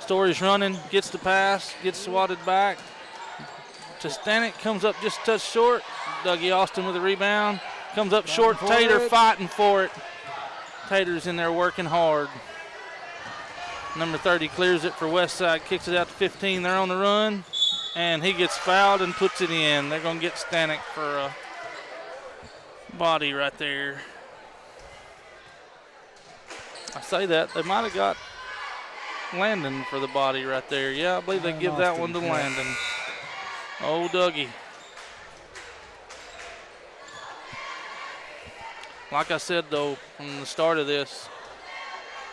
[SPEAKER 3] Story's running, gets the pass, gets swatted back to Stanek, comes up just a touch short. Dougie Austin with a rebound, comes up short. Tater fighting for it. Tater's in there working hard. Number 30 clears it for Westside, kicks it out to 15. They're on the run, and he gets fouled and puts it in. They're going to get Stanek for a body right there. I say that, they might have got Landon for the body right there. Yeah, I believe they give that one to Landon. Oh, Dougie. Like I said, though, from the start of this,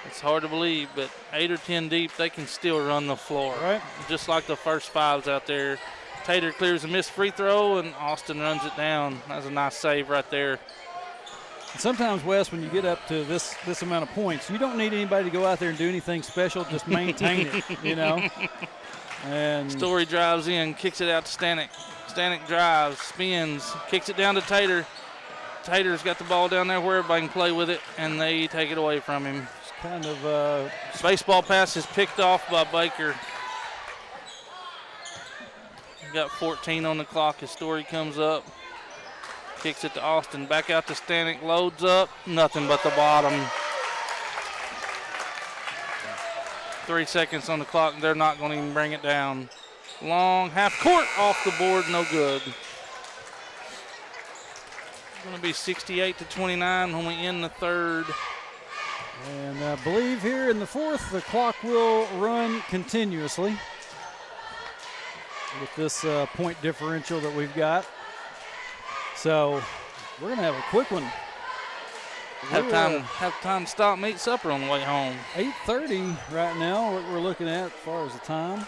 [SPEAKER 3] it's hard to believe, but 8 or 10 deep, they can still run the floor.
[SPEAKER 1] Right.
[SPEAKER 3] Just like the first fives out there. Tater clears a missed free throw, and Austin runs it down. That's a nice save right there.
[SPEAKER 1] Sometimes, Wes, when you get up to this amount of points, you don't need anybody to go out there and do anything special. Just maintain it, you know. And
[SPEAKER 3] Story drives in, kicks it out to Stanek. Stanek drives, spins, kicks it down to Tater. Tater's got the ball down there where everybody can play with it, and they take it away from him.
[SPEAKER 1] it's kind of
[SPEAKER 3] Baseball pass is picked off by Baker. Got 14 on the clock as Story comes up. Kicks it to Austin. Back out to Stanek. Loads up. Nothing but the bottom. 3 seconds on the clock. They're not going to even bring it down. Long half court off the board. No good. It's going to be 68-29 when we end the third.
[SPEAKER 1] And I believe here in the fourth, the clock will run continuously with this point differential that we've got. So we're going to have a quick one.
[SPEAKER 3] Have time to stop and eat supper on the way home.
[SPEAKER 1] 8:30 right now, what we're looking at as far as the time.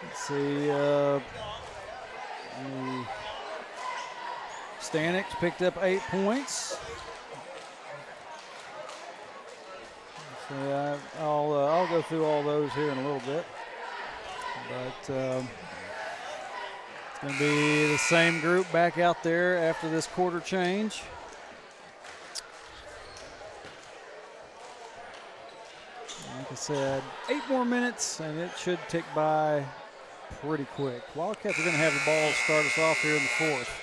[SPEAKER 1] Let's see. Stanek's picked up 8 points. So I'll go through all those here in a little bit. But it's going to be the same group back out there after this quarter change. Like I said, 8 more minutes, and it should tick by pretty quick. Wildcats are going to have the ball start us off here in the fourth.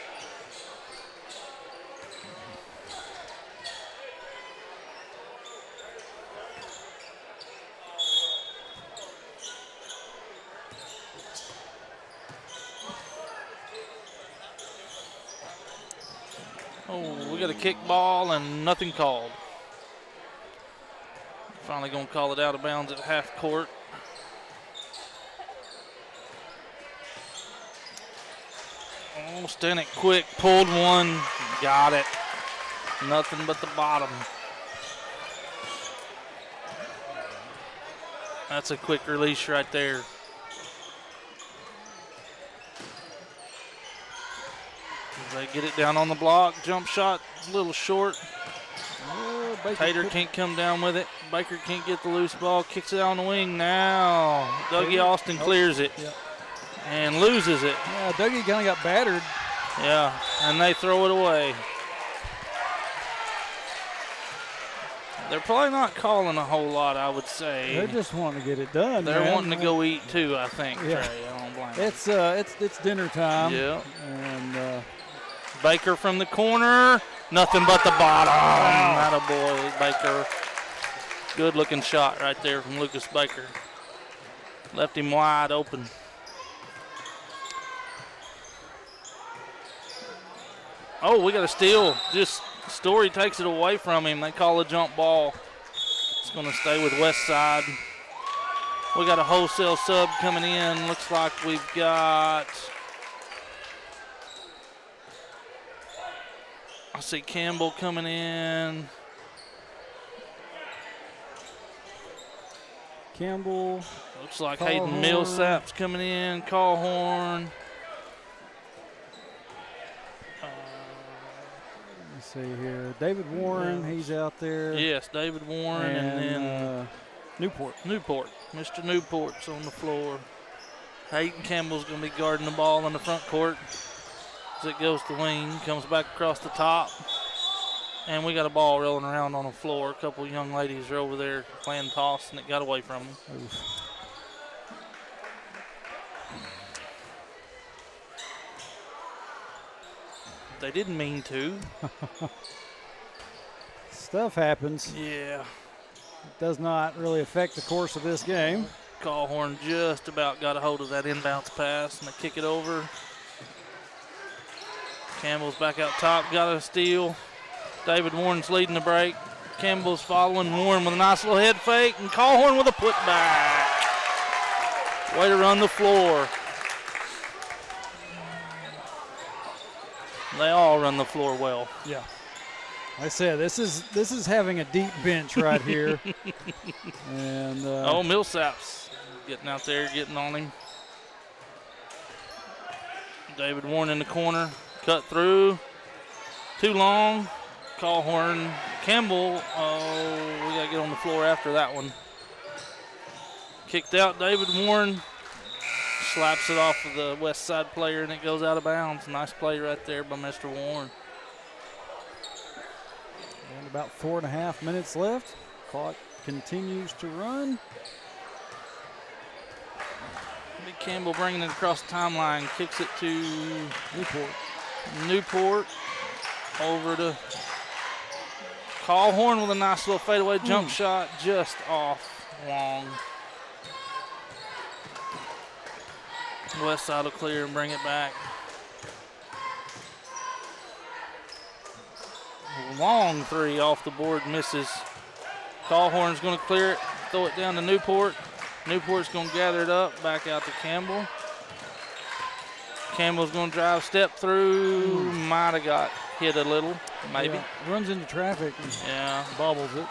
[SPEAKER 3] Oh, we got a kick ball and nothing called. Finally going to call it out of bounds at half court. Oh, Stanek quick, pulled one, got it. Nothing but the bottom. That's a quick release right there. They get it down on the block. Jump shot a little short. Tater can't come down with it. Baker can't get the loose ball. Kicks it on the wing now. Dougie Austin clears it and loses it.
[SPEAKER 1] Yeah, Dougie kind of got battered.
[SPEAKER 3] Yeah, and they throw it away. They're probably not calling a whole lot, I would say.
[SPEAKER 1] They just want to get it done.
[SPEAKER 3] They're wanting to go eat too, I think.
[SPEAKER 1] Yeah.
[SPEAKER 3] Trey. I don't blame them.
[SPEAKER 1] It's dinner time.
[SPEAKER 3] Yeah.
[SPEAKER 1] And
[SPEAKER 3] Baker from the corner. Nothing but the bottom. Attaboy, Baker. Good looking shot right there from Lucas Baker. Left him wide open. Oh, we got a steal. Just Story takes it away from him. They call a jump ball. It's going to stay with Westside. We got a wholesale sub coming in. Looks like we've got, I see Campbell coming in.
[SPEAKER 1] Campbell.
[SPEAKER 3] Looks like Hayden Millsap's coming in. Callhorn.
[SPEAKER 1] Let's see here. David Warren, he's out there.
[SPEAKER 3] Yes, David Warren, and then
[SPEAKER 1] Newport.
[SPEAKER 3] Mr. Newport's on the floor. Hayden Campbell's going to be guarding the ball in the front court as it goes to wing, comes back across the top. And we got a ball rolling around on the floor. A couple of young ladies are over there playing toss, and it got away from them.
[SPEAKER 1] Oof.
[SPEAKER 3] They didn't mean to.
[SPEAKER 1] Stuff happens.
[SPEAKER 3] Yeah.
[SPEAKER 1] It does not really affect the course of this game.
[SPEAKER 3] Callhorn just about got a hold of that inbounds pass, and they kick it over. Campbell's back out top, got a steal. David Warren's leading the break. Campbell's following Warren with a nice little head fake, and Callhorn with a putback. Way to run the floor. They all run the floor well.
[SPEAKER 1] Yeah. Like I said, this is having a deep bench right here. And
[SPEAKER 3] Millsap's getting out there, getting on him. David Warren in the corner, cut through, too long. Callhorn, Campbell, we got to get on the floor after that one. Kicked out, David Warren slaps it off of the Westside player and it goes out of bounds. Nice play right there by Mr. Warren.
[SPEAKER 1] And about 4.5 minutes left. Clock continues to run.
[SPEAKER 3] Big Campbell bringing it across the timeline, kicks it to Newport. Over to Callhorn with a nice little fadeaway jump shot, just off long. Westside will clear and bring it back. Long three off the board, misses. Callhorn's going to clear it, throw it down to Newport. Newport's going to gather it up, back out to Campbell. Campbell's going to drive, step through, might have got hit a little, maybe.
[SPEAKER 1] Yeah, runs into traffic and bobbles it.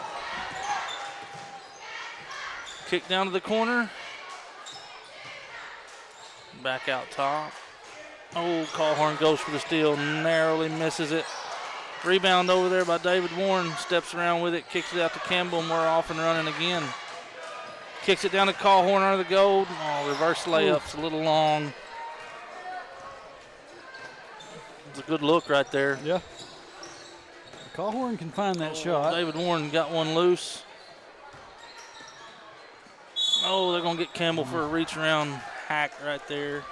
[SPEAKER 3] Kick down to the corner. Back out top. Oh, Callhorn goes for the steal, narrowly misses it. Rebound over there by David Warren, steps around with it, kicks it out to Campbell, and we're off and running again. Kicks it down to Callhorn under the gold. Oh, reverse layup's a little long. It's a good look right there.
[SPEAKER 1] Yeah. Callhorn can find that shot.
[SPEAKER 3] David Warren got one loose. Oh, they're going to get Campbell for a reach around hack right there.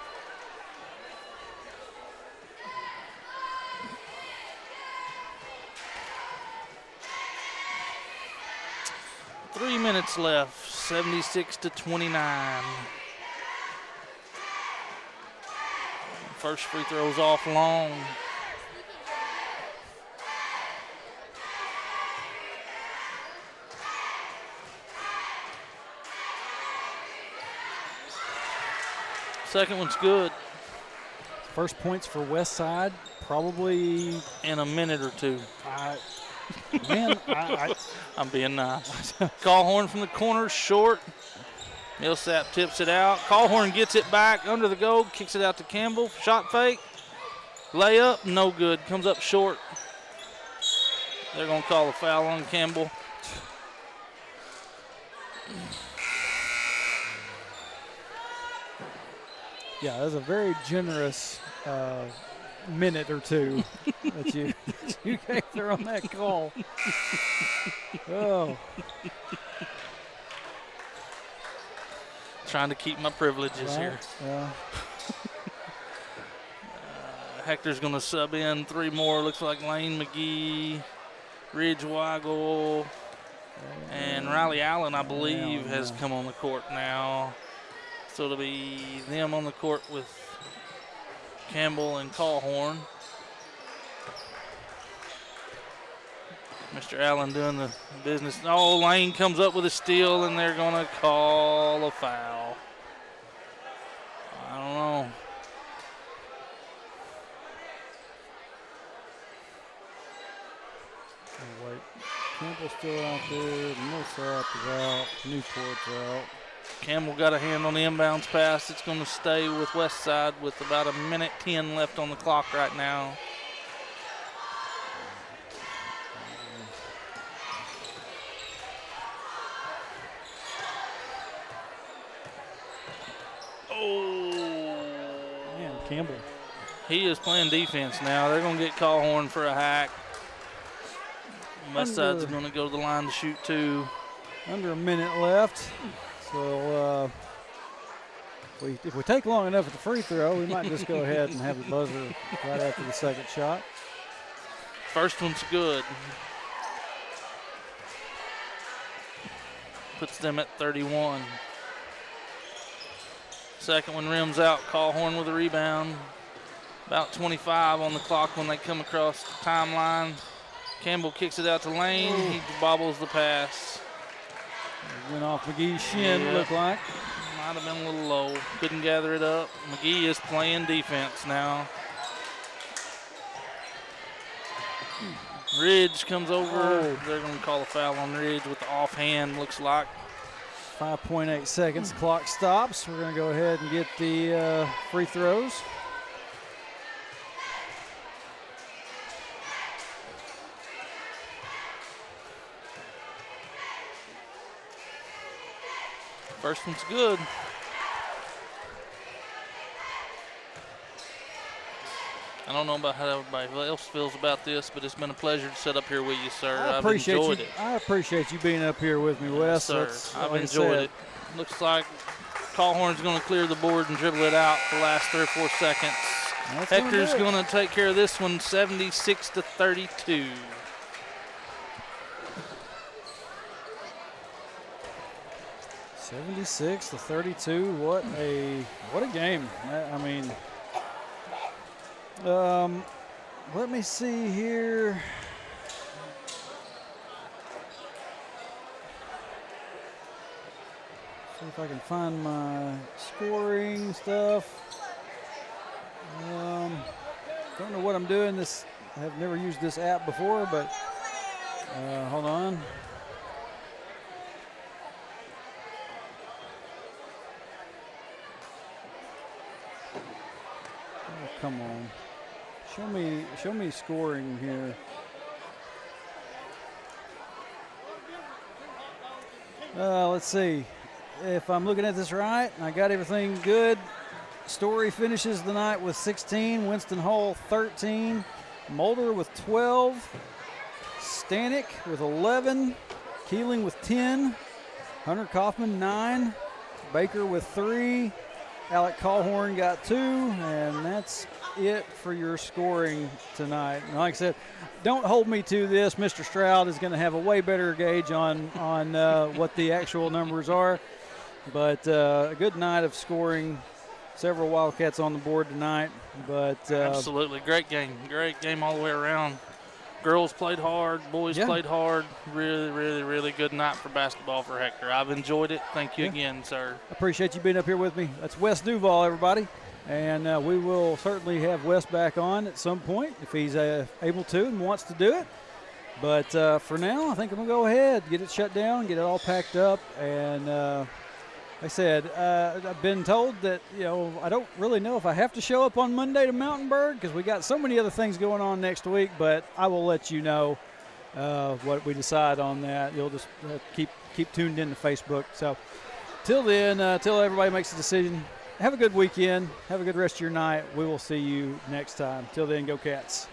[SPEAKER 3] Three minutes left, 76-29. First free throw's off long. Second one's good.
[SPEAKER 1] First points for Westside, probably
[SPEAKER 3] in a minute or two.
[SPEAKER 1] I'm
[SPEAKER 3] being nice. Callhorn from the corner, short. Millsap tips it out. Callhorn gets it back under the goal, kicks it out to Campbell. Shot fake. Layup, no good. Comes up short. They're going to call a foul on Campbell.
[SPEAKER 1] Yeah, that was a very generous minute or two that you gave there on that call. Oh.
[SPEAKER 3] Trying to keep my privileges here.
[SPEAKER 1] Yeah.
[SPEAKER 3] Hector's going to sub in three more. Looks like Lane McGee, Ridge Weigel, and Riley Allen, I believe, has come on the court now. So it'll be them on the court with Campbell and Callhorn. Mr. Allen doing the business. Oh, Lane comes up with a steal, and they're going to call a foul. I don't know.
[SPEAKER 1] Oh, wait. Campbell's still out there. Millsap is out. Newport's out.
[SPEAKER 3] Campbell got a hand on the inbounds pass. It's going to stay with Westside with about 1:10 left on the clock right now. Oh.
[SPEAKER 1] Man, Campbell.
[SPEAKER 3] He is playing defense now. They're going to get Callhorn for a hack. Westside's going to go to the line to shoot two.
[SPEAKER 1] Under a minute left. So if we take long enough at the free throw, we might just go ahead and have the buzzer right after the second shot.
[SPEAKER 3] First one's good. Puts them at 31. Second one rims out. Callhorn with a rebound. About 25 on the clock when they come across the timeline. Campbell kicks it out to Lane. Ooh. He bobbles the pass.
[SPEAKER 1] Went off McGee's shin, looked like.
[SPEAKER 3] Might have been a little low. Couldn't gather it up. McGee is playing defense now. Ridge comes over. They're going to call a foul on Ridge with the offhand, looks like.
[SPEAKER 1] 5.8 seconds. The clock stops. We're going to go ahead and get the free throws.
[SPEAKER 3] First one's good. I don't know about how everybody else feels about this, but it's been a pleasure to sit up here with you, sir. I've enjoyed it.
[SPEAKER 1] I appreciate you being up here with me, Wes.
[SPEAKER 3] Sir,
[SPEAKER 1] That's,
[SPEAKER 3] I've
[SPEAKER 1] like I
[SPEAKER 3] enjoyed
[SPEAKER 1] said,
[SPEAKER 3] it. Looks like Callhorn's going to clear the board and dribble it out the last 3 or 4 seconds. Hector's going to take care of this one, 76-32.
[SPEAKER 1] (76-32). What a game! I mean, let me see here. See if I can find my scoring stuff. Don't know what I'm doing. I have never used this app before, but hold on. Oh, come on. Show me scoring here. Let's see. If I'm looking at this right, I got everything good. Story finishes the night with 16, Winston Hall 13, Mulder with 12, Stanek with 11, Keeling with 10, Hunter Kaufman 9, Baker with 3, Alec Callhorn got 2, and that's it for your scoring tonight. And like I said, don't hold me to this. Mr. Stroud is going to have a way better gauge on what the actual numbers are. But a good night of scoring. Several Wildcats on the board tonight. But
[SPEAKER 3] absolutely, great game all the way around. Girls played hard, boys played hard. Really, really, really good night for basketball for Hector. I've enjoyed it. Thank you again, sir. Appreciate you being up here with me. That's Wes Duval, everybody. And we will certainly have Wes back on at some point if he's able to and wants to do it. But for now, I think I'm going to go ahead, get it shut down, get it all packed up. And like I said, I've been told that, I don't really know if I have to show up on Monday to Mountainburg because we got so many other things going on next week, but I will let you know what we decide on that. You'll just keep tuned in to Facebook. So till then, till everybody makes a decision, have a good weekend. Have a good rest of your night. We will see you next time. Till then, go Cats.